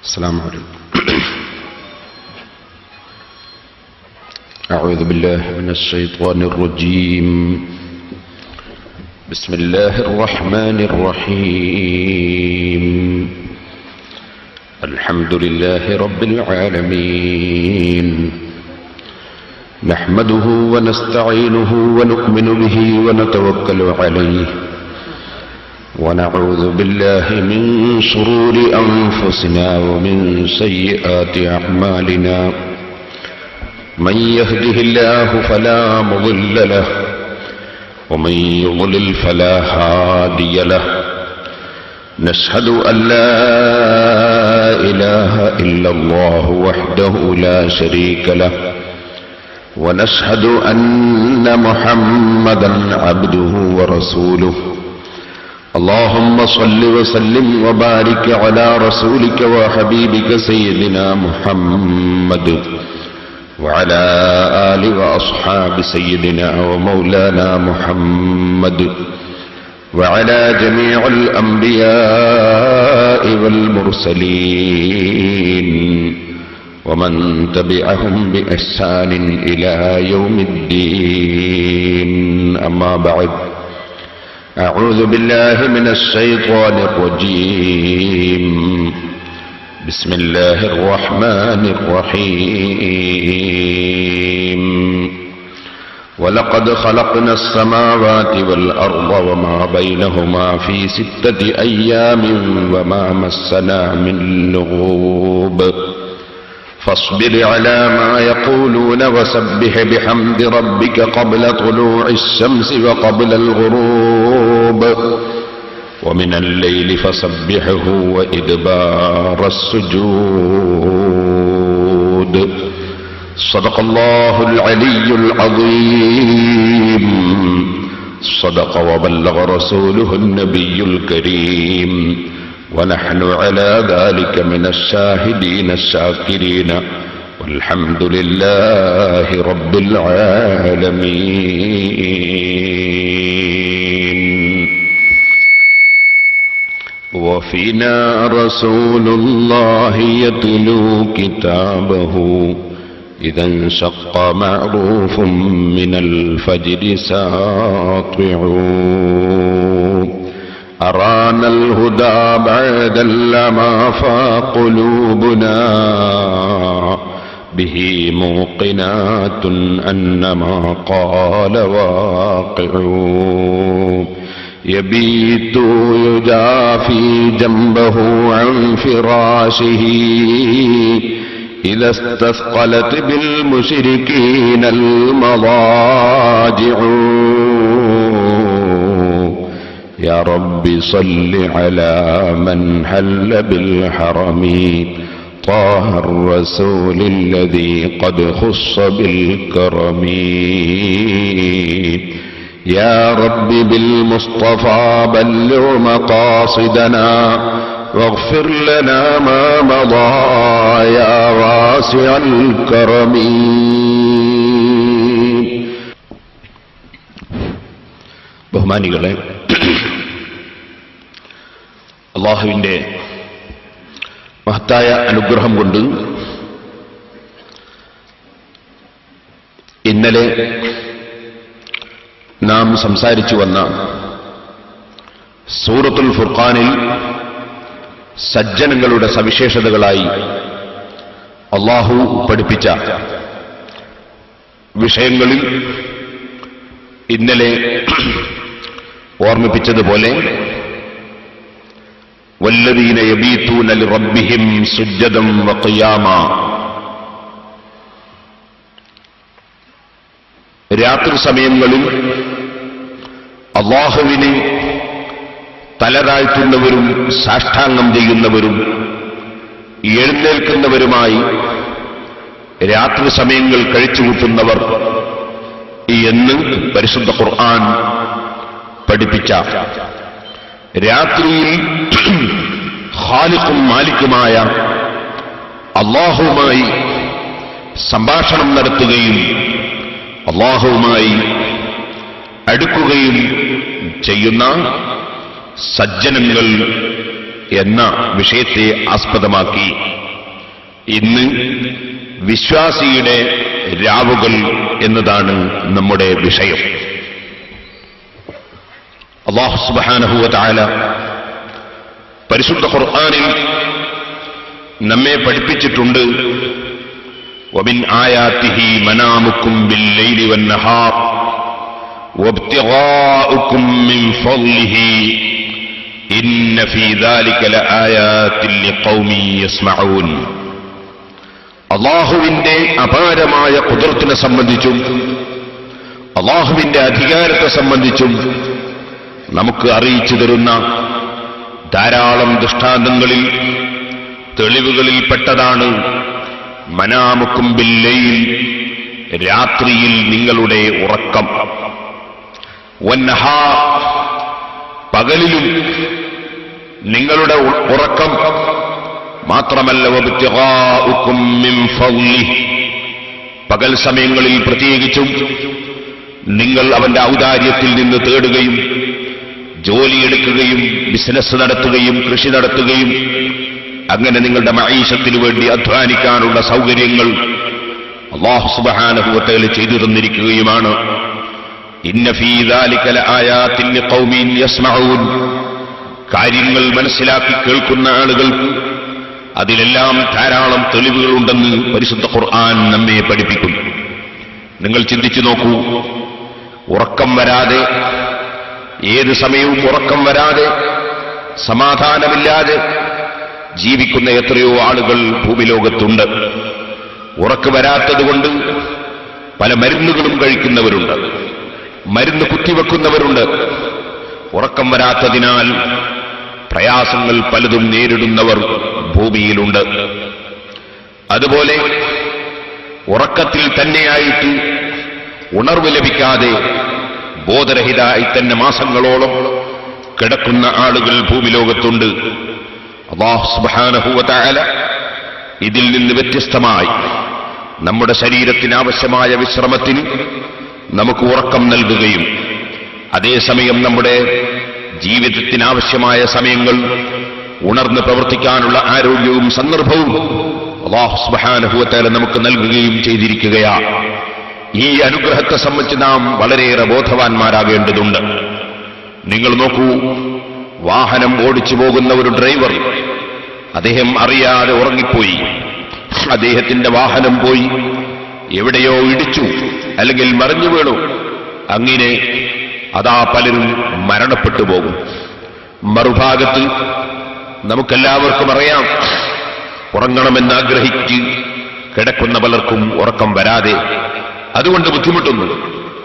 السلام عليكم. أعوذ بالله من الشيطان الرجيم. بسم الله الرحمن الرحيم. الحمد لله رب العالمين، نحمده ونستعينه ونؤمن به ونتوكل عليه، ونعوذ بالله من شرور أنفسنا ومن سيئات أعمالنا. من يهده الله فلا مضل له، ومن يضلل فلا هادي له. نشهد أن لا إله إلا الله وحده لا شريك له، ونشهد أن محمدا عبده ورسوله. اللهم صل وسلم وبارك على رسولك وحبيبك سيدنا محمد، وعلى آل وأصحاب سيدنا ومولانا محمد، وعلى جميع الأنبياء والمرسلين، ومن تبعهم بإحسان إلى يوم الدين. أما بعد، أعوذ بالله من الشيطان الرجيم. بسم الله الرحمن الرحيم. ولقد خلقنا السماوات والأرض وما بينهما في 6 أيام وما مسنا من لغوب. فاصبر على ما يقولون وسبح بحمد ربك قبل طلوع الشمس وقبل الغروب، ومن الليل فسبحه وإدبار السجود. صدق الله العلي العظيم. صدق وبلغ رسوله النبي الكريم، ونحن على ذلك من الشاهدين الشاكرين، والحمد لله رب العالمين. وفينا رسول الله يتلو كتابه، إذا انشق معروف من الفجر ساطع. أرانا الهدى بعد لما فقلوبنا، به موقنات أن ما قال واقع. يبيت يجافي جنبه عن فراشه، إذا استثقلت بالمشركين المضاجع. يا رب صل على من حل بالحرم، طه الرسول الذي قد خص بالكرم. يا رب بالمصطفى بلغ مقاصدنا، واغفر لنا ما مضى يا واسع الكرم. ബഹുമാനികളെ, അല്ലാഹുവിന്റെ മഹത്തായ അനുഗ്രഹം കൊണ്ട് ഇന്നലെ നാം സംസാരിച്ചു വന്ന സൂറത്തുൽ ഫുർഖാനിൽ സജ്ജനങ്ങളുടെ സവിശേഷതകളായി അല്ലാഹു പഠിപ്പിച്ച വിഷയങ്ങളിൽ ഇന്നലെ ഓർമ്മിപ്പിച്ചതുപോലെ വല്ലദീന യബീതൂന ലിറബ്ബിഹിം സുജ്ജദൻ വഖിയാമ, രാത്രി സമയങ്ങളിൽ അല്ലാഹുവിനെ തലതാഴ്ത്തുന്നവരും സാഷ്ടാംഗം ചെയ്യുന്നവരും എഴുന്നേൽക്കുന്നവരുമായി രാത്രി സമയങ്ങൾ കഴിച്ചുകൂട്ടുന്നവർ എന്ന് പരിശുദ്ധ ഖുർആൻ പഠിപ്പിച്ച, രാത്രിയിൽ ഖാലിഖും മാലിക്കുമായ അല്ലാഹുവുമായി സംഭാഷണം നടത്തുകയും അല്ലാഹുവുമായി അടുക്കുകയും ചെയ്യുന്ന സജ്ജനങ്ങൾ എന്ന വിഷയത്തെ ആസ്പദമാക്കി ഇന്ന് വിശ്വാസിയുടെ രാവുകൾ എന്നതാണ് നമ്മുടെ വിഷയം. അല്ലാഹു സുബ്ഹാനഹു വ തആല പരിശുദ്ധ ഖുർആനിൽ നമ്മെ പഠിപ്പിച്ചിട്ടുണ്ട്, വമിൻ ആയാതിഹി മനാമുക്കും ബില്ലൈലി വന്നഹാർ വബ്തിഗാഉക്കും മിൻ ഫളിഹി ഇന്ന ഫീ ദാലിക ലആയാതിൻ ലിഖൗമി യസ്മഊൻ. അല്ലാഹുവിന്റെ അപാരമായ ഖുദ്റത്തിനെ സംബന്ധിച്ചും അല്ലാഹുവിന്റെ അധികാരത്തെ സംബന്ധിച്ചും നമുക്ക് അറിയിച്ചു തരുന്ന ധാരാളം ദൃഷ്ടാന്തങ്ങളിൽ തെളിവുകളിൽ പെട്ടതാണ് മനാമുക്കും ബില്ലൈൽ, രാത്രിയിൽ നിങ്ങളുടെ ഉറക്കം, വന്നഹാർ, പകലിലും നിങ്ങളുടെ ഉറക്കം, മാത്രമല്ല വബ്തിഗാഉക്കും മിൻ ഫളിഹി, പകൽ സമയങ്ങളിൽ പ്രത്യേകിച്ചും നിങ്ങൾ അവന്റെ ഔദാര്യത്തിൽ നിന്ന് തേടുകയും ജോലിയെടുക്കുകയും ബിസിനസ് നടത്തുകയും കൃഷി നടത്തുകയും അങ്ങനെ നിങ്ങളുടെ മഈശത്തിനു വേണ്ടി അധ്വാനിക്കാനുള്ള സൗകര്യങ്ങൾ അല്ലാഹു സുബ്ഹാനഹു വ തആല ചെയ്തു തന്നിരിക്കുകയുമാണ്. ഇന്ന ഫീ ദാലിക ലആയാതിൻ ലിഖൗമിൻ യസ്മഊൻ. കാര്യങ്ങൾ മനസ്സിലാക്കി കേൾക്കുന്ന ആളുകൾക്ക് അതിലെല്ലാം ധാരാളം തെളിവുകളുണ്ടെന്ന് പരിശുദ്ധ ഖുർആൻ നമ്മെ പഠിപ്പിക്കുന്നു. നിങ്ങൾ ചിന്തിച്ചു നോക്കൂ, ഉറക്കം വരാതെ, ഏത് സമയവും ഉറക്കം വരാതെ സമാധാനമില്ലാതെ ജീവിക്കുന്ന എത്രയോ ആളുകൾ ഭൂമിലോകത്തുണ്ട്. ഉറക്കം വരാത്തതുകൊണ്ട് പല മരുന്നുകളും കഴിക്കുന്നവരുണ്ട്, മരുന്ന് കുത്തിവെക്കുന്നവരുണ്ട്. ഉറക്കം വരാത്തതിനാൽ പ്രയാസങ്ങൾ പലതും നേരിടുന്നവർ ഭൂമിയിലുണ്ട്. അതുപോലെ ഉറക്കത്തിൽ തന്നെയായിട്ട് ഉണർവ് ലഭിക്കാതെ ബോധരഹിതമായി തന്നെ മാസങ്ങളോളം കിടക്കുന്ന ആളുകൾ ഭൂമിലോകത്തുണ്ട്. അല്ലാഹു സുബ്ഹാനഹു വ തആല ഇതിൽ നിന്ന് വ്യത്യസ്തമായി നമ്മുടെ ശരീരത്തിന് ആവശ്യമായ വിശ്രമത്തിന് നമുക്ക് ഉറക്കം നൽകുകയും അതേസമയം നമ്മുടെ ജീവിതത്തിനാവശ്യമായ സമയങ്ങൾ ഉണർന്ന് പ്രവർത്തിക്കാനുള്ള ആരോഗ്യവും സന്ദർഭവും അല്ലാഹു സുബ്ഹാനഹു വ തആല നമുക്ക് നൽകുകയും ചെയ്തിരിക്കുകയാണ്. ഈ അനുഗ്രഹത്തെ സംബന്ധിച്ച് നാം വളരെയേറെ ബോധവാന്മാരാകേണ്ടതുണ്ട്. നിങ്ങൾ നോക്കൂ, വാഹനം ഓടിച്ചു പോകുന്ന ഒരു ഡ്രൈവർ, അദ്ദേഹം അറിയാതെ ഉറങ്ങിപ്പോയി. അദ്ദേഹത്തിന്റെ വാഹനം പോയി എവിടെയോ ഇടിച്ചു, അല്ലെങ്കിൽ മറിഞ്ഞു വീണു. അങ്ങനെ അതാ പലരും മരണപ്പെട്ടു പോകും. മറുഭാഗത്ത് നമുക്കെല്ലാവർക്കും അറിയാം, ഉറങ്ങണമെന്ന് ആഗ്രഹിച്ച് കിടക്കുന്ന പലർക്കും ഉറക്കം വരാതെ അതുകൊണ്ട് ബുദ്ധിമുട്ടുന്നു.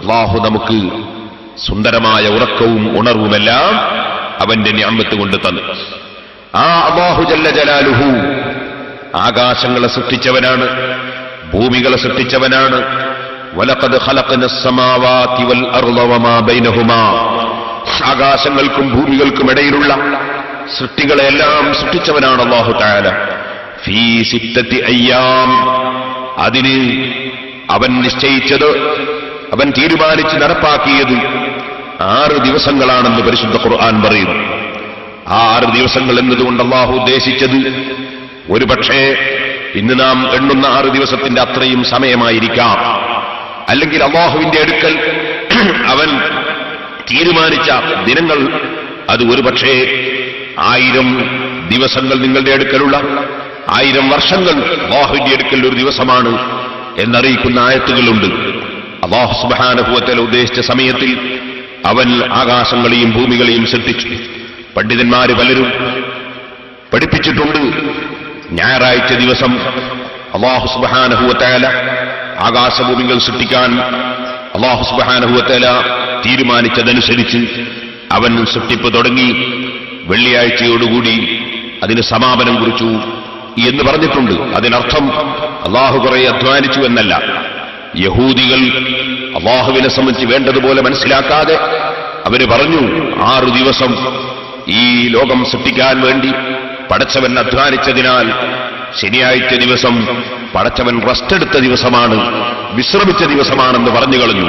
അല്ലാഹു നമുക്ക് സുന്ദരമായ ഉറക്കവും ഉണർവുമെല്ലാം അവന്റെ നിഅമത്ത് കൊണ്ട് തന്നു. ആ അല്ലാഹു ജല്ല ജലാലുഹു ആകാശങ്ങളെ സൃഷ്ടിച്ചവനാണ്, ഭൂമികളെ സൃഷ്ടിച്ചവനാണ്. വലഖദ് ഖലഖനസ് സമാവാതി വൽ അർള വമാ ബൈനഹുമാ, ആകാശങ്ങൾക്കും ഭൂമികൾക്കും ഇടയിലുള്ള സൃഷ്ടികളെല്ലാം സൃഷ്ടിച്ചവനാണ് അല്ലാഹു തആല. ഫീ സിത്തത്തി അയ്യാം, അതിന് അവൻ നിശ്ചയിച്ചത്, അവൻ തീരുമാനിച്ച് നടപ്പാക്കിയത് 6 ദിവസങ്ങളാണെന്ന് പരിശുദ്ധ ഖുർആൻ പറയുന്നു. ആ 6 ദിവസങ്ങൾ എന്നതുകൊണ്ട് അല്ലാഹു ഉദ്ദേശിച്ചത് ഒരുപക്ഷേ ഇന്ന് നാം എണ്ണുന്ന 6 ദിവസത്തിന്റെ അത്രയും സമയമായിരിക്കാം. അല്ലെങ്കിൽ അല്ലാഹുവിന്റെ അടുക്കൽ അവൻ തീരുമാനിച്ച ദിനങ്ങൾ അത് ഒരുപക്ഷേ 1000 ദിവസങ്ങൾ നിങ്ങളുടെ അടുക്കലുള്ള 1000 വർഷങ്ങൾ അല്ലാഹുവിന്റെ അടുക്കൽ ഒരു ദിവസമാണ് എന്നറിയിക്കുന്ന ആയത്തുകളുണ്ട്. അല്ലാഹു സുബ്ഹാനഹു വ തആല ഉദ്ദേശിച്ച സമയത്തിൽ അവൻ ആകാശങ്ങളെയും ഭൂമികളെയും സൃഷ്ടിച്ചു. പണ്ഡിതന്മാര് പലരും പഠിപ്പിച്ചിട്ടുണ്ട്, ഞായറാഴ്ച ദിവസം അല്ലാഹു സുബ്ഹാനഹു വ തആല ആകാശഭൂമികൾ സൃഷ്ടിക്കാൻ അല്ലാഹു സുബ്ഹാനഹു വ തആല തീരുമാനിച്ചതനുസരിച്ച് അവൻ സൃഷ്ടിപ്പ് തുടങ്ങി. വെള്ളിയാഴ്ചയോടുകൂടി അതിന് സമാപനം കുറിച്ചു എന്ന് പറഞ്ഞിട്ടുണ്ട്. അതിനർത്ഥം അല്ലാഹു കുറെ അധ്വാനിച്ചു എന്നല്ല. യഹൂദികൾ അല്ലാഹുവിനെ സംബന്ധിച്ച് വേണ്ടതുപോലെ മനസ്സിലാക്കാതെ അവര് പറഞ്ഞു, 6 ദിവസം ഈ ലോകം സൃഷ്ടിക്കാൻ വേണ്ടി പടച്ചവൻ അധ്വാനിച്ചതിനാൽ ശനിയാഴ്ച ദിവസം പടച്ചവൻ റെസ്റ്റ് എടുത്ത ദിവസമാണ്, വിശ്രമിച്ച ദിവസമാണെന്ന് പറഞ്ഞു കളഞ്ഞു.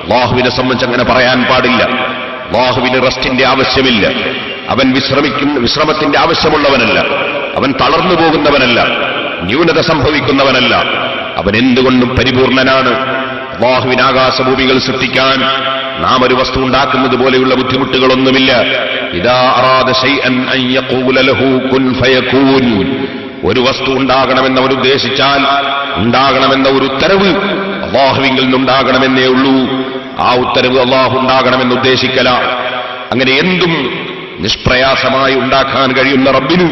അല്ലാഹുവിനെ സംബന്ധിച്ച് അങ്ങനെ പറയാൻ പാടില്ല. അല്ലാഹുവിന് റെസ്റ്റിന്റെ ആവശ്യമില്ല. അവൻ വിശ്രമത്തിന്റെ ആവശ്യമുള്ളവനല്ല, അവൻ തളർന്നു പോകുന്നവനല്ല, ന്യൂനത സംഭവിക്കുന്നവനല്ല. അവൻ എന്തുകൊണ്ടും പരിപൂർണനാണ്. അല്ലാഹുവിന് ആകാശഭൂമികൾ സൃഷ്ടിക്കാൻ നാം ഒരു വസ്തു ഉണ്ടാക്കുന്നത് പോലെയുള്ള ബുദ്ധിമുട്ടുകളൊന്നുമില്ല. ഇദാ അറാദ ശൈഅൻ അൻ യഖൂല ലഹു കുൻ ഫയകൂൻ. ഒരു വസ്തു ഉണ്ടാകണമെന്ന് അവൻ ഉദ്ദേശിച്ചാൽ ഉണ്ടാകണമെന്ന ഒരു ഉത്തരവ് അല്ലാഹുവിൽ നിന്നുണ്ടാകണമെന്നേ ഉള്ളൂ. ആ ഉത്തരവ് അല്ലാഹു ഉണ്ടാകണമെന്ന് ഉദ്ദേശിക്കല. അങ്ങനെ എന്തും നിഷ്പ്രയാസമായി ഉണ്ടാക്കാൻ കഴിയുന്ന റബ്ബിന്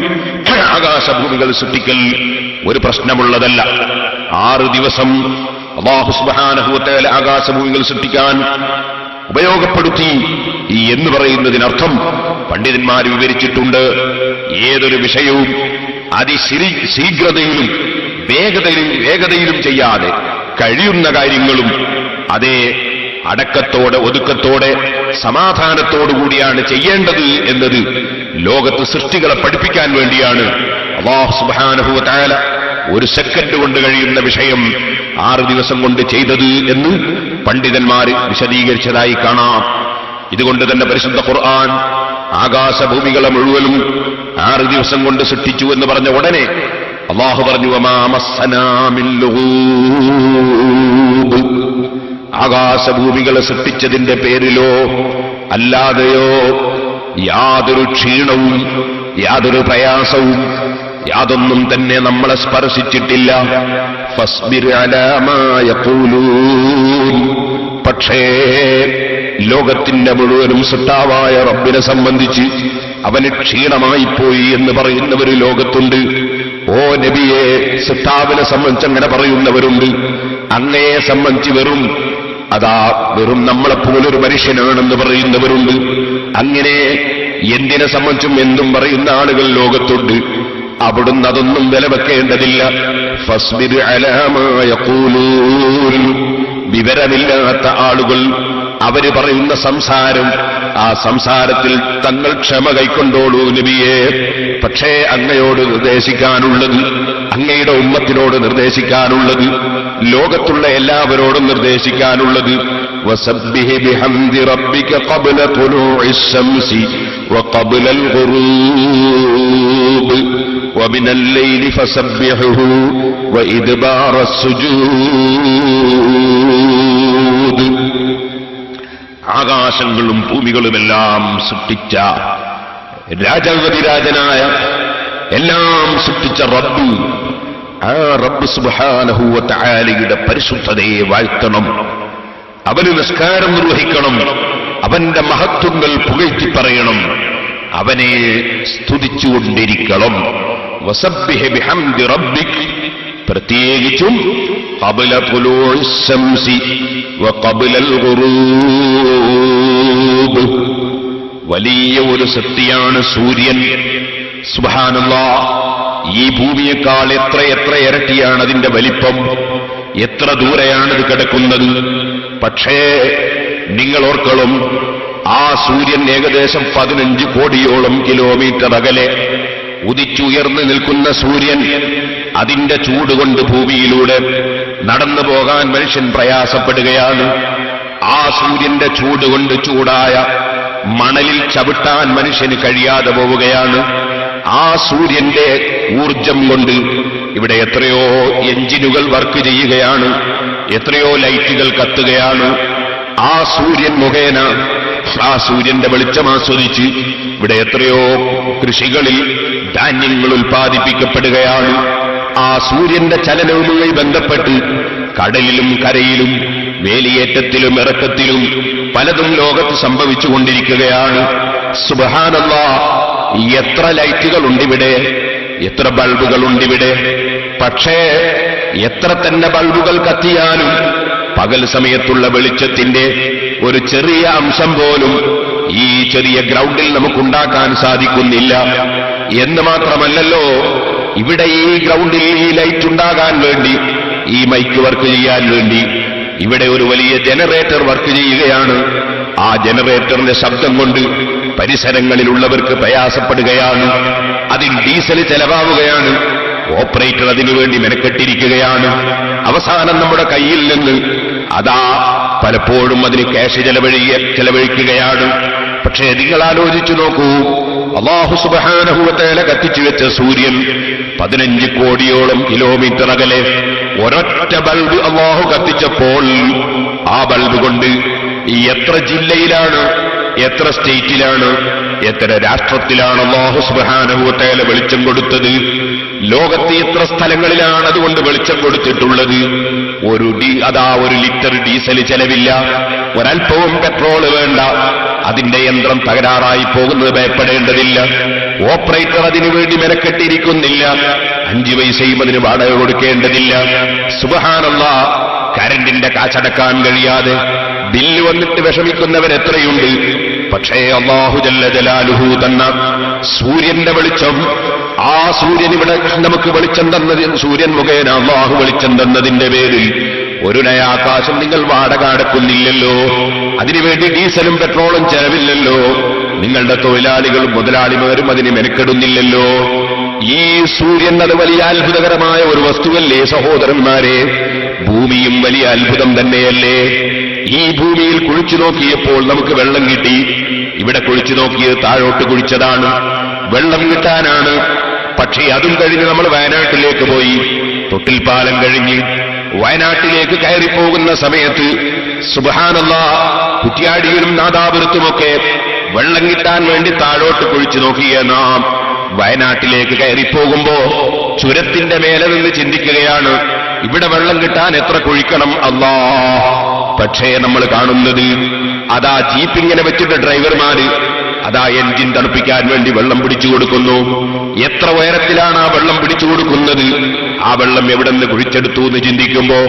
ആകാശഭൂമികൾ സൃഷ്ടിക്കൽ ഒരു പ്രശ്നമുള്ളതല്ല. 6 ദിവസം അല്ലാഹു സുബ്ഹാനഹു വ തആല ആകാശഭൂമികൾ സൃഷ്ടിക്കാൻ ഉപയോഗപ്പെടുത്തി എന്ന് പറയുന്നതിനർത്ഥം പണ്ഡിതന്മാർ വിവരിച്ചിട്ടുണ്ട്. ഏതൊരു വിഷയവും അതിശീഘ്രതയിലും വേഗതയിലും ചെയ്യാതെ കഴിയുന്ന കാര്യങ്ങളും അതേ അടക്കത്തോടെ ഒതുക്കത്തോടെ സമാധാനത്തോടുകൂടിയാണ് ചെയ്യേണ്ടത് എന്നത് ലോകത്ത് സൃഷ്ടികളെ പഠിപ്പിക്കാൻ വേണ്ടിയാണ് അല്ലാഹു സുബ്ഹാനഹു വ തആല 1 സെക്കൻഡ് കൊണ്ട് കഴിയുന്ന വിഷയം 6 ദിവസം കൊണ്ട് ചെയ്തത് എന്ന് പണ്ഡിതന്മാർ വിശദീകരിച്ചതായി കാണാം. ഇതുകൊണ്ട് തന്നെ പരിശുദ്ധ ഖുർആൻ ആകാശഭൂമികളെ മുഴുവനും 6 ദിവസം കൊണ്ട് സൃഷ്ടിച്ചു എന്ന് പറഞ്ഞ ഉടനെ അല്ലാഹു പറഞ്ഞു, വമാ മസ്സനാ മിൻ ലൂബ്. ആകാശഭൂമികളെ സൃഷ്ടിച്ചതിന്റെ പേരിലോ അല്ലാതെയോ യാതൊരു ക്ഷീണവും യാതൊരു പ്രയാസവും യാതൊന്നും തന്നെ നമ്മളെ സ്പർശിച്ചിട്ടില്ല. ഫസ്ബിർ അലാ മാ യഖൂലൂൻ. പക്ഷേ ലോകത്തിന്റെ മുഴുവനും സൃഷ്ടാവായ റബ്ബിനെ സംബന്ധിച്ച് അവന് ക്ഷീണമായിപ്പോയി എന്ന് പറയുന്നവർ ലോകത്തുണ്ട്. ഓ നബിയെ, സൃഷ്ടാവിനെ സംബന്ധിച്ച് അങ്ങനെ പറയുന്നവരുണ്ട്. അങ്ങയെ സംബന്ധിച്ച് വെറും നമ്മളെപ്പോലൊരു മനുഷ്യനാണെന്ന് പറയുന്നവരുണ്ട്. അങ്ങനെ എന്തിനെ സംബന്ധിച്ചും എന്തും പറയുന്ന ആളുകൾ ലോകത്തുണ്ട്. അവിടുന്ന് അതൊന്നും വില വെക്കേണ്ടതില്ല. ഫസ്ബിർ അലാ മാ യഖൂലൂൻ. വിവരമില്ലാത്ത ആളുകൾ അവര് പറയുന്ന സംസാരം, ആ സംസാരത്തിൽ തങ്ങൾ ക്ഷമ കൈക്കൊണ്ടോളൂ നബിയെ. പക്ഷേ അങ്ങയോട് നിർദ്ദേശിക്കാനുള്ളത്, അങ്ങയുടെ ഉമ്മത്തിനോട് നിർദ്ദേശിക്കാനുള്ളത്, ലോകത്തുള്ള എല്ലാവരോടും നിർദ്ദേശിക്കാനുള്ളത് വസബ്ബിഹ് ബിഹംദി റബ്ബിക ഖബ്ല തുലൂഇശ് ശംസി വഖബ്ലൽ ഗുറൂബ് വമിനൽ ലൈലി ഫസബ്ബിഹുഹു വഇദ്ബാറസ് സുജൂദ്. ആകാശങ്ങളും ഭൂമികളുമെല്ലാം സൃഷ്ടിച്ച രാജാതിരാജനായ എല്ലാം സൃഷ്ടിച്ച റബ്ബ്, ആ റബ്ബ് സുബ്ഹാനഹു വ തആലയുടെ പരിശുദ്ധതയെ വാഴ്ത്തണം. അവന് നിസ്കാരം നിർവഹിക്കണം. അവന്റെ മഹത്വങ്ങൾ പുകഴ്ത്തി പറയണം. അവനെ സ്തുതിച്ചുകൊണ്ടിരിക്കണം. വസബ്ബിഹ് ബിഹംദി റബ്ബിക്. പ്രത്യേകിച്ചും ഖബ്ല തുലൂഇശ് ശംസി വഖബ്ലൽ ഗുറൂബ്. വലിയ ഒരു സൃഷ്ടിയാണ് സൂര്യൻ. സുബ്ഹാനല്ലാഹ്, ഈ ഭൂമിയേക്കാൾ എത്ര ഇരട്ടിയാണ് അതിന്റെ വലിപ്പം, എത്ര ദൂരെയാണിത് കിടക്കുന്നത്. പക്ഷേ നിങ്ങൾ ഓർക്കണം, ആ സൂര്യൻ ഏകദേശം 15 കോടിയോളം കിലോമീറ്റർ അകലെ ഉദിച്ചുയർന്നു നിൽക്കുന്ന സൂര്യൻ, അതിന്റെ ചൂടുകൊണ്ട് ഭൂമിയിലൂടെ നടന്നു പോകാൻ മനുഷ്യൻ പ്രയാസപ്പെടുകയാണ്. ആ സൂര്യന്റെ ചൂടുകൊണ്ട് ചൂടായ മണലിൽ ചവിട്ടാൻ മനുഷ്യന് കഴിയാതെ പോവുകയാണ്. ആ സൂര്യന്റെ ഊർജം കൊണ്ട് ഇവിടെ എത്രയോ എഞ്ചിനുകൾ വർക്ക് ചെയ്യുകയാണ്, എത്രയോ ലൈറ്റുകൾ കത്തുകയാണ്. ആ സൂര്യൻ മുഖേന, ആ സൂര്യന്റെ വെളിച്ചം ആസ്വദിച്ച് ഇവിടെ എത്രയോ കൃഷികളിൽ ധാന്യങ്ങൾ ഉൽപ്പാദിപ്പിക്കപ്പെടുകയാണ്. ആ സൂര്യന്റെ ചലനവുമായി ബന്ധപ്പെട്ട് കടലിലും കരയിലും വേലിയേറ്റത്തിലും ഇറക്കത്തിലും പലതും ലോകത്ത് സംഭവിച്ചുകൊണ്ടിരിക്കുകയാണ്. സുബ്ഹാനല്ലാഹ്, എത്ര ലൈറ്റുകളുണ്ടിവിടെ, എത്ര ബൾബുകളുണ്ടിവിടെ. പക്ഷേ എത്ര തന്നെ ബൾബുകൾ കത്തിയാലും പകൽ സമയത്തുള്ള വെളിച്ചത്തിന്റെ ഒരു ചെറിയ അംശം പോലും ഈ ചെറിയ ഗ്രൗണ്ടിൽ നമുക്കുണ്ടാക്കാൻ സാധിക്കുന്നില്ല. എന്ന് മാത്രമല്ലല്ലോ, ഇവിടെ ഈ ഗ്രൗണ്ടിൽ ഈ ലൈറ്റ് ഉണ്ടാകാൻ വേണ്ടി, ഈ മൈക്ക് വർക്ക് ചെയ്യാൻ വേണ്ടി ഇവിടെ ഒരു വലിയ ജനറേറ്റർ വർക്ക് ചെയ്യുകയാണ്. ആ ജനറേറ്ററിന്റെ ശബ്ദം കൊണ്ട് പരിസരങ്ങളിലുള്ളവർക്ക് പ്രയാസപ്പെടുകയാണ്. അതിൽ ഡീസൽ ചെലവാവുകയാണ്. ഓപ്പറേറ്റർ അതിനുവേണ്ടി മെനക്കെട്ടിരിക്കുകയാണ്. അവസാനം നമ്മുടെ കയ്യിൽ നിന്ന് അതാ പലപ്പോഴും അതിന് ക്യാഷ് ചെലവഴിക്കുകയാണ്. പക്ഷേ നിങ്ങൾ ആലോചിച്ചു നോക്കൂ, അല്ലാഹു സുബ്ഹാനഹു വ തആല കത്തിച്ചു വെച്ച സൂര്യൻ 15 കോടിയോളം കിലോമീറ്റർ അകലെ ഒരൊറ്റ ബൾബ് അല്ലാഹു കത്തിച്ചപ്പോൾ ആ ബൾബ് കൊണ്ട് എത്ര ജില്ലയിലാണ്, എത്ര സ്റ്റേറ്റിലാണ്, എത്ര രാഷ്ട്രത്തിലാണ് അല്ലാഹു സുബ്ഹാനഹു വ തആല വെളിച്ചം കൊടുത്തത്? ലോകത്തെ എത്ര സ്ഥലങ്ങളിലാണ് അതുകൊണ്ട് വെളിച്ചം കൊടുത്തിട്ടുള്ളത്? ഒരു ലിറ്റർ ഡീസൽ ചെലവില്ല, ഒരൽപ്പവും പെട്രോൾ വേണ്ട, അതിന്റെ യന്ത്രം തകരാറായി പോകുന്നത് ഭയപ്പെടേണ്ടതില്ല, ഓപ്പറേറ്റർ അതിനുവേണ്ടി മെനക്കെട്ടിരിക്കുന്നില്ല, 5 പൈസയും അതിന് വാടക കൊടുക്കേണ്ടതില്ല. സുബ്ഹാനല്ലാഹ്, കരണ്ടിന്റെ കാശടക്കാൻ കഴിയാതെ ബില്ല് വന്നിട്ട് വിഷമിക്കുന്നവൻ എത്രയുണ്ട്. പക്ഷേ അല്ലാഹു ജല്ല ജലാലുഹു തന്ന സൂര്യന്റെ വെളിച്ചം, ആ സൂര്യൻ ഇവിടെ നമുക്ക് വെളിച്ചം തന്നതിന്, സൂര്യൻ മുഖേന അല്ലാഹു വെളിച്ചം തന്നതിന്റെ പേരിൽ ഒരു നയാകാശം നിങ്ങൾ വാടക അടക്കുന്നില്ലല്ലോ, അതിനുവേണ്ടി ഡീസലും പെട്രോളും ചെലവില്ലല്ലോ, നിങ്ങളുടെ തൊഴിലാളികളും മുതലാളിമാരും അതിന് മെനക്കെടുന്നില്ലല്ലോ. ഈ സൂര്യൻ അത് വലിയ അത്ഭുതകരമായ ഒരു വസ്തുവല്ലേ സഹോദരന്മാരെ? ഭൂമിയും വലിയ അത്ഭുതം തന്നെയല്ലേ? ഈ ഭൂമിയിൽ കുഴിച്ചു നോക്കിയപ്പോൾ നമുക്ക് വെള്ളം കിട്ടി. ഇവിടെ കുഴിച്ചു നോക്കിയത് താഴോട്ട് കുഴിച്ചതാണ്, വെള്ളം കിട്ടാനാണ്. പക്ഷേ അതും കഴിഞ്ഞ് നമ്മൾ വയനാട്ടിലേക്ക് പോയി. തൊട്ടിൽ പാലം കഴിഞ്ഞ് വയനാട്ടിലേക്ക് കയറിപ്പോകുന്ന സമയത്ത് സുബ്ഹാനല്ലാഹ്, കുറ്റ്യാടിയിലും നാദാപുരത്തുമൊക്കെ വെള്ളം കിട്ടാൻ വേണ്ടി താഴോട്ട് കുഴിച്ചു നോക്കിയ നാം വയനാട്ടിലേക്ക് കയറിപ്പോകുമ്പോ ചുരത്തിന്റെ മേലെ നിന്ന് ചിന്തിക്കുകയാണ്, ഇവിടെ വെള്ളം കിട്ടാൻ എത്ര കുഴിക്കണം അല്ലാഹ്. പക്ഷേ നമ്മൾ കാണുന്നത് അതാ ജീപ്പിങ്ങനെ വെച്ചിട്ട് ഡ്രൈവർമാര് അതാ എൻജിൻ തണുപ്പിക്കാൻ വേണ്ടി വെള്ളം പിടിച്ചു കൊടുക്കുന്നു. എത്ര ഉയരത്തിലാണ് ആ വെള്ളം പിടിച്ചു കൊടുക്കുന്നത്? ആ വെള്ളം എവിടെ നിന്ന് കുഴിച്ചെടുത്തു എന്ന് ചിന്തിക്കുമ്പോ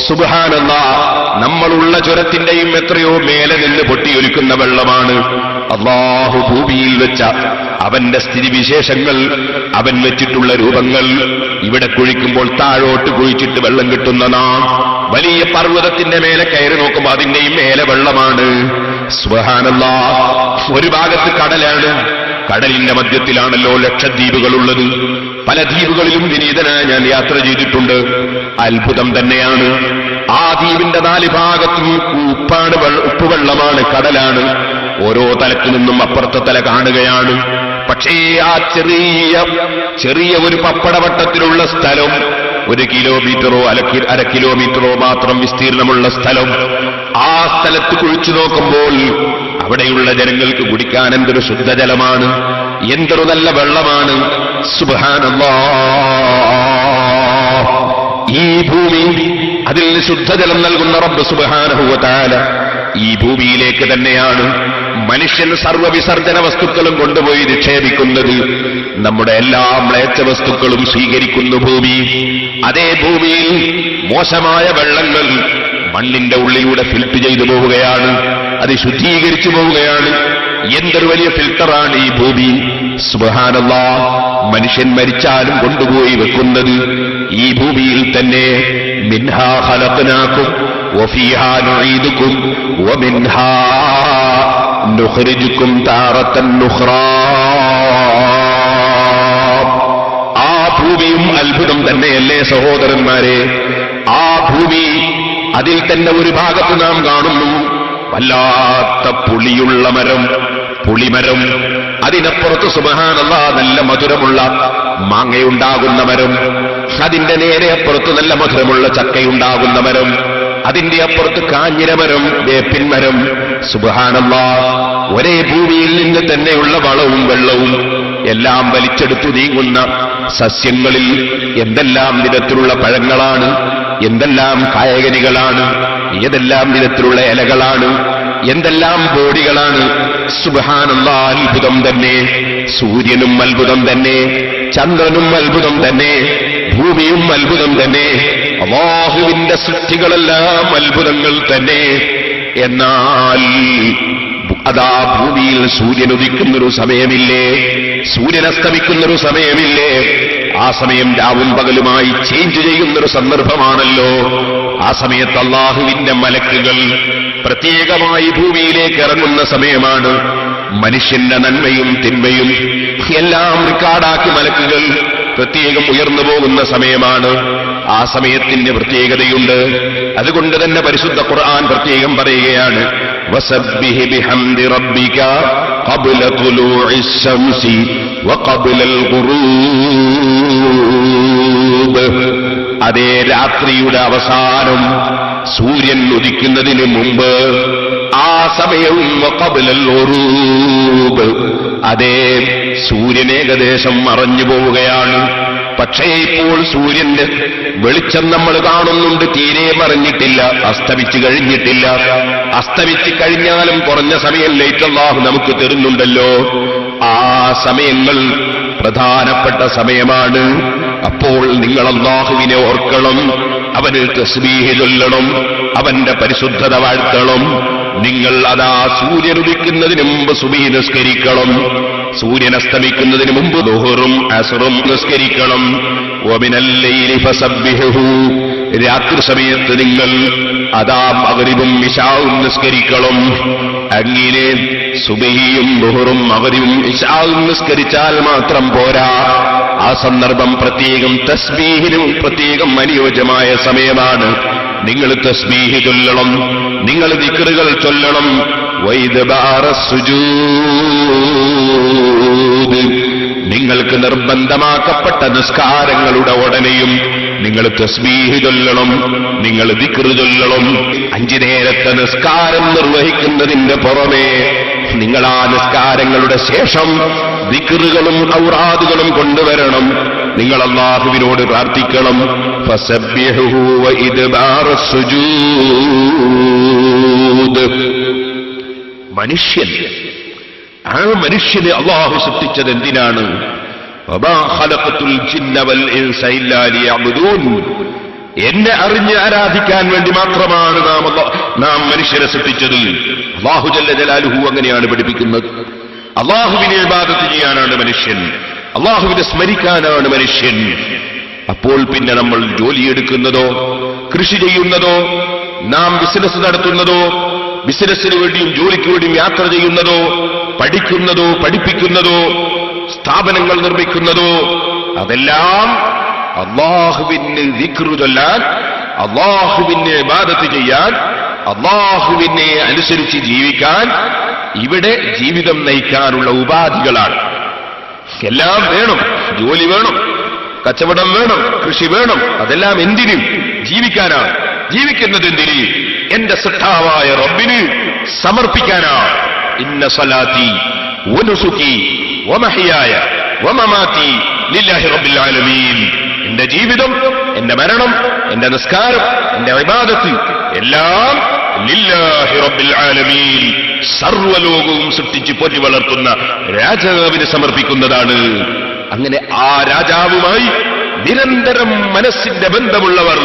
സുബ്ഹാനല്ലാഹ്, നമ്മളുള്ള ചുരത്തിന്റെയും എത്രയോ മേലെ നിന്ന് പൊട്ടിയൊലിക്കുന്ന വെള്ളമാണ്. അല്ലാഹു ഭൂമിയിൽ വെച്ച അവന്റെ സ്ഥിതിവിശേഷങ്ങൾ, അവൻ വെച്ചിട്ടുള്ള രൂപങ്ങൾ ഇവിടെ കുഴിക്കുമ്പോൾ താഴോട്ട് കുഴിച്ചിട്ട് വെള്ളം കിട്ടുന്ന നാം വലിയ പർവ്വതത്തിന്റെ മേലെ കയറി നോക്കുമ്പോൾ അതിന്റെയും മേലെ വെള്ളമാണ്. സുബ്ഹാനല്ലാഹ്, ഒരു ഭാഗത്ത് കടലാണ്, കടലിന്റെ മധ്യത്തിലാണല്ലോ ലക്ഷദ്വീപുകളുള്ളത്. പല ദ്വീപുകളിലും വിനീതനായ ഞാൻ യാത്ര ചെയ്തിട്ടുണ്ട്. അത്ഭുതം തന്നെയാണ്. ആ ദ്വീപിന്റെ 4 ഭാഗത്തും ഉപ്പുവെള്ളമാണ്, കടലാണ്. ഓരോ തലത്തു നിന്നും അപ്പുറത്തെ തല കാണുകയാണ്. പക്ഷേ ആ ചെറിയ ഒരു പപ്പടവട്ടത്തിലുള്ള സ്ഥലം, 1 കിലോമീറ്ററോ അര കിലോമീറ്ററോ മാത്രം വിസ്തീർണമുള്ള സ്ഥലം, ആ സ്ഥലത്ത് കുഴിച്ചു നോക്കുമ്പോൾ അവിടെയുള്ള ജനങ്ങൾക്ക് കുടിക്കാൻ എന്തൊരു ശുദ്ധജലമാണ്, എന്തൊരു നല്ല വെള്ളമാണ്. സുബ്ഹാനല്ലാഹ്, ഈ ഭൂമി, അതിൽ ശുദ്ധജലം നൽകുന്ന റബ്ബ് സുബ്ഹാനഹു വ തആല ഈ ഭൂമിയിലേക്ക് തന്നെയാണ് മനുഷ്യൻ സർവ്വവിസർജന വസ്തുക്കളും കൊണ്ടുപോയി നിക്ഷേപിക്കുന്നത്. നമ്മുടെ എല്ലാ മ്ലേച്ഛ വസ്തുക്കളും സ്വീകരിക്കുന്നു ഭൂമി. അതേ ഭൂമിയിൽ മോശമായ വെള്ളങ്ങൾ മണ്ണിന്റെ ഉള്ളിലൂടെ ഫിൽട്ടർ ചെയ്തു പോവുകയാണ്, അത് ശുദ്ധീകരിച്ചു പോവുകയാണ്. എന്തൊരു വലിയ ഫിൽട്ടറാണ് ഈ ഭൂമി. സുബ്ഹാനല്ലാഹ്, മനുഷ്യൻ മരിച്ചാലും കൊണ്ടുപോയി വെക്കുന്നത് ഈ ഭൂമിയിൽ തന്നെ. മിൻഹാ ഖലഖനാകും വഫീഹാ നുഈദുകും വമിൻഹാ നുഖ്രിജുകും താറത്തൻ നുഖ്റാ. ആ ഭൂമിയും അത്ഭുതം തന്നെയല്ലേ സഹോദരന്മാരെ? ആ ഭൂമി, അതിൽ തന്നെ ഒരു ഭാഗത്ത് നാം കാണുന്നു വല്ലാത്ത പുളിയുള്ള മരം, പുളിമരം. അതിനപ്പുറത്ത് സുബ്ഹാനല്ലാഹ് നല്ല മധുരമുള്ള മാങ്ങയുണ്ടാകുന്ന മരം. അതിന്റെ നേരെ അപ്പുറത്ത് നല്ല മധുരമുള്ള ചക്കയുണ്ടാകുന്ന മരം. അതിന്റെ അപ്പുറത്ത് കാഞ്ഞിരമരം, വേപ്പിൻ മരം. സുബ്ഹാനല്ലാഹ്, ഒരേ ഭൂമിയിൽ നിന്ന് തന്നെയുള്ള വളവും വെള്ളവും എല്ലാം വലിച്ചെടുത്തു നീങ്ങുന്ന സസ്യങ്ങളിൽ എന്തെല്ലാം വിധത്തിലുള്ള പഴങ്ങളാണ്, എന്തെല്ലാം കായകനികളാണ്, ഏതെല്ലാം വിധത്തിലുള്ള ഇലകളാണ്, എന്തെല്ലാം ബോഡികളാണ്. സുബ്ഹാനല്ലാഹ്, അത്ഭുതം തന്നെ. സൂര്യനും അത്ഭുതം തന്നെ, ചന്ദ്രനും അത്ഭുതം തന്നെ, ഭൂമിയും അത്ഭുതം തന്നെ. അല്ലാഹുവിന്റെ സൃഷ്ടികളെല്ലാം അത്ഭുതങ്ങൾ തന്നെ. എന്നാൽ അതാ ഭൂമിയിൽ സൂര്യൻ ഉദിക്കുന്നൊരു സമയമില്ലേ, സൂര്യൻ അസ്തമിക്കുന്നൊരു സമയമില്ലേ? ആ സമയം രാവും പകലുമായി ചേഞ്ച് ചെയ്യുന്നൊരു സന്ദർഭമാണല്ലോ. ആ സമയത്ത് അല്ലാഹുവിന്റെ മലക്കുകൾ പ്രത്യേകമായി ഭൂമിയിലേക്ക് ഇറങ്ങുന്ന സമയമാണ്. മനുഷ്യന്റെ നന്മയും തിന്മയും എല്ലാം റെക്കോർഡാക്കി മലക്കുകൾ പ്രത്യേകം ഉയർന്നു പോകുന്ന സമയമാണ്. ആ സമയത്തിന് പ്രത്യേകതയുണ്ട്. അതുകൊണ്ട് തന്നെ പരിശുദ്ധ ഖുർആൻ പ്രത്യേകം പറയുകയാണ്, വസബ്ബിഹ് ബിഹംദി റബ്ബിക ഖബ്ല തുലൂഇശ് ശംസി വഖബ്ലൽ ഖുറൂബ്. അതേ രാത്രിയുടെ അവസാനം സൂര്യൻ ഉദിക്കുന്നതിന് മുമ്പ് ആ സമയവും വഖബ്ലൽ ഖുറൂബ്, അതേ സൂര്യൻ ഏകദേശം മറഞ്ഞു പോവുകയാണ്. പക്ഷേ ഇപ്പോൾ സൂര്യന്റെ വെളിച്ചം നമ്മൾ കാണുന്നുണ്ട്, തീരെ മറഞ്ഞിട്ടില്ല, അസ്തമിച്ചു കഴിഞ്ഞിട്ടില്ല. അസ്തമിച്ചു കഴിഞ്ഞാലും കുറഞ്ഞ സമയം ലൈറ്റ് അല്ലാഹു നമുക്ക് തരുന്നുണ്ടല്ലോ. ആ സമയങ്ങൾ പ്രധാനപ്പെട്ട സമയമാണ്. അപ്പോൾ നിങ്ങൾ അല്ലാഹുവിനെ ഓർക്കണം, അവന് തസ്ബീഹ് ചൊല്ലണം, അവന്റെ പരിശുദ്ധത വാഴ്ത്തണം. നിങ്ങൾ അതാ സൂര്യൻ ഉദിക്കുന്നതിന് മുമ്പ് സുബ്ഹി നിസ്കരിക്കണം, സൂര്യൻ അസ്തമിക്കുന്നതിന് മുമ്പ് ദുഹറും അസ്റും നിസ്കരിക്കണം. വമിനൽ ലൈലി ഫസബ്ബിഹു, രാത്രി സമയത്ത് നിങ്ങൾ അതാ മഗ്രിബും ഇശാഉം നിസ്കരിക്കണം. അങ്ങനെ സുബ്ഹിയും ദുഹറും മഗ്രിബും ഇശാഉം നിസ്കരിച്ചാൽ മാത്രം പോരാ, ആ സന്ദർഭം പ്രത്യേകം തസ്ബീഹിനും പ്രത്യേകം അനുയോജ്യമായ സമയമാണ്. നിങ്ങൾ തസ്ബീഹ് ചൊല്ലണം, നിങ്ങൾ ദിക്റുകൾ ചൊല്ലണം. വൈദ്ബാറസ് സുജൂദ്, നിങ്ങൾക്ക് നിർബന്ധമാക്കപ്പെട്ട നിസ്കാരങ്ങളുടെ ഉടനെയും നിങ്ങൾ തസ്ബീഹ് ചൊല്ലണം, നിങ്ങൾ ദിക്റ് ചൊല്ലണം. 5 നേരത്തെ നിസ്കാരം നിർവഹിക്കുന്നതിന്റെ പുറമെ നിങ്ങൾ ആ നിസ്കാരങ്ങളുടെ ശേഷം ദിക്റുകളും ഔറാദുകളും കൊണ്ടുവരണം. നിങ്ങൾ അല്ലാഹുവിനോട് പ്രാർത്ഥിക്കണം. ഫസബ്ബിഹുഹു വഇദ്ബാറസ് സുജൂദ്. മനുഷ്യൻ, ആ മനുഷ്യനെ അല്ലാഹു സൃഷ്ടിച്ചത് എന്തിനാണ്? വമാ ഖലഖതുൽ ജിന്ന വൽ ഇൻസ ഇല്ലാ ലിയഅ്ബുദൂൻ, എന്നെ അറിഞ്ഞ് ആരാധിക്കാൻ വേണ്ടി മാത്രമാണ് നാം മനുഷ്യരെ സൃഷ്ടിച്ചത്. അല്ലാഹു ജല്ല ജലാലുഹു അങ്ങനെയാണ് പഠിപ്പിക്കുന്നത്. അല്ലാഹുവിനെ ഇബാദത്ത് ചെയ്യാനാണ് മനുഷ്യൻ, അല്ലാഹുവിനെ സ്മരിക്കാനാണ് മനുഷ്യൻ. അപ്പോൾ പിന്നെ നമ്മൾ ജോലിയെടുക്കുന്നതോ കൃഷി ചെയ്യുന്നതോ നാം ബിസിനസ് നടത്തുന്നതോ ബിസിനസ്സിന് വേണ്ടിയും ജോലിക്ക് വേണ്ടിയും യാത്ര ചെയ്യുന്നതോ പഠിക്കുന്നതോ പഠിപ്പിക്കുന്നതോ സ്ഥാപനങ്ങൾ നിർമ്മിക്കുന്നതോ അതെല്ലാം അല്ലാഹുവിനെ ദിക്റ് ചൊല്ലാൻ, അല്ലാഹുവിനെ ഇബാദത്ത് ചെയ്യാൻ, അല്ലാഹുവിനെ അനുസരിച്ച് ജീവിക്കാൻ, ഇവിടെ ജീവിതം നയിക്കാനുള്ള ഉപാധികളാണ്. എല്ലാം വേണം, ജോലി വേണം, കച്ചവടം വേണം, കൃഷി വേണം. അതെല്ലാം എന്തിനും? ജീവിക്കാനാണ്. ജീവിക്കുന്നത് എന്തിന്? എന്റെ സൃഷ്ടാവായ റബ്ബിന് സമർപ്പിക്കാനാണ്. ഇന്ന സ്വലാത്തി വനുസുകി വമഹ്യായ വമമാതി ലില്ലാഹി റബ്ബിൽ ആലമീൻ. എന്റെ ജീവിതം, എന്റെ മരണം, എന്റെ നിസ്കാരം, എന്റെ ഇബാദത്ത് എല്ലാം ലില്ലാഹി റബ്ബിൽ ആലമീൻ, സർവ്വലോകവും സൃഷ്ടിച്ച് പോറ്റി വളർത്തുന്ന രാജാവിന് സമർപ്പിക്കുന്നതാണ്. അങ്ങനെ ആ രാജാവുമായി നിരന്തരം മനസ്സിന്റെ ബന്ധമുള്ളവർ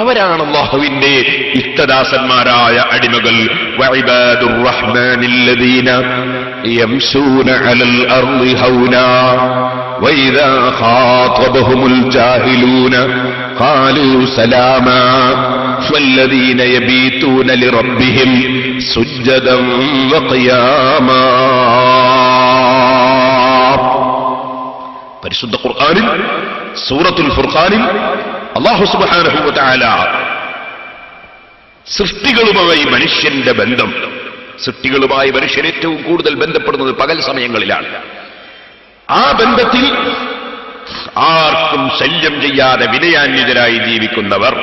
അവരാണ് അല്ലാഹുവിന്റെ ഇഷ്ടദാസന്മാരായ അടിമകൾ. വഇബാദുർ റഹ്മാനില്ലദീന യംശൂന അലൽ അർളി ഹൗനാ വഇദാ ഖാതബഹുമുൽ ജാഹിലൂന ഖാലൂ സലാമാ വല്ലദീന യബീതൂന ലിറബ്ബിഹിം സുജ്ജദൻ വഖിയാമാ. പരിശുദ്ധ ഖുർആനിൽ സൂറത്തുൽ ഫുർഖാനിൽ അല്ലാഹു സുബ്ഹാനഹു വ തആല സൃഷ്ടികളുമായി മനുഷ്യന്റെ ബന്ധം, സൃഷ്ടികളുമായി മനുഷ്യൻ ഏറ്റവും കൂടുതൽ ബന്ധപ്പെടുന്നത് പകൽ സമയങ്ങളിലാണ്. ആ ബന്ധത്തിൽ ആർക്കും ശല്യം ചെയ്യാതെ വിനയാന്വിതരായി ജീവിക്കുന്നവർ,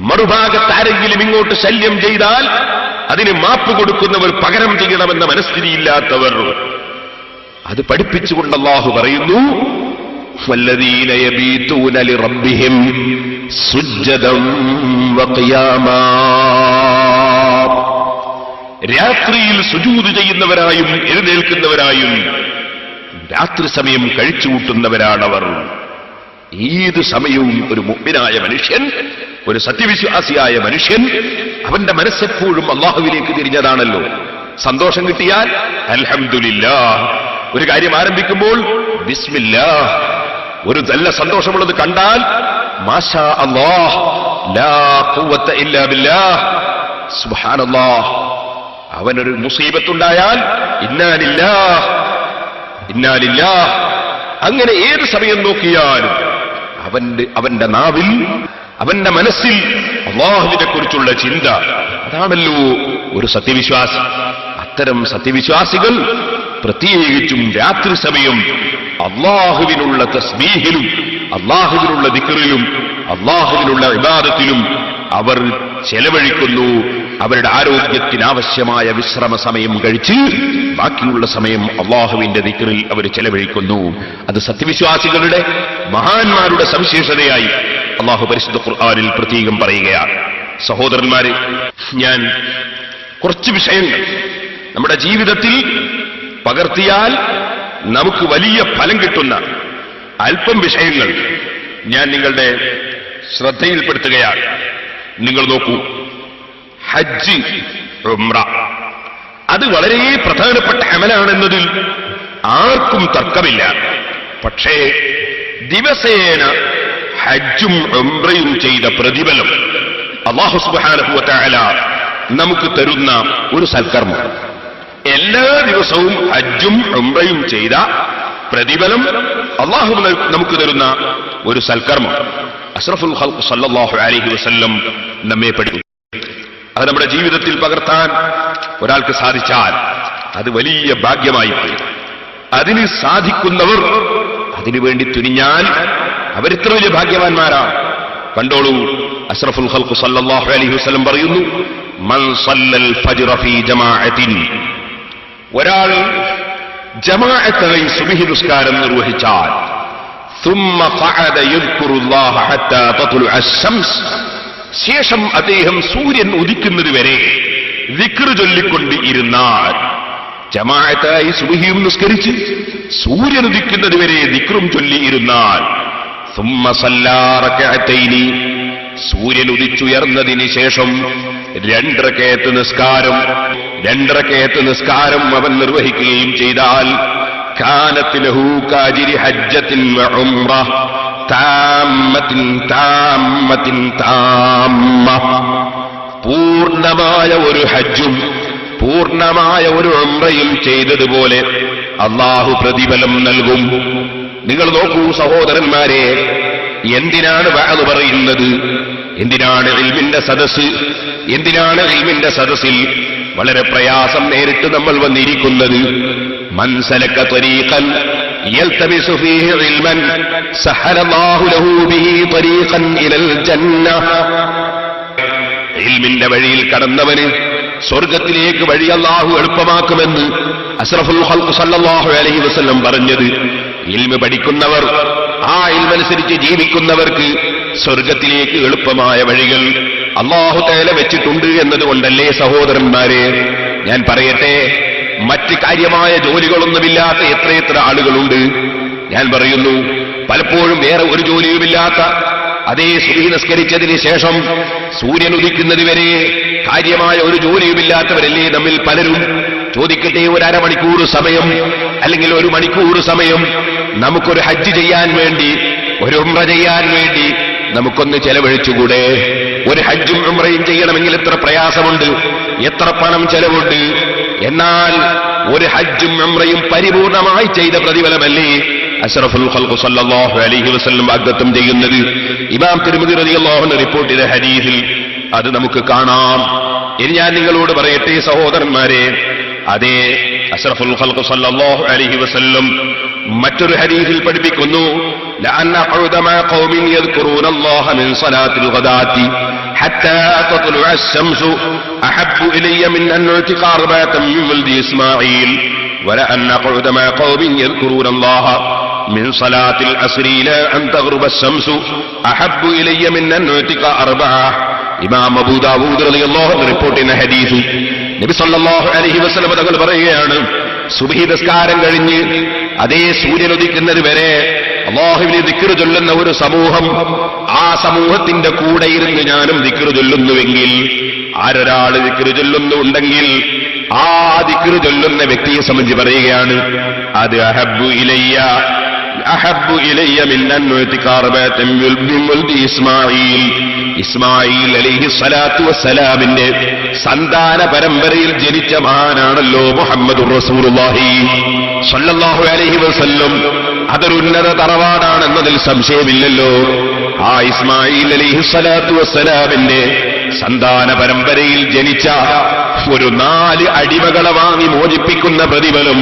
മറുഭാഗത്ത് ആരെങ്കിലും ഇങ്ങോട്ട് ശല്യം ചെയ്താൽ അതിന് മാപ്പ് കൊടുക്കുന്നവർ, പകരം ചെയ്യണമെന്ന മനസ്ഥിതിയില്ലാത്തവർ, അത് പഠിപ്പിച്ചുകൊണ്ട് അല്ലാഹു പറയുന്നു, വല്ലദീന യബീതൂന ലിറബ്ബിഹിം സുജ്ജദൻ വഖിയാമാ. രാത്രിയിൽ സുജൂദ് ചെയ്യുന്നവരായും എഴുന്നേൽക്കുന്നവരായും രാത്രി സമയം കഴിച്ചുകൂട്ടുന്നവരാണവർ. ഏത് സമയവും ഒരു മുഅ്മിനായ മനുഷ്യൻ, ഒരു സത്യവിശ്വാസിയായ മനുഷ്യൻ, അവന്റെ മനസ്സെപ്പോഴും അല്ലാഹുവിലേക്ക് തിരിഞ്ഞതാണല്ലോ. സന്തോഷം കിട്ടിയാൽ അൽഹംദുലില്ലാഹ്, ഒരു കാര്യം ആരംഭിക്കുമ്പോൾ ബിസ്മില്ലാഹ്, ഒരു നല്ല സന്തോഷമുള്ളത് കണ്ടാൽ മാഷാ അല്ലാഹ് ലാ ഖുവത ഇല്ലാ ബില്ലാഹ് സുബ്ഹാനല്ലാഹ്. അവനൊരു മുസീബത്തുണ്ടായാൽ ഇന്നാ ലില്ലാഹ് ഇന്നാ ലില്ലാഹ്. അങ്ങനെ ഏത് സമയം നോക്കിയാലും അവന്റെ നാവിൽ, അവന്റെ മനസ്സിൽ അല്ലാഹുവിനെ കുറിച്ചുള്ള ചിന്ത. അതാണല്ലോ ഒരു സത്യവിശ്വാസി. അത്തരം സത്യവിശ്വാസികൾ പ്രത്യേകിച്ചും രാത്രി സമയം അല്ലാഹുവിനുള്ള തസ്ബീഹിലും അല്ലാഹുവിനുള്ള ദിക്റിലും അല്ലാഹുവിനുള്ള ഇബാദത്തിലും അവർ ചെലവഴിക്കുന്നു. അവരുടെ ആരോഗ്യത്തിനാവശ്യമായ വിശ്രമ സമയം കഴിച്ച് ബാക്കിയുള്ള സമയം അല്ലാഹുവിന്റെ ദിക്റിൽ അവർ ചെലവഴിക്കുന്നു. അത് സത്യവിശ്വാസികളുടെ മഹാന്മാരുടെ സവിശേഷതയായി അല്ലാഹു പരിശുദ്ധ ഖുർആനിൽ പ്രത്യേകം പറയുകയാണ്. സഹോദരന്മാരെ, ഞാൻ കുറച്ച് വിഷയങ്ങൾ നമ്മുടെ ജീവിതത്തിൽ പകർത്തിയാൽ നമുക്ക് വലിയ ഫലം കിട്ടുന്ന അല്പം വിഷയങ്ങൾ ഞാൻ നിങ്ങളുടെ ശ്രദ്ധയിൽപ്പെടുത്തുകയാണ്. നിങ്ങൾ നോക്കൂ, ഹജ്ജ്, ഉംറ, അത് വളരെ പ്രധാനപ്പെട്ട അമലാണെന്നതിൽ ആർക്കും തർക്കമില്ല. പക്ഷേ ദിവസേന ഹജ്ജും ഉംറയും ചെയ്ത പ്രതിഫലം അല്ലാഹു സുബ്ഹാനഹു വ തആല നമുക്ക് തരുന്ന ഒരു സൽക്കർമ്മം. എല്ലാ ദിവസവും ഹജ്ജും ഉംറയും ചെയ്ത പ്രതിഫലം അല്ലാഹു നമുക്ക് തരുന്ന ഒരു സൽക്കർമ്മം അഷ്റഫുൽ ഖൽഖ് സല്ലല്ലാഹു അലൈഹി വസല്ലം നമ്മെ പഠിപ്പിച്ചു. അത് നമ്മുടെ ജീവിതത്തിൽ പകർത്താൻ ഒരാൾക്ക് സാധിച്ചാൽ അത് വലിയ ഭാഗ്യമായി പോയി. അതിന് സാധിക്കുന്നവർ അതിനുവേണ്ടി തുനിഞ്ഞാൽ അവരിത്ര വലിയ ഭാഗ്യവാന്മാരാണ്. കണ്ടോളൂ, അഷ്റഫുൽ ഖൽഖ് സല്ലല്ലാഹു അലൈഹി വസല്ലം പറയുന്നു, മൻ സല്ലൽ ഫജ്റ ഫീ ജമാഅത്തിൻ, ഒരാൾ ജമാഅത്തായി സുബ്ഹി നിസ്കാരം നിർവഹിച്ചാൽ, ثم قعد يذكر الله حتى تطلع الشمس, ശേഷം അദ്ദേഹം സൂര്യൻ ഉദിക്കുന്നത് വരെ ദിക്ർ ചൊല്ലിക്കൊണ്ട് ഇരുന്നാൽ, ജമാഅത്തായി സുബ്ഹിയും നിസ്കരിച്ച് സൂര്യൻ ഉദിക്കുന്നത് വരെ ദിക്റും ചൊല്ലി ഇരുന്നാൽ, ثم صلى ركعتين, സൂര്യൻ ഉദിച്ചുയർന്നതിന് ശേഷം 2 റകഅത്ത് നിസ്കാരം അവൻ നിർവഹിക്കുകയും ചെയ്താൽ, കാനത് ലഹു കാജിരി ഹജ്ജത്തിൻ വ ഉംറ താമ്മത്തിൻ താമ്മ, പൂർണ്ണമായ ഒരു ഹജ്ജും പൂർണ്ണമായ ഒരു ഉംറയും ചെയ്തതുപോലെ അല്ലാഹു പ്രതിഫലം നൽകും. നിങ്ങൾ നോക്കൂ സഹോദരന്മാരെ, എന്തിനാണ് വഅദ് പറയുന്നത്? എന്തിനാണ് ഇൽമിന്റെ സദസ്സ്? എന്തിനാണ് ഇൽമിന്റെ സദസ്സിൽ വളരെ പ്രയാസം നേരിട്ട് നമ്മൾ വന്നിരിക്കുന്നത്? മൻ സലക ത്വരീഖൻ യൽതമിസു ഫീഹി ഇൽമൻ സഹലല്ലാഹു ലഹു ബിഹി ത്വരീഖൻ ഇലൽ ജന്ന, ഇൽമിന്റെ വഴിയിൽ കടന്നവന് സ്വർഗത്തിലേക്ക് വഴി അല്ലാഹു എളുപ്പമാക്കുമെന്ന് അഷ്റഫുൽ ഖൽഖ് സല്ലല്ലാഹു അലൈഹി വസല്ലം പറഞ്ഞത്. ഇൽമ പഠിക്കുന്നവർ, ആ ഇൽമനുസരിച്ച് ജീവിക്കുന്നവർക്ക് സ്വർഗത്തിലേക്ക് എളുപ്പമായ വഴികൾ അല്ലാഹു തആല വെച്ചിട്ടുണ്ട് എന്നതുകൊണ്ടല്ലേ സഹോദരന്മാരെ? ഞാൻ പറയട്ടെ, മറ്റ് കാര്യമായ ജോലികളൊന്നുമില്ലാത്ത എത്രയെത്ര ആളുകളുണ്ട്. ഞാൻ പറയുന്നു, പലപ്പോഴും വേറെ ഒരു ജോലിയുമില്ലാത്ത, അതേ സുബ്ഹി നിസ്കരിച്ചതിന് ശേഷം സൂര്യൻ ഉദിക്കുന്നത് വരെ കാര്യമായ ഒരു ജോലിയുമില്ലാത്തവരല്ലേ നമ്മിൽ പലരും. ചോദിക്കട്ടെ, ഒരു അരമണിക്കൂർ സമയം അല്ലെങ്കിൽ 1 മണിക്കൂർ സമയം നമുക്കൊരു ഹജ്ജ് ചെയ്യാൻ വേണ്ടി, ഒരു ഉംറ ചെയ്യാൻ വേണ്ടി നമുക്കൊന്ന് ചെലവഴിച്ചുകൂടെ? ഒരു ഹജ്ജും ഉംറയും ചെയ്യണമെങ്കിൽ എത്ര പ്രയാസമുണ്ട്, എത്ര പണം ചെലവുണ്ട്. എന്നാൽ ഒരു ഹജ്ജും ഉംറയും പരിപൂർണമായി ചെയ്ത പ്രതിഫലമല്ലേ അഷ്റഫുൽ ഖൽഖ് സല്ലല്ലാഹു അലൈഹി വസല്ലം വാഗ്ദത്തം ചെയ്യുന്നത്? ഇമാം തിർമിദി റളിയല്ലാഹു അൻഹു റിപ്പോർട്ട് ചെയ്ത ഹദീസിൽ അത് നമുക്ക് കാണാം. ഇനി ഞാൻ നിങ്ങളോട് പറയട്ടെ സഹോദരന്മാരെ, അതേ അഷ്റഫുൽ ഖൽഖ് സല്ലല്ലാഹു അലൈഹി വസല്ലം മറ്റൊരു ഹദീസിൽ പഠിപ്പിക്കുന്നു, ലഅൻ അഖഉദ മഅ ഖൗമിൻ യദ്കുറൂനല്ലാഹ മിൻ സ്വലാത്തിൽ ഗദാത്തി ഹത്താ തത്ലുഅ അശംസു അഹബ്ബു ഇലയ്യ മിൻ അൻ ഉതിഖ അർബഅതൻ മിൻ വൽദി ഇസ്മാഈൽ വലഅൻ അഖഉദ മഅ ഖൗമിൻ യദ്കുറൂനല്ലാഹ മിൻ സ്വലാത്തിൽ അസ്രി ഇലാ അൻ തഗ്റുബ അശംസു അഹബ്ബു ഇലയ്യ മിൻ അൻ ഉതിഖ അർബഅ. ഇമാം അബൂ ദാവൂദ് റളിയല്ലാഹു അൻഹു റിപ്പോർട്ട് ചെയ്യുന്ന ഹദീസ്, നബി സല്ലല്ലാഹു അലൈഹി വസല്ലം തങ്ങൾ പറയുകയാണ്, സുബ്ഹി നിസ്കാരം കഴിഞ്ഞ് അതേ സൂര്യൻ ഉദിക്കുന്നത് വരെ അല്ലാഹുവിനെ ദിക്ർ ചൊല്ലുന്ന ഒരു സമൂഹം, ആ സമൂഹത്തിന്റെ കൂടെ ഇരുന്ന് ഞാനും ദിക്ർ ചൊല്ലുന്നുവെങ്കിൽ, ആരൊരാൾ ദിക്ർ ചൊല്ലുന്നുണ്ടെങ്കിൽ ആ ദിക്ർ ചൊല്ലുന്ന വ്യക്തിയെ സംബന്ധിച്ച് പറയുകയാണ്, അത് അഹബ്ബു ഇലയ്യ മിൻ അൻ ഉതിഖ അർബഅതൻ മിൻ വൽദി ഇസ്മാഈൽ, ഇസ്മായിൽ അലൈഹി സ്വലാത്തു വസ്സലാമിന്റെ സന്താന പരമ്പരയിൽ ജനിച്ച മഹാനാണല്ലോ മുഹമ്മദുർ റസൂലുള്ളാഹി സ്വല്ലല്ലാഹു അലൈഹി വസല്ലം. അതൊരു ഉന്നത തറവാടാണെന്നതിൽ സംശയമില്ലല്ലോ. ആ ഇസ്മായിൽ അലൈഹിസ്സലാത്തു വസ്സലാമിന്റെ സന്താന പരമ്പരയിൽ ജനിച്ച ഒരു 4 അടിമകളെ വാങ്ങി മോചിപ്പിക്കുന്ന പ്രതിഫലം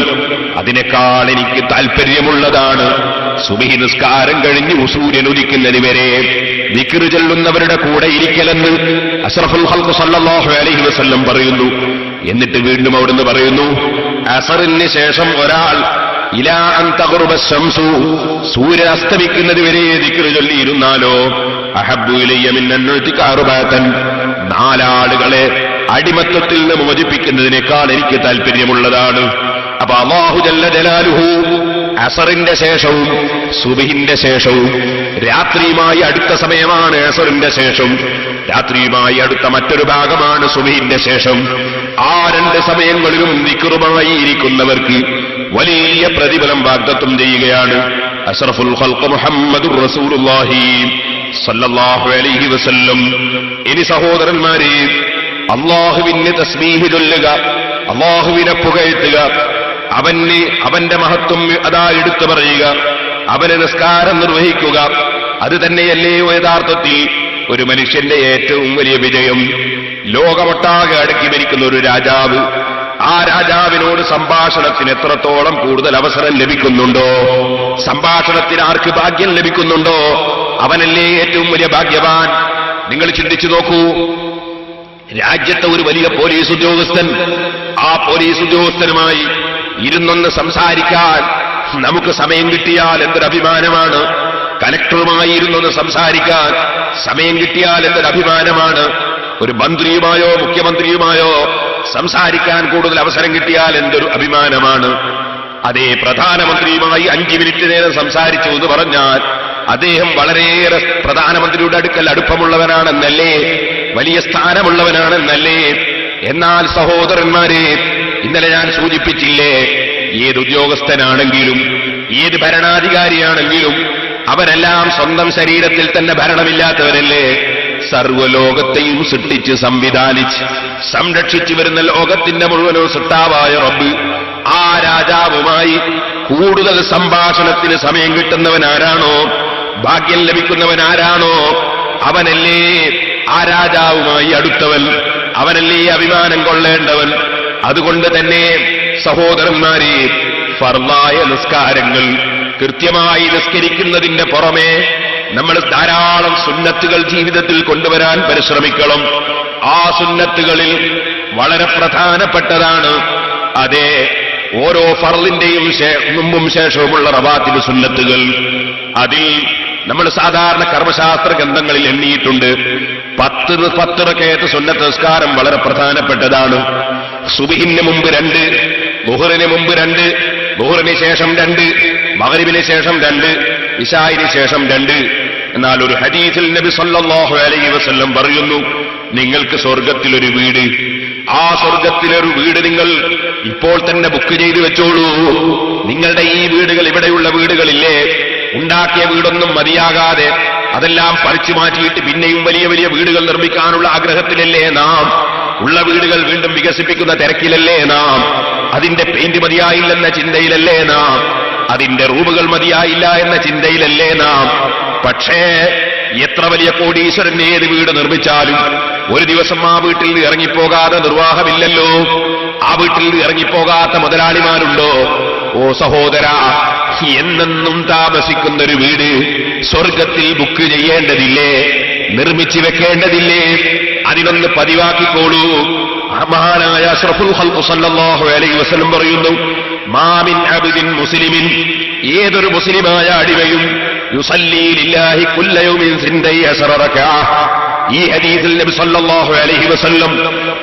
അതിനേക്കാൾ എനിക്ക് താല്പര്യമുള്ളതാണ് സുബ്ഹി നിസ്കാരം കഴിഞ്ഞ് സൂര്യൻ ഉദിക്കുന്നതിന് വരെ ദിക്ർ ചൊല്ലുന്നവരുടെ കൂടെ ഇരിക്കലെന്ന് അഷ്റഫുൽ ഖൽഖ് സല്ലല്ലാഹു അലൈഹി വസല്ലം പറയുന്നു. എന്നിട്ട് വീണ്ടും അവിടുന്ന് പറയുന്നു, അസറിന് ശേഷം ഒരാൾ ഇലാ അൻ തഗ്റുബ ശംസു, സൂര്യൻ അസ്തമിക്കുന്നത് വരെ ദിക്ർ ചൊല്ലിയിരുന്നാലോ അഹബ്ബു ഇലയ്യ മിൻ അൻ നുതിക അർബഅതൻ, 4 ആളുകളെ അടിമത്തത്തിൽ നിന്ന് മോചിപ്പിക്കുന്നതിനേക്കാൾ എനിക്ക് താല്പര്യമുള്ളതാണ്. അപ്പൊ അല്ലാഹു ജല്ല ജലാലുഹു അസറിന്റെ ശേഷവും സുബ്ഹിന്റെ ശേഷവും, രാത്രിയുമായി അടുത്ത സമയമാണ് അസറിന്റെ ശേഷം, രാത്രിയുമായി അടുത്ത മറ്റൊരു ഭാഗമാണ് സുബ്ഹിന്റെ ശേഷം. ആ 2 സമയങ്ങളിലും ദിക്റുമായി ഇരിക്കുന്നവർക്ക് വലിയ പ്രതിഫലം വാഗ്ദത്തം ചെയ്യുകയാണ് അഷ്റഫുൽ ഖൽഖ് മുഹമ്മദുർ റസൂലുള്ളാഹി സല്ലല്ലാഹു അലൈഹി വസല്ലം. ഇനി സഹോദരന്മാരെ, അല്ലാഹുവിന് തസ്ബീഹ് ചൊല്ലുക, അല്ലാഹുവിനെ പുകഴ്ത്തുക, അവന്റെ മഹത്വം അതാ എടുത്തു പറയുക, അവനെ നിസ്കാരം നിർവഹിക്കുക, അത് തന്നെയല്ലേ യഥാർത്ഥത്തിൽ ഒരു മനുഷ്യന്റെ ഏറ്റവും വലിയ വിജയം. ലോകമൊട്ടാകെ അടക്കി ഭരിക്കുന്ന ഒരു രാജാവ്, ആ രാജാവിനോട് സംഭാഷണത്തിന് എത്രത്തോളം കൂടുതൽ അവസരം ലഭിക്കുന്നുണ്ടോ, സംഭാഷണത്തിന് ആർക്ക് ഭാഗ്യം ലഭിക്കുന്നുണ്ടോ, അവനല്ലേ ഏറ്റവും വലിയ ഭാഗ്യവാൻ. നിങ്ങൾ ചിന്തിച്ചു നോക്കൂ, രാജ്യത്തെ ഒരു വലിയ പോലീസ് ഉദ്യോഗസ്ഥൻ, ആ പോലീസ് ഉദ്യോഗസ്ഥനുമായി ഇരുന്നൊന്ന് സംസാരിക്കാൻ നമുക്ക് സമയം കിട്ടിയാൽ എന്തൊരു അഭിമാനമാണ്. കലക്ടറുമായി ഇരുന്നൊന്ന് സംസാരിക്കാൻ സമയം കിട്ടിയാൽ എന്തൊരു അഭിമാനമാണ്. ഒരു മന്ത്രിയുമായോ മുഖ്യമന്ത്രിയുമായോ സംസാരിക്കാൻ കൂടുതൽ അവസരം കിട്ടിയാൽ എന്തൊരു അഭിമാനമാണ്. അതേ പ്രധാനമന്ത്രിയുമായി 5 മിനിറ്റ് നേരം സംസാരിച്ചു എന്ന് പറഞ്ഞാൽ അദ്ദേഹം വളരെയേറെ പ്രധാനമന്ത്രിയുടെ അടുപ്പമുള്ളവനാണെന്നല്ലേ, വലിയ സ്ഥാനമുള്ളവനാണെന്നല്ലേ. എന്നാൽ സഹോദരന്മാരെ, ഇന്നലെ ഞാൻ സൂചിപ്പിച്ചില്ലേ, ഏത് ഉദ്യോഗസ്ഥനാണെങ്കിലും ഏത് ഭരണാധികാരിയാണെങ്കിലും അവരെല്ലാം സ്വന്തം ശരീരത്തിൽ തന്നെ ഭരണമില്ലാത്തവരല്ലേ. സർവ്വലോകത്തെയും സൃഷ്ടിച്ച് സംവിധാനിച്ച് സംരക്ഷിച്ചു വരുന്ന ലോകത്തിന്റെ മുഴുവനോ സൃഷ്ടാവായ റബ്ബ്, ആ രാജാവുമായി കൂടുതൽ സംഭാഷണത്തിന് സമയം കിട്ടുന്നവനാരാണോ, ഭാഗ്യം ലഭിക്കുന്നവനാരാണോ, അവനല്ലേ ആ രാജാവുമായി അടുത്തവൻ, അവനല്ലേ അഭിമാനം കൊള്ളേണ്ടവൻ. അതുകൊണ്ട് തന്നെ സഹോദരന്മാരെ, ഫർളായ നിസ്കാരങ്ങൾ കൃത്യമായി നിസ്കരിക്കുന്നതിന്റെ പുറമെ നമ്മൾ ധാരാളം സുന്നത്തുകൾ ജീവിതത്തിൽ കൊണ്ടുവരാൻ പരിശ്രമിക്കണം. ആ സുന്നത്തുകളിൽ വളരെ പ്രധാനപ്പെട്ടതാണ് അതേ ഓരോ ഫർളിന്റെയും മുമ്പും ശേഷവുമുള്ള റവാത്തിബ് സുന്നത്തുകൾ. അതിൽ നമ്മൾ സാധാരണ കർമ്മശാസ്ത്ര ഗ്രന്ഥങ്ങളിൽ എണ്ണിയിട്ടുണ്ട് 10 റകഅത്ത് സുന്നത്ത് നിസ്കാരം വളരെ പ്രധാനപ്പെട്ടതാണ്. സുബ്ഹിന് മുമ്പ് 2, ളുഹറിന് മുമ്പ് 2, ളുഹറിന് ശേഷം 2, മഗ്രിബിന് ശേഷം 2, ഇശാഇന് ശേഷം 2. എന്നാൽ ഒരു ഹദീസിൽ നബി സല്ലല്ലാഹു അലൈഹി വസല്ലം പറയുന്നു, നിങ്ങൾക്ക് സ്വർഗത്തിലൊരു വീട്, ആ സ്വർഗത്തിലൊരു വീട് നിങ്ങൾ ഇപ്പോൾ തന്നെ ബുക്ക് ചെയ്തു വെച്ചോളൂ. നിങ്ങളുടെ ഈ വീടുകൾ, ഇവിടെയുള്ള വീടുകളില്ലേ, ഉണ്ടാക്കിയ വീടൊന്നും മതിയാകാതെ അതെല്ലാം പറിച്ചു മാറ്റിയിട്ട് പിന്നെയും വലിയ വലിയ വീടുകൾ നിർമ്മിക്കാനുള്ള ആഗ്രഹത്തിലല്ലേ നാം, ഉള്ള വീടുകൾ വീണ്ടും വികസിപ്പിക്കുന്ന തിരക്കിലല്ലേ നാം, അതിന്റെ പെയിന്റ് മതിയായില്ലെന്ന ചിന്തയിലല്ലേ നാം, അതിന്റെ റൂമുകൾ മതിയായില്ല എന്ന ചിന്തയിലല്ലേ നാം. പക്ഷേ എത്ര വലിയ കോടീശ്വരൻ ഏത് വീട് നിർമ്മിച്ചാലും ഒരു ദിവസം ആ വീട്ടിൽ നിന്ന് ഇറങ്ങിപ്പോകാതെ നിർവാഹമില്ലല്ലോ. ആ വീട്ടിൽ നിന്ന് ഇറങ്ങിപ്പോകാത്ത മുതലാളിമാരുണ്ടോ? ഓ സഹോദര, എന്നെന്നും താമസിക്കുന്നൊരു വീട് സ്വർഗത്തിൽ ബുക്ക് ചെയ്യേണ്ടതില്ലേ, നിർമ്മിച്ചു വെക്കേണ്ടതില്ലേ? അതിനൊന്ന് പതിവാക്കിക്കോളൂ. മഹാനായ അഷ്റഫുൽ ഖൽഖ് സല്ലല്ലാഹു അലൈഹി വസല്ലം പറയുന്നു, മാ മിൻ അബ്ദിൻ മുസ്ലിമിൻ, ഏതൊരു മുസ്ലിമായ അടിമയും യുസല്ലി ലില്ലാഹി കുല്ല യൗമിൻ 12 റകഅ. ഈ ഹദീസിൽ നബി സല്ലല്ലാഹു അലൈഹി വസല്ലം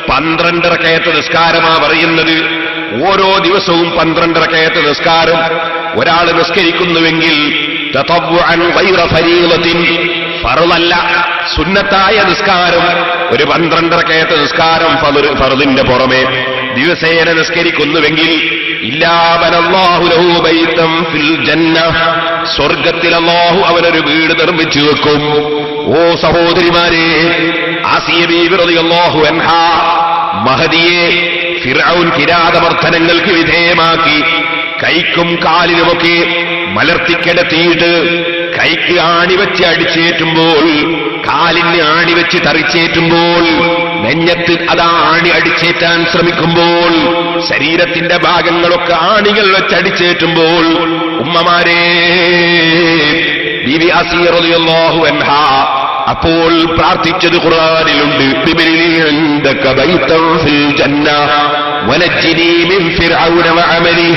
12 റകഅത്ത് നിസ്കാരമാ പറയുന്നത്. ഓരോ ദിവസവും 12 റകഅത്ത് നിസ്കാരം ഒരാൾ നിസ്കരിക്കുന്നുവെങ്കിൽ തതവ്വുഅൻ ഗൈറ ഫരീളത്തിൻ, ഫർളല്ല സുന്നത്തായ നിസ്കാരം, ഒരു 12 റകഅത്ത് നിസ്കാരം ഫർളിന്റെ പുറമെ ദിവസേന നിസ്കരിക്കുന്നുവെങ്കിൽ ഇല്ലാ ബനല്ലാഹു ലഹു ബൈതൻ ഫിൽ ജന്ന, സ്വർഗത്തിൽ അല്ലാഹു അവനൊരു വീട് നിർമ്മിച്ചു വെക്കും. ഓ സഹോദരിമാരെ, ആസിയ ബീവി റളിയല്ലാഹു അൻഹാ മഹദിയെ ഫിർഔൻ കിരാതമർദ്ദനങ്ങൾക്ക് വിധേയമാക്കി കൈക്കും കാലിനുമൊക്കെ മലർത്തിക്കിടത്തിയിട്ട് കൈക്ക് ആണിവെച്ച് അടിച്ചേറ്റുമ്പോൾ, കാലിന് ആണിവെച്ച് തറിച്ചേറ്റുമ്പോൾ, നെഞ്ഞത്ത് അതാ ആണി അടിച്ചേറ്റാൻ ശ്രമിക്കുമ്പോൾ, ശരീരത്തിന്റെ ഭാഗങ്ങളൊക്കെ ആണികൾ വെച്ചടിച്ചേറ്റുമ്പോൾ, ഉമ്മമാരെ, ബീവി ആസിയ റളിയല്ലാഹു അൻഹാ അപ്പോൾ പ്രാർത്ഥിച്ചത് ഖുർആനിലുണ്ട്. ബിബിലിൻദക ബൈതൻ ഫിൽ ജന്ന വനജ്ജിനി മിൻ ഫിർഔന വഅമലി.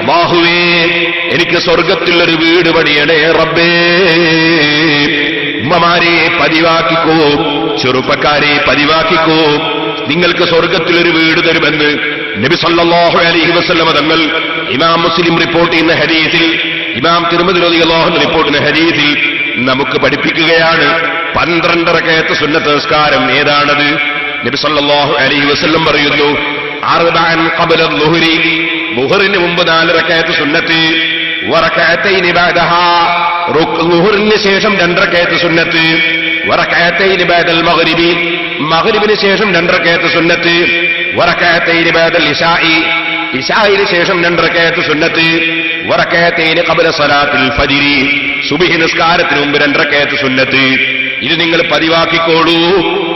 അല്ലാഹുവേ, എനിക്ക് സ്വർഗ്ഗത്തിൽ ഒരു വീട് പണിയണേ റബ്ബേ. ഉമ്മമാരെ പതിവാക്കിക്കോ, ചെറുപ്പക്കാരെ പതിവാക്കിക്കോ, നിങ്ങൾക്ക് സ്വർഗ്ഗത്തിൽ ഒരു വീട് തരുമെന്ന് നബി സല്ലല്ലാഹു അലൈഹി വസല്ലം തങ്ങൾ ഇമാം മുസ്ലിം റിപ്പോർട്ട് ചെയ്യുന്ന ഹദീസിൽ, ഇമാം തിർമിദി റളിയല്ലാഹു അൻഹു റിപ്പോർട്ട് ചെയ്യുന്ന ഹദീസിൽ നമുക്ക് പഠിപ്പിക്കുകയാണ്. 12 റകഅത്ത് സുന്നത്ത് നിസ്കാരം ഏതാണത്? നബി സല്ലല്ലാഹു അലൈഹി വസല്ലം പറയുന്നു, അർബഅൻ ഖബ്ല അദ്ദുഹരി, ളുഹറിന് മുമ്പ് 4 റകഅത്ത് സുന്നത്ത്, വറകഅത്തൈനി ബഅദഹാ, ളുഹറിന് ശേഷം 2 റകഅത്ത് സുന്നത്ത്, വറകഅത്തൈനി ബഅദൽ മഗ്രിബി, മഗ്രിബിന് ശേഷം 2 റകഅത്ത് സുന്നത്ത്, വറകഅത്തൈനി ബഅദൽ ഇശാഇ, ഇശാഇന് ശേഷം 2 റകഅത്ത് സുന്നത്ത്, വറകഅത്തൈനി ഖബ്ല സ്വലാത്തിൽ ഫജ്രി, സുബ്ഹി നിസ്കാരത്തിന് മുമ്പ് 2 റകഅത്ത് സുന്നത്ത്. ഇത് നിങ്ങൾ പതിവാക്കിക്കോളൂ,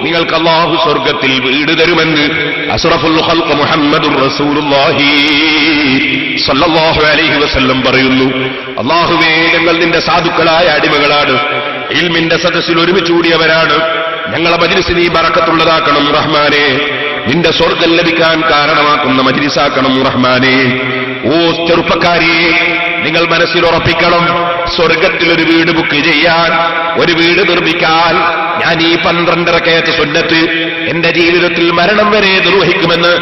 നിങ്ങൾക്ക് അല്ലാഹു സ്വർഗ്ഗത്തിൽ വീട് തരുമെന്ന് അഷ്റഫുൽ ഖൽഖ് മുഹമ്മദുർ റസൂലുള്ളാഹി സ്വല്ലല്ലാഹു അലൈഹി വസല്ലം പറയുന്നു. അല്ലാഹുവേ, ഞങ്ങൾ നിന്റെ സാധുക്കളായ അടിമകളാണ്, ഇൽമിന്റെ സദസ്സിൽ ഒരുമിച്ച് കൂടിയവരാണ്. ഞങ്ങളെ മജ്ലിസ് നീ ബറക്കത്തുള്ളതാക്കണം റഹ്മാനേ, നിന്റെ സ്വർഗ്ഗം ലഭിക്കാൻ കാരണമാക്കുന്ന മജ്ലിസാക്കണം റഹ്മാനേ. ഓ ചെറുപ്പക്കാരെ, നിങ്ങൾ മനസ്സിൽ ഉറപ്പിക്കണം, സ്വർഗത്തിൽ ഒരു വീട് ബുക്ക് ചെയ്യാൻ, ഒരു വീട് നിർമ്മിക്കാൻ ഞാൻ ഈ 12 റകഅത്ത് സുന്നത്ത് എന്റെ ജീവിതത്തിൽ മരണം വരെ നിർവഹിക്കുമെന്ന്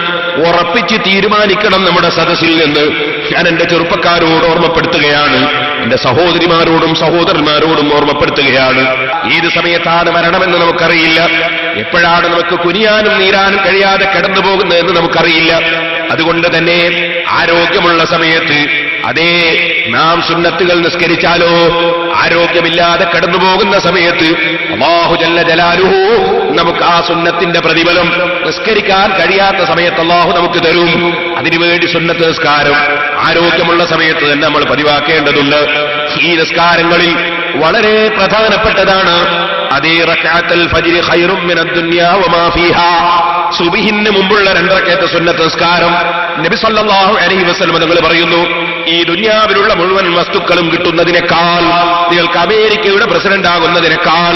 ഉറപ്പിച്ച് തീരുമാനിക്കണം. നമ്മുടെ സദസ്സിൽ നിന്ന് ഞാൻ എന്റെ ചെറുപ്പക്കാരോട് ഓർമ്മപ്പെടുത്തുകയാണ്, എന്റെ സഹോദരിമാരോടും സഹോദരന്മാരോടും ഓർമ്മപ്പെടുത്തുകയാണ്. ഏത് സമയത്താണ് മരണമെന്ന് നമുക്കറിയില്ല, എപ്പോഴാണ് നമുക്ക് കുനിയാനും നീരാനും കഴിയാതെ കടന്നു പോകുന്നതെന്ന് നമുക്കറിയില്ല. അതുകൊണ്ട് തന്നെ ആരോഗ്യമുള്ള സമയത്ത്, അതേ നാം സുന്നത്തുകൾ നിസ്കരിച്ചാലോ ആരോഗ്യമില്ലാതെ കടന്നുപോകുന്ന സമയത്ത് അല്ലാഹു ജല്ല ജലാലുഹു നമുക്ക് ആ സുന്നത്തിന്റെ പ്രതിഫലം നിസ്കരിക്കാൻ കഴിയാത്ത സമയത്ത് അല്ലാഹു നമുക്ക് തരും. അതിനുവേണ്ടി സുന്നത്ത് നിസ്കാരം ആരോഗ്യമുള്ള സമയത്ത് തന്നെ നമ്മൾ പതിവാക്കേണ്ടതുണ്ട്. ഈ നിസ്കാരങ്ങളിൽ വളരെ പ്രധാനപ്പെട്ടതാണ് അതേ റക്അത്തുൽ ഫജ്ർ ഖൈറും മിനദ് ദുനിയാ വമാ ഫീഹാ. സുബ്ഹിന് മുമ്പുള്ള 2 റക്അത്ത് സുന്നത്ത് നിസ്കാരം നബി സല്ലല്ലാഹു അലൈഹി വസല്ലം തങ്ങൾ പറയുന്നു, ഈ ദുനിയാവിലുള്ള മുഴുവൻ വസ്തുക്കളും കിട്ടുന്നതിനേക്കാൾ, നിങ്ങൾക്ക് അമേരിക്കയുടെ പ്രസിഡന്റ് ആകുന്നതിനേക്കാൾ,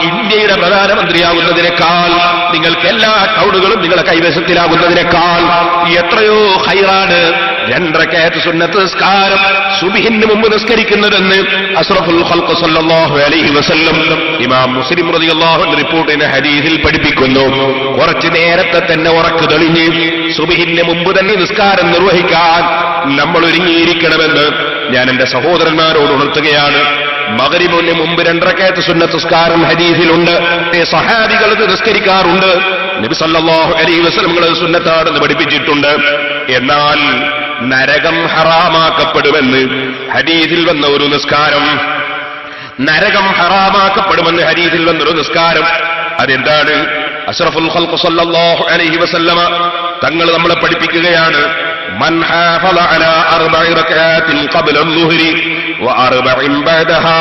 ഇന്ത്യയുടെ പ്രധാനമന്ത്രിയാകുന്നതിനേക്കാൾ, നിങ്ങൾക്ക് എല്ലാ ടൗണുകളും നിങ്ങളുടെ കൈവശത്തിലാകുന്നതിനേക്കാൾ എത്രയോ ഖൈറാണ് 2 റക്അത്ത് സുന്നത്ത് നിസ്കാരം സുബ്ഹിന് മുമ്പ് നിസ്കരിക്കുന്നതെന്ന് അഷ്റഫുൽ ഖൽഖ് സല്ലല്ലാഹു അലൈഹി വസല്ലം ഇമാം മുസ്ലിം റളിയല്ലാഹു അൻഹു റിപ്പോർട്ട് ചെയ്യുന്ന ഹദീസിൽ പഠിപ്പിക്കുന്നു. കുറച്ചു നേരത്തെ തന്നെ ഉറക്ക് തെളിഞ്ഞ് സുബ്ഹിന് മുമ്പ് തന്നെ നിസ്കാരം നിർവഹിക്കാൻ നമ്മൾ ഒരുങ്ങിയിരിക്കണമെന്ന് ഞാൻ എന്റെ സഹോദരന്മാരോട് ഉണർത്തുകയാണ്. മഗ്രിബിന് മുമ്പ് 2 റക്അത്ത് സുന്നത്ത് നിസ്കാരം ഹദീസിലുണ്ട്, സഹാബികൾ ഇത് നിസ്കരിക്കാറുണ്ട്. നബി സല്ലല്ലാഹു അലൈഹി വസല്ലം സുന്നത്താണെന്ന് പഠിപ്പിച്ചിട്ടുണ്ട്. എന്നാൽ നരകം ഹറാമാക്കപ്പെടുമെന്ന് ഹദീസിൽ വന്ന ഒരു നിസ്കാരം, നരകം ഹറാമാക്കപ്പെടുമെന്ന് ഹദീസിൽ വന്നൊരു നിസ്കാരം, അതെന്താണ്? അഷ്റഫുൽ ഖൽഖ് സല്ലല്ലാഹു അലൈഹി വസല്ലമ തങ്ങൾ നമ്മളെ പഠിപ്പിക്കുകയാണ്, മൻ ഹാഫള അലാ 4 റക്അത്തിൻ ഖബ്ല അൽ-ളുഹ്രി വ 4 ബഅദഹാ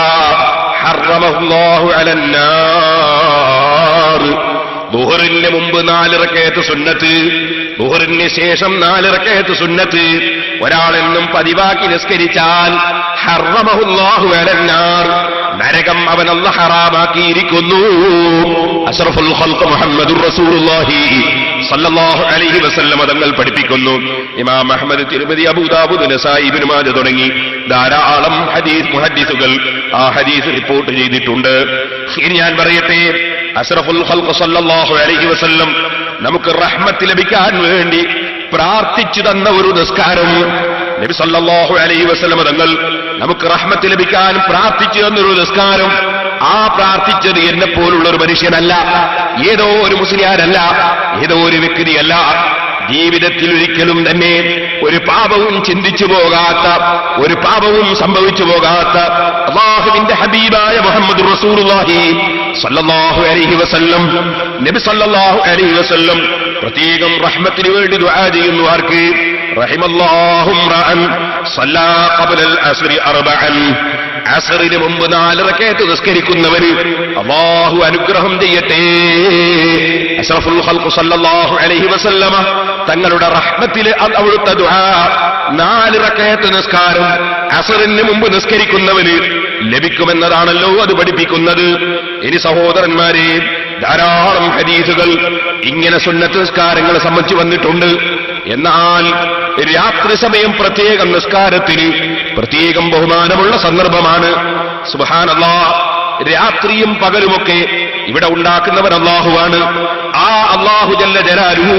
ഹറമഹുല്ലാഹു അലന്നാർ. ളുഹറിന് മുമ്പ് 4 റക്അത്ത് സുന്നത്ത്, ളുഹറിന് ശേഷം 4 റക്അത്ത് സുന്നത്ത് ഒരാളെന്നും പതിവാക്കി നിസ്കരിച്ചാൽ ഹറമഹുല്ലാഹു അലന്നാർ, നരകം അവൻ അല്ലാഹു ഹറാമാക്കിയിരിക്കുന്നു. അഷ്റഫുൽ ഖൽഖ് മുഹമ്മദുർ റസൂലുള്ളാഹി സല്ലല്ലാഹു അലൈഹി വസല്ലം തങ്ങൾ പഠിപ്പിക്കുന്നു. ഇമാം അഹ്മദ്, തിർമിദി, അബൂ ദാവൂദ്, നസായി, ഇബ്നു മാജ തുടങ്ങി ധാരാളം ഹദീസ് മുഹദ്ദിസുകൾ ആ ഹദീസ് റിപ്പോർട്ട് ചെയ്തിട്ടുണ്ട്. ഇനി ഞാൻ പറയട്ടെ, അഷ്റഫുൽ ഖൽഖ് സല്ലല്ലാഹു അലൈഹി വസല്ലം നമുക്ക് റഹ്മത്ത് ലഭിക്കാൻ വേണ്ടി പ്രാർത്ഥിച്ചു തന്ന ഒരു നിസ്കാരം, നബി സല്ലല്ലാഹു അലൈഹി വസല്ലം തങ്ങൾ നമുക്ക് റഹ്മത്ത് ലഭിക്കാൻ പ്രാർത്ഥിച്ചു തന്നൊരു നിസ്കാരം. ആ പ്രാർത്ഥിച്ചത് എന്നെ പോലുള്ള ഒരു മനുഷ്യനല്ല, ഏതോ ഒരു മുസ്ലിയാരല്ല, ഏതോ ഒരു വ്യക്തിയല്ല. ജീവിതത്തിൽ ഒരിക്കലും തന്നെ ഒരു പാപവും ചിന്തിച്ചു പോകാത്ത, ഒരു പാപവും സംഭവിച്ചു പോകാത്ത അല്ലാഹുവിന്റെ ഹബീബായ മുഹമ്മദ് റസൂലുള്ളാഹി സല്ലല്ലാഹു അലൈഹി വസല്ലം, നബി സല്ലല്ലാഹു അലൈഹി വസല്ലം പ്രത്യേകം റഹ്മത്തിന് വേണ്ടി ദുആ ചെയ്യുന്നു. ആർക്ക്? റഹിമല്ലാഹു ഇംറഅൻ സല്ലാ ഖബ്ലൽ അസ്രി അർബഅൻ, അസ്റിന് മുമ്പ് 4 റക്അത്ത് നിസ്കരിക്കുന്നവന് അല്ലാഹു അനുഗ്രഹം ചെയ്യട്ടെ. അഷ്റഫുൽ ഖൽഖ് സല്ലല്ലാഹു അലൈഹി വസല്ലമ തങ്ങളുടെ റഹ്മത്തിലെ അവിടുത്തെ ദുആ 4 റക്അത്ത് നിസ്കാരം അസ്റിന് മുമ്പ് നിസ്കരിക്കുന്നവന് ലഭിക്കുമെന്നതാണല്ലോ അത് പഠിപ്പിക്കുന്നത്. ഇനി സഹോദരന്മാരെ, ധാരാളം ഹദീസുകൾ ഇങ്ങനെ സുന്നത്ത് നിസ്കാരങ്ങളെ സംബന്ധിച്ച് വന്നിട്ടുണ്ട്. എന്നാൽ രാത്രി സമയം പ്രത്യേകം നിസ്കാരത്തിന് പ്രത്യേകം ബഹുമാനമുള്ള സന്ദർഭമാണ്. സുബ്ഹാനല്ലാഹ്, രാത്രിയും പകലുമൊക്കെ ഇവിടെ ഉണ്ടാക്കുന്നവൻ അല്ലാഹുവാണ്. ആ അല്ലാഹു ജല്ല ജലാലുഹു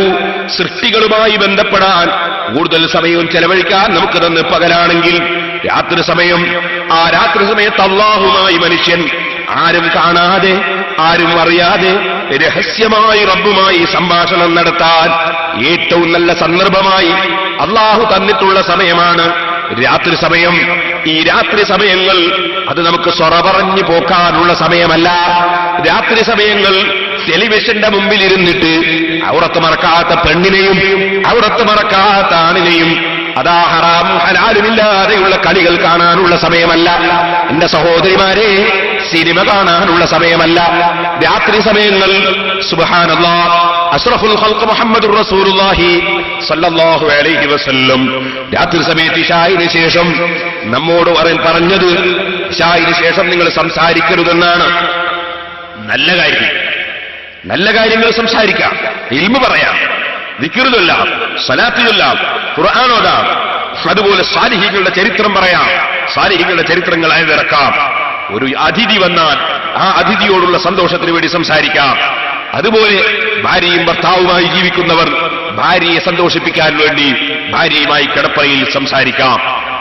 സൃഷ്ടികളുമായി ബന്ധപ്പെടാൻ കൂടുതൽ സമയവും ചെലവഴിക്കാൻ നമുക്ക് തന്ന് പകലാണെങ്കിൽ രാത്രി സമയം, ആ രാത്രി സമയത്ത് അല്ലാഹുമായി മനുഷ്യൻ ആരും കാണാതെ ആരും അറിയാതെ രഹസ്യമായി റബ്ബുമായി സംഭാഷണം നടത്താൻ ഏറ്റവും നല്ല സന്ദർഭമായി അല്ലാഹു തന്നിട്ടുള്ള സമയമാണ് രാത്രി സമയം. ഈ രാത്രി സമയങ്ങൾ അത് നമുക്ക് സൊറ പറഞ്ഞു പോക്കാനുള്ള സമയമല്ല. രാത്രി സമയങ്ങൾ ടെലിവിഷന്റെ മുമ്പിൽ ഇരുന്നിട്ട് ഔറത്ത് മറക്കാത്ത പെണ്ണിനെയും ഔറത്ത് മറക്കാത്ത ആണിനെയും അതാ ഹറാമും ഹലാലുമില്ലാതെയുള്ള കളികൾ കാണാനുള്ള സമയമല്ല. എന്റെ സഹോദരിമാരെ, സിനിമ കാണാനുള്ള സമയമല്ല രാത്രി സമയങ്ങൾ. സുബ്ഹാനല്ലാഹ്, അഷ്റഫുൽ ഖൽഖ് മുഹമ്മദുർ റസൂലുള്ളാഹി സല്ലല്ലാഹു അലൈഹി വസല്ലം രാത്രി സമയത്ത് ഇശാഇന് ശേഷം നമ്മോട് പറഞ്ഞത്, ഇശാഇന് ശേഷം നിങ്ങൾ സംസാരിക്കരുതെന്നാണ്. നല്ല കാര്യങ്ങൾ സംസാരിക്കാം, ഇൽമു പറയാം, ദിക്ർ ചൊല്ലാം, സ്വലാത്ത് ചൊല്ലാം, ഖുർആൻ ഓതാം, അതുപോലെ സാലിഹീങ്ങളുടെ ചരിത്രം പറയാം, സാലിഹീങ്ങളുടെ ചരിത്രങ്ങൾ അയവിറക്കാം. ഒരു അതിഥി വന്നാൽ ആ അതിഥിയോടുള്ള സന്തോഷത്തിന് വേണ്ടി സംസാരിക്കാം. അതുപോലെ ഭാര്യയും ഭർത്താവുമായി ജീവിക്കുന്നവർ ഭാര്യയെ സന്തോഷിപ്പിക്കാൻ വേണ്ടി ഭാര്യയുമായി കിടപ്പറയിൽ സംസാരിക്കാം.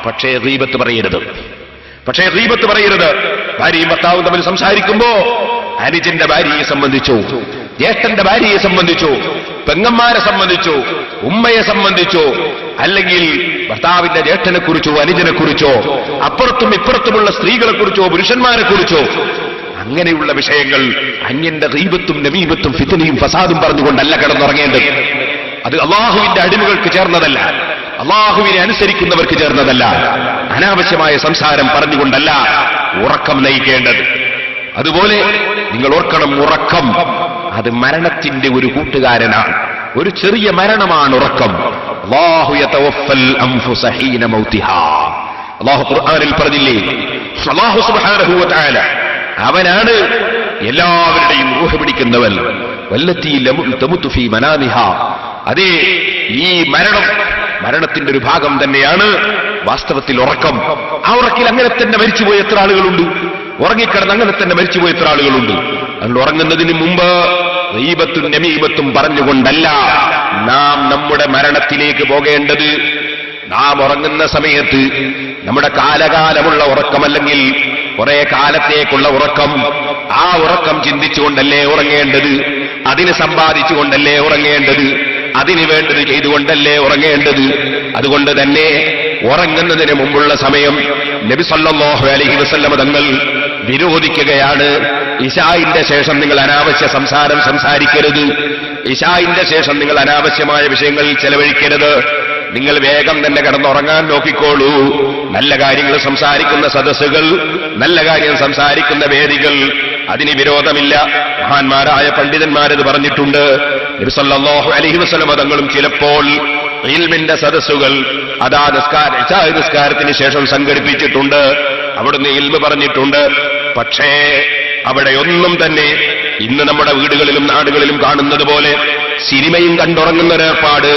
പക്ഷേ ഗീബത്ത് പറയരുത്. ഭാര്യയും ഭർത്താവും തമ്മിൽ സംസാരിക്കുമ്പോ അനുജന്റെ ഭാര്യയെ സംബന്ധിച്ചോ, ജ്യേഷ്ഠന്റെ ഭാര്യയെ സംബന്ധിച്ചോ, പെങ്ങന്മാരെ സംബന്ധിച്ചോ, ഉമ്മയെ സംബന്ധിച്ചോ, അല്ലെങ്കിൽ ഭർത്താവിന്റെ ജ്യേഷ്ഠനെ കുറിച്ചോ അനുജനെ കുറിച്ചോ, അപ്പുറത്തും ഇപ്പുറത്തുമുള്ള സ്ത്രീകളെ കുറിച്ചോ പുരുഷന്മാരെ കുറിച്ചോ, അങ്ങനെയുള്ള വിഷയങ്ങൾ അന്യന്റെ ഗീബത്തും നമീമത്തും ഫിത്നയും ഫസാദും പറഞ്ഞുകൊണ്ടല്ല കിടന്നുറങ്ങേണ്ടത്. അത് അള്ളാഹുവിന്റെ അടിമകൾക്ക് ചേർന്നതല്ല, അള്ളാഹുവിനെ അനുസരിക്കുന്നവർക്ക് ചേർന്നതല്ല. അനാവശ്യമായ സംസാരം പറഞ്ഞുകൊണ്ടല്ല ഉറക്കം നയിക്കേണ്ടത്. അതുപോലെ നിങ്ങൾ ഓർക്കണം, ഉറക്കം അത് മരണത്തിന്റെ ഒരു കൂട്ടുകാരനാണ്. ഒരു ചെറിയ മരണമാണ് ഉറക്കം. അല്ലാഹു യതവഫൽ അൻഫുസ ഹീന മൗതിഹാ. അല്ലാഹു ഖുർആനിൽ പറഞ്ഞില്ലേ, അല്ലാഹു സുബ്ഹാനഹു വ തആല അവനാണ് എല്ലാവരുടെയും റൂഹ് പിടിക്കുന്നവൻ. വല്ലത്തി തമുതു ഫീ മനാമിഹാ. അതേ, ഈ മരണത്തിന്റെ ഒരു ഭാഗം തന്നെയാണ് വാസ്തവത്തിൽ ഉറക്കം. ആ ഉറക്കിൽ അങ്ങനെ തന്നെ മരിച്ചുപോയ എത്ര ആളുകളുണ്ട്, ഉറങ്ങിക്കിടന്ന് അങ്ങനെ തന്നെ മരിച്ചുപോയ എത്ര ആളുകളുണ്ട്. അതുകൊണ്ട് ഉറങ്ങുന്നതിന് മുമ്പ് ഗീബത്തും നമീമത്തും പറഞ്ഞുകൊണ്ടല്ല നാം നമ്മുടെ മരണത്തിലേക്ക് പോകേണ്ടത്. നാം ഉറങ്ങുന്ന സമയത്ത് നമ്മുടെ കാലകാലമുള്ള ഉറക്കമല്ലെങ്കിൽ കുറെ കാലത്തേക്കുള്ള ഉറക്കം, ആ ഉറക്കം ചിന്തിച്ചുകൊണ്ടല്ലേ ഉറങ്ങേണ്ടത്, അതിന് സമ്പാദിച്ചുകൊണ്ടല്ലേ ഉറങ്ങേണ്ടത്, അതിന് വേണ്ടത് ചെയ്തുകൊണ്ടല്ലേ ഉറങ്ങേണ്ടത്. അതുകൊണ്ട് തന്നെ ഉറങ്ങുന്നതിന് മുമ്പുള്ള സമയം നബി സല്ലല്ലാഹു അലൈഹി വസല്ലം തങ്ങൾ വിരോധിക്കുകയാണ്. ഇശാഇന്റെ ശേഷം നിങ്ങൾ അനാവശ്യ സംസാരം സംസാരിക്കരുത്. ഇശാഇന്റെ ശേഷം നിങ്ങൾ അനാവശ്യമായ വിഷയങ്ങളിൽ ചെലവഴിക്കരുത്. നിങ്ങൾ വേഗം തന്നെ കിടന്നുറങ്ങാൻ നോക്കിക്കോളൂ. നല്ല കാര്യങ്ങൾ സംസാരിക്കുന്ന സദസ്സുകൾ, നല്ല കാര്യം സംസാരിക്കുന്ന വേദികൾ, അതിന് വിരോധമില്ല. മഹാന്മാരായ പണ്ഡിതന്മാരത് പറഞ്ഞിട്ടുണ്ട്. നബി സല്ലല്ലാഹു അലൈഹി വസല്ലം തങ്ങളും ചിലപ്പോൾ ഇൽമിന്റെ സദസ്സുകൾ അതാ നിസ്കാരത്തിന് ശേഷം സംഘടിപ്പിച്ചിട്ടുണ്ട്. അവിടുന്ന് ഇൽമ് പറഞ്ഞിട്ടുണ്ട്. പക്ഷേ അവിടെ ഒന്നും തന്നെ ഇന്ന് നമ്മുടെ വീടുകളിലും നാടുകളിലും കാണുന്നത് പോലെ സിനിമയും കണ്ടുറങ്ങുന്ന ഒരേർപ്പാട്,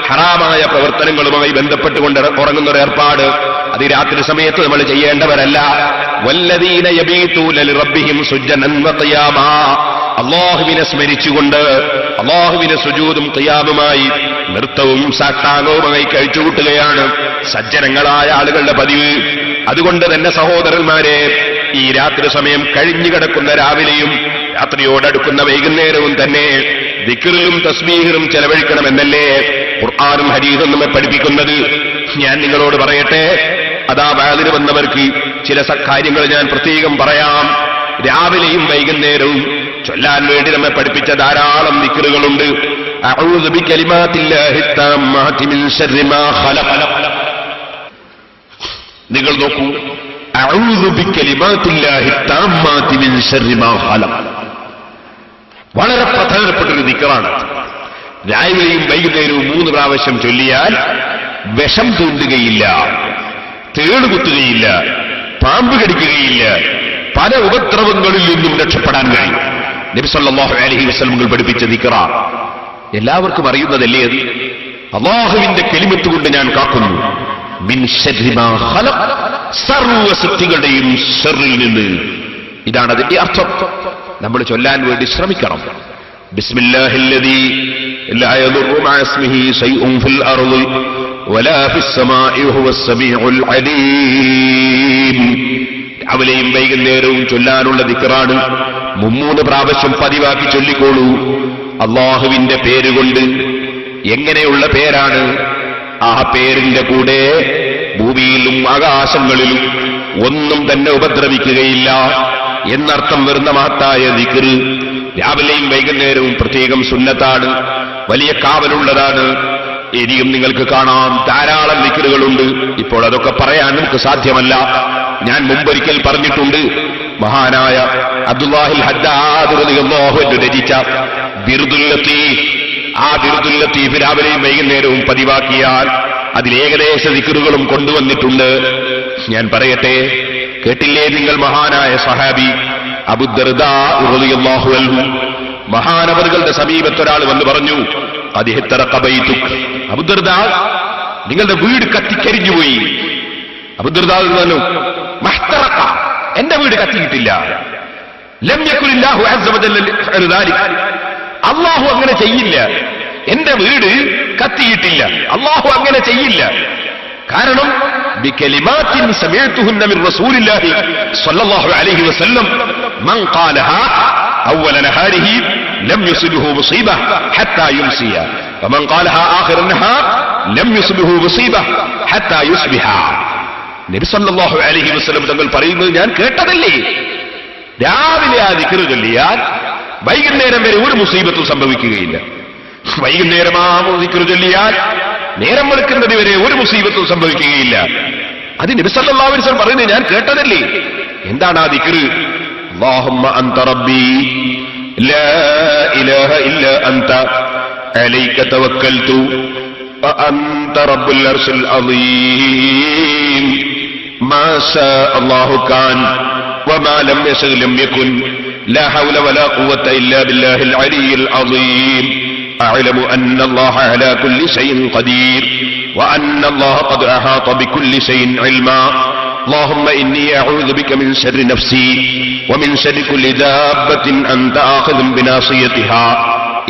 ഹറാമായ പ്രവർത്തനങ്ങളുമായി ബന്ധപ്പെട്ടുകൊണ്ട് ഉറങ്ങുന്ന ഒരേർപ്പാട്, അത് രാത്രി സമയത്ത് നമ്മൾ ചെയ്യേണ്ടവരല്ല. വല്ലദീന യബീതൂന ലിറബ്ബിഹിം സുജ്ജനൻ വഖിയാമാ. അല്ലാഹുവിനെ സ്മരിച്ചുകൊണ്ട് അല്ലാഹുവിനെ സുജൂദും ഖിയാമുമായി നൃത്തവും സാഷ്ടാംഗവുമായി കഴിച്ചുകൂട്ടുകയാണ് സജ്ജനങ്ങളായ ആളുകളുടെ പതിവ്. അതുകൊണ്ട് തന്നെ സഹോദരന്മാരെ, ഈ രാത്രി സമയം കഴിഞ്ഞു കിടക്കുന്ന രാവിലെയും രാത്രിയോടടുക്കുന്ന വൈകുന്നേരവും തന്നെ ദിക്റിലും തസ്ബീഹിലും ചെലവഴിക്കണമെന്നല്ലേ ഖുർആനും ഹദീസും നമ്മെ പഠിപ്പിക്കുന്നത്. ഞാൻ നിങ്ങളോട് പറയട്ടെ, അതാ വാളിന് വന്നവർക്ക് ചില കാര്യങ്ങൾ ഞാൻ പ്രത്യേകം പറയാം. രാവിലെയും വൈകുന്നേരവും ചൊല്ലാൻ വേണ്ടി നമ്മെ പഠിപ്പിച്ച ധാരാളം ദിക്റുകളുണ്ട്. അഊദു ബികലിമാത്തില്ലാഹി തമ്മാതി മിൻ ശർരി മാ ഖലഖ. നിങ്ങൾ നോക്കൂ, അഊദു ബികലിമാത്തില്ലാഹി തമ്മാതി മിൻ ശർരി മാ ഖലഖ. വളരെ പ്രധാനപ്പെട്ടൊരു ദിക്റാണ്. രാവിലെയും വൈകുന്നേരവും 3 പ്രാവശ്യം ചൊല്ലിയാൽ വിഷം തൂണ്ടുകയില്ല, തേളുകുത്തുകയില്ല, പാമ്പ് കടിക്കുകയില്ല, പല ഉപദ്രവങ്ങളിൽ നിന്നും രക്ഷപ്പെടാൻ കഴിയും. നബി സല്ലല്ലാഹു അലൈഹി വസല്ലം പഠിപ്പിച്ച ദിക്റ എല്ലാവർക്കും അറിയുന്നതല്ലേ അത്? അല്ലാഹുവിന്റെ കലിമത്ത് കൊണ്ട് ഞാൻ കാക്കുന്നു, മിൻ ശർരി മാ ഖലഖ, സർവ്വ സൃഷ്ടികളുടെയും ശർറിൽ നിന്ന്. ഇതാണ് അതിന്റെ അർത്ഥം. നമ്മൾ ചൊല്ലാൻ വേണ്ടി ശ്രമിക്കണം. ബിസ്മില്ലാഹില്ലദീ ലാ യദുറു മഅ ഇസ്മിഹി ശൈഉൻ ഫിൽ അർളി വലാ ഫിസ് സമാഇ വഹുവസ് സമീഉൽ അലീം. രാവിലെയും വൈകുന്നേരവും ചൊല്ലാനുള്ള ദിക്റാണ്. 3 പ്രാവശ്യം പതിവാക്കി ചൊല്ലിക്കോളൂ. അല്ലാഹുവിന്റെ പേരുകൊണ്ട്. എങ്ങനെയുള്ള പേരാണ്? ആ പേരിന്റെ കൂടെ ഭൂമിയിലും ആകാശങ്ങളിലും ഒന്നും തന്നെ ഉപദ്രവിക്കുകയില്ല എന്നർത്ഥം വരുന്ന മഹത്തായ ദിക്ർ രാവിലെയും വൈകുന്നേരവും പ്രത്യേകം സുന്നത്താണ്, വലിയ കാവലുള്ളതാണ്. ഇനിയും നിങ്ങൾക്ക് കാണാം ധാരാളം ദിക്റുകളുണ്ട്. ഇപ്പോൾ അതൊക്കെ പറയാൻ നമുക്ക് സാധ്യമല്ല. ഞാൻ മുമ്പൊരിക്കൽ പറഞ്ഞിട്ടുണ്ട്, മഹാനായ അബ്ദുല്ലാഹിൽ ഹദ്ദാദ് റളിയല്ലാഹു അൻഹു രചിച്ച ബിർദുൽ ലത്തീഫ്, ആ ബിർദുൽ ലത്തീഫ് രാവിലെയും വൈകുന്നേരവും പതിവാക്കിയാൽ അതിൽ ഏകദേശ ദിക്റുകളും കൊണ്ടുവന്നിട്ടുണ്ട്. ഞാൻ പറയട്ടെ, കേട്ടില്ലേ നിങ്ങൾ? മഹാനായ സഹാബി അബൂദർദാ റളിയല്ലാഹു അൻഹു, മഹാനവറുകളുടെ സമീപത്തൊരാൾ വന്ന് പറഞ്ഞു, അദിഹ്തറഖ ബൈതുക്, അബൂദർദാ നിങ്ങളുടെ വീട് കത്തിക്കരിഞ്ഞുപോയി. അബൂദർദാ പറഞ്ഞു, മഹ്തറഖ, എന്റെ വീട് കത്തിയിട്ടില്ല. ലം യകുലില്ലാഹു അസ്സ വജല്ല യഫ്അലു ദാലിക, അല്ലാഹു അങ്ങനെ ചെയ്യില്ല. എന്റെ വീട് കത്തിയിട്ടില്ല, അല്ലാഹു അങ്ങനെ ചെയ്യില്ല. കാരണം ബികലിമാത്തിൻ സമഅതുഹുന്ന മിൻ റസൂലില്ലാഹി സ്വല്ലല്ലാഹു അലൈഹി വസല്ലം മൻ ഖാലഹാ അവ്വല നഹാരിഹി ലം യുസിബഹു മുസീബ ഹത്താ യുംസിയ വമൻ ഖാലഹാ ആഖിറ നഹാർ ലം യുസിബഹു മുസീബ ഹത്താ യുസ്ബിഹ. നബി സല്ലല്ലാഹു അലൈഹി വസല്ലം തങ്ങൾ പറയുന്നത് ഞാൻ കേട്ടതല്ലേ? രാവിലെ ആ ദിക്ർ ചൊല്ലിയാൽ വൈകുന്നേരം വരെ ഒരു മുസീബത്തും സംഭവിക്കുകയില്ല. വൈകുന്നേരം ആ ദിക്ർ ചൊല്ലിയാൽ നേരം വെളുക്കുന്നത് വരെ ഒരു മുസീബത്തും സംഭവിക്കുകയില്ല. അത് നബി സല്ലല്ലാഹു അലൈഹി വസല്ലം പറയുന്നത് ഞാൻ കേട്ടതല്ലേ? എന്താണ് ആ ദിക്ർ? അല്ലാഹുമ്മ അൻത റബ്ബി ലാ ഇലാഹ ഇല്ലാ അൻത അലൈക തവക്കൽതു വഅൻത റബ്ബുൽ അർശിൽ അളീം മാ ശാ അല്ലാഹു കാൻ വമാ ലം യശഅ ലം യകുൻ ലാ ഹൗല വലാ ഖുവത ഇല്ലാ ബില്ലാഹിൽ അലിയിൽ അളീം أعلم أن الله على كل شيء قدير وأن الله قد أحاط بكل شيء علما اللهم إني أعوذ بك من شر نفسي ومن شر كل دابة أنت آخذ بناصيتها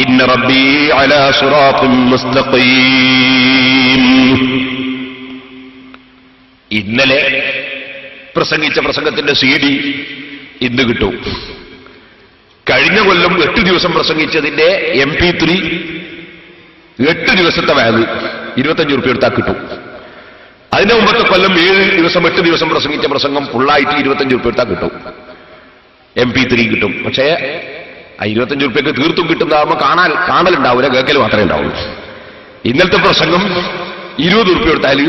إن ربي على صراط مستقيم. ഇന്നലെ പ്രസംഗിച്ച പ്രസംഗത്തിന്റെ CD ഇന്ന് കിട്ടും. കഴിഞ്ഞ കൊല്ലം 8 ദിവസം പ്രസംഗിച്ചതിന്റെ MP3 8 ദിവസത്തെ വാല്യൂ 25 രൂപ എടുത്താൽ കിട്ടും. അതിന്റെ മുമ്പത്തെ കൊല്ലം 7 ദിവസം 8 ദിവസം പ്രസംഗിച്ച പ്രസംഗം ഫുള്ളായിട്ട് 25 രൂപ എടുത്താൽ കിട്ടും. MP3 കിട്ടും. പക്ഷേ 25 രൂപയ്ക്ക് തീർത്തും കിട്ടുന്നതാകുമ്പോൾ കാണലുണ്ടാവില്ല, കേൾക്കൽ മാത്രമേ ഉണ്ടാവുള്ളൂ. ഇന്നലത്തെ പ്രസംഗം 20 രൂപ എടുത്താൽ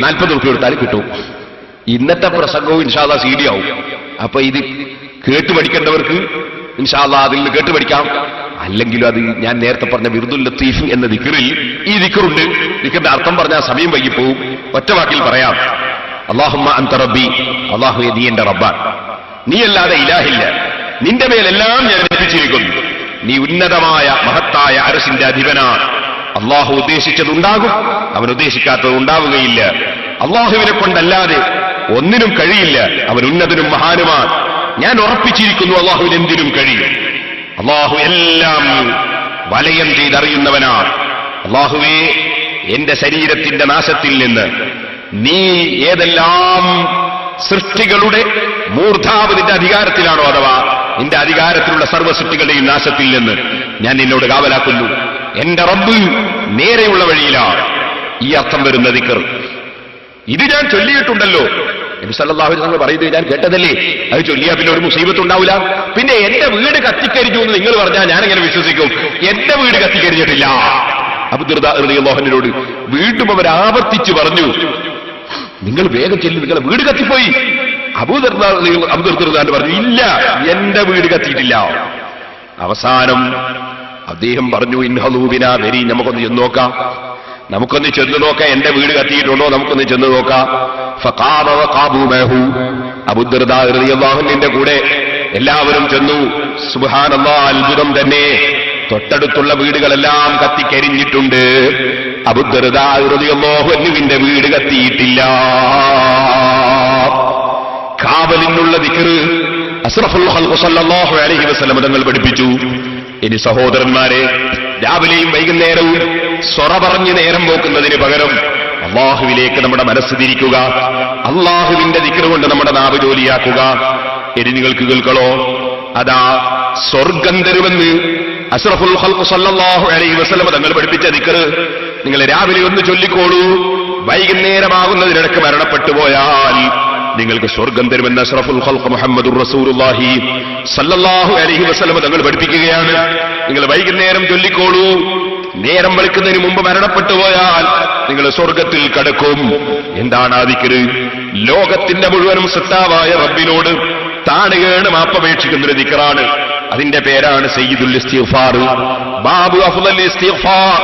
40 രൂപ എടുത്താൽ കിട്ടും. ഇന്നത്തെ പ്രസംഗവും ഇൻഷാ അല്ലാഹ് CD ആവും. അപ്പൊ ഇത് കേട്ട് പഠിക്കേണ്ടവർക്ക് ഇൻഷാ അല്ലാഹ് അതിൽ നിന്ന് കേട്ട് പഠിക്കാം. അല്ലെങ്കിലും അത് ഞാൻ നേരത്തെ പറഞ്ഞ ബിർദുൽ ലത്തീഫ് എന്ന ദിക്റിൽ ഈ ദിക്റുണ്ട്. ദിക്റിന്റെ അർത്ഥം പറഞ്ഞാൽ സമയം വൈകിപ്പോവും. ഒറ്റ വാക്കിൽ പറയാം, അല്ലാഹുമ്മ അൻത റബ്ബി, അല്ലാഹുവേ നീ എന്റെ റബ്ബാണ്, നീയല്ലാതെ ഇലാഹില്ല, നിന്റെ മേലെല്ലാം ഞാൻ ഏൽപ്പിച്ചിരിക്കുന്നു, നീ ഉന്നതമായ മഹത്തായ അർശിന്റെ അധിപനാണ്. അല്ലാഹു ഉദ്ദേശിച്ചതുണ്ടാകും, അവൻ ഉദ്ദേശിക്കാത്തത് ഉണ്ടാവുകയില്ല. അല്ലാഹുവിനെ കൊണ്ടല്ലാതെ ഒന്നിനും കഴിയില്ല, അവൻ ഉന്നതനും മഹാനുമാണ്. ഞാൻ ഉറപ്പിച്ചിരിക്കുന്നു അല്ലാഹുവിന് എന്തിനും കഴിയും. അല്ലാഹു എല്ലാം വലയം ചെയ്തറിയുന്നവനാണ്. അല്ലാഹുവേ, എന്റെ ശരീരത്തിന്റെ നാശത്തിൽ നിന്ന് നീ ഏതെല്ലാം സൃഷ്ടികളുടെ മൂർധാവ് നിന്റെ അധികാരത്തിലാണോ, അഥവാ നിന്റെ അധികാരത്തിലുള്ള സർവ്വ സൃഷ്ടികളുടെയും നാശത്തിൽ നിന്ന് ഞാൻ നിന്നോട് കാവലാക്കുന്നു. എന്റെ റബ്ബ് നേരെയുള്ള വഴിയിലാണ്. ഈ അർത്ഥം വരുന്ന ദിക്ർ ഇത് ഞാൻ ചൊല്ലിയിട്ടുണ്ടല്ലോ. നബി സല്ലല്ലാഹു അലൈഹി വസല്ലം പറയുന്നത് ഞാൻ കേട്ടതല്ലേ, അത് ചൊല്ലിയാ പിന്നെ ഒരു മുസീബത്ത് ഉണ്ടാവില്ല. പിന്നെ എന്റെ വീട് കത്തിക്കരിഞ്ഞു എന്ന് നിങ്ങൾ പറഞ്ഞാൽ ഞാനെങ്ങനെ വിശ്വസിക്കും? എന്റെ വീട് കത്തിക്കരിഞ്ഞിട്ടില്ല. അബൂ ദർദാ റളിയല്ലാഹു അൻഹുവിനോട് വീണ്ടും അവർ ആവർത്തിച്ച് പറഞ്ഞു, നിങ്ങൾ വേഗം ചെല്ലും, നിങ്ങളുടെ വീട് കത്തിപ്പോയി. അബൂ ദർദാ പറഞ്ഞു, ഇല്ല, എന്റെ വീട് കത്തിയിട്ടില്ല. അവസാനം അദ്ദേഹം പറഞ്ഞു, ഇൻഹലൂബിന, വരി, നമുക്കൊന്ന് ചെന്ന് നോക്കാം, നമുക്കൊന്ന് ചെന്ന് നോക്കാം, എന്റെ വീട് കത്തിയിട്ടുണ്ടോ, നമുക്കൊന്ന് ചെന്ന് നോക്കാം. ഫഖാമ വഖാബൂ മഅഹു, അബൂ ദർദാ റളിയല്ലാഹു അൻഹുവിന്റെ കൂടെ എല്ലാവരും ചെന്നു. സുബ്ഹാനല്ലാഹ്, അത്ഭുതം തന്നെ, തൊട്ടടുത്തുള്ള വീടുകളെല്ലാം കത്തിക്കരിഞ്ഞിട്ടുണ്ട്. അബൂ ദർദാ റളിയല്ലാഹു അൻഹുവിന്റെ വീട് കത്തിയിട്ടില്ല. കാവലിനുള്ള ദിക്ർ അസ്റഫുൽ ഖൽഖ് സല്ലല്ലാഹു അലൈഹി വസല്ലം തങ്ങൾ പഠിപ്പിച്ചു. ഇനി സഹോദരന്മാരെ, രാവിലെയും വൈകുന്നേരവും സ്വറ പറഞ്ഞ് നേരം പോക്കുന്നതിന് പകരം അള്ളാഹുവിലേക്ക് നമ്മുടെ മനസ്സ് തിരിക്കുക, അള്ളാഹുവിന്റെ ദിക്ർ കൊണ്ട് നമ്മുടെ നാവ് ജോലിയാക്കുക. ഇനി നിങ്ങൾക്ക് കേൾക്കളോ, അതാ സ്വർഗം തരുമെന്ന് അസ്റഫുൽ ഖൽഖ് സല്ലല്ലാഹു അലൈഹി വസല്ലം തങ്ങൾ പഠിപ്പിച്ച ദിക്ർ നിങ്ങൾ രാവിലെ ഒന്ന് ചൊല്ലിക്കോളൂ. വൈകുന്നേരമാകുന്നതിനിടക്ക് മരണപ്പെട്ടു പോയാൽ നിങ്ങൾക്ക് സ്വർഗം തരുമെന്ന് അഷ്റഫുൽ ഖൽഖ് മുഹമ്മദുർ റസൂലുള്ളാഹി സല്ലല്ലാഹു അലൈഹി വസല്ലം തങ്ങൾ പഠിപ്പിക്കുകയാണ്. നിങ്ങൾ വൈകുന്നേരം ചൊല്ലിക്കോളൂ. നേരം വെളുക്കുന്നതിന് മുമ്പ് മരണപ്പെട്ടു പോയാൽ നിങ്ങൾ സ്വർഗത്തിൽ കടക്കും. എന്താണ് ആ ദിക്ർ? ലോകത്തിന്റെ മുഴുവനും സത്താവായ റബ്ബിനോട് താണുകേണ് മാപ്പപേക്ഷിക്കുന്നൊരു ദിക്റാണ്. അതിന്റെ പേരാണ് സയ്യിദുൽ ഇസ്തിഗ്ഫാർ, ബാബു അഫ്ളൽ ഇസ്തിഗ്ഫാർ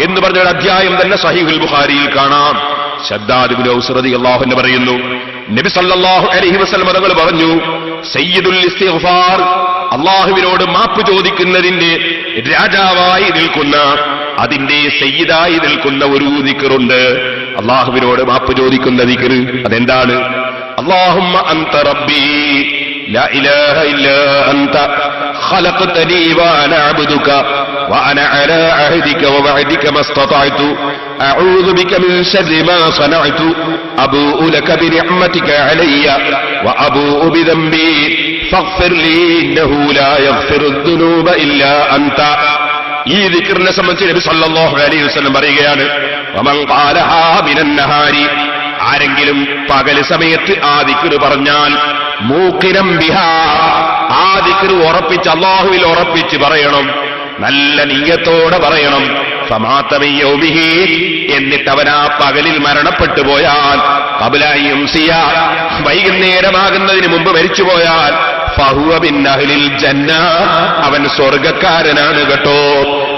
എന്ന് പറഞ്ഞൊരു അധ്യായം തന്നെ സഹീഹുൽ ബുഖാരിയിൽ കാണാം. ശദ്ദാദ് ഇബ്നു ഔസ് റളിയല്ലാഹു അൻഹു പറയുന്നു, നബി സല്ലല്ലാഹു അലൈഹി വസല്ലം തങ്ങൾ പറഞ്ഞു, സയ്യിദുൽ ഇസ്തിഗ്ഫാർ, അല്ലാഹുവിനോട് മാപ്പ് ചോദിക്കുന്നതിന്റെ രാജാവായി നിൽക്കുന്ന, അതിന്റെ സയ്യിദായി നിൽക്കുന്ന ഒരു ദിക്റുണ്ട്. അല്ലാഹുവിനോട് മാപ്പ് ചോദിക്കുന്ന ദിക്ർ. അതെന്താണ്? അല്ലാഹുമ്മ അൻത റബ്ബി ലാ ഇലാഹ ഇല്ലാ അൻത ഖലഖ്തനി വഅന അബ്ദുക وأنا على عهدك ووعدك ما استطعت أعوذ بك من شر ما صنعت أبوء لك بنعمتك علي وأبوء بذنبي فاغفر لي إنه لا يغفر الذنوب إلا أنت. ഈ ദിക്റിനെ സംബന്ധിച്ച് നബി സല്ലല്ലാഹു അലൈഹി വസല്ലം പറയുകയാണ്, വമൻ ഖാലഹാ മിനൻ നഹാരി, ആരെങ്കിലും പകൽ സമയത്ത് ആ ദിക്ർ പറഞ്ഞാൽ, മൂഖിനം ബിഹാ, ആ ദിക്ർ ഉറപ്പിച്ച് അല്ലാഹുവിൽ ഉറപ്പിച്ച് പറയണം, നല്ല നിയ്യത്തോടെ പറയണം. ഫമാതമിയൗബിഹി, എന്നിട്ട് അവൻ ആ പകലിൽ മരണപ്പെട്ടു പോയാൽ, ഖബ്ല യുംസിയ, വൈകുന്നേരമാകുന്നതിന് മുമ്പ് മരിച്ചുപോയാൽ, ഫഹുവ മിൻ അഹ്ലിൽ ജന്ന, അവൻ സ്വർഗ്ഗക്കാരനാണ് കേട്ടോ.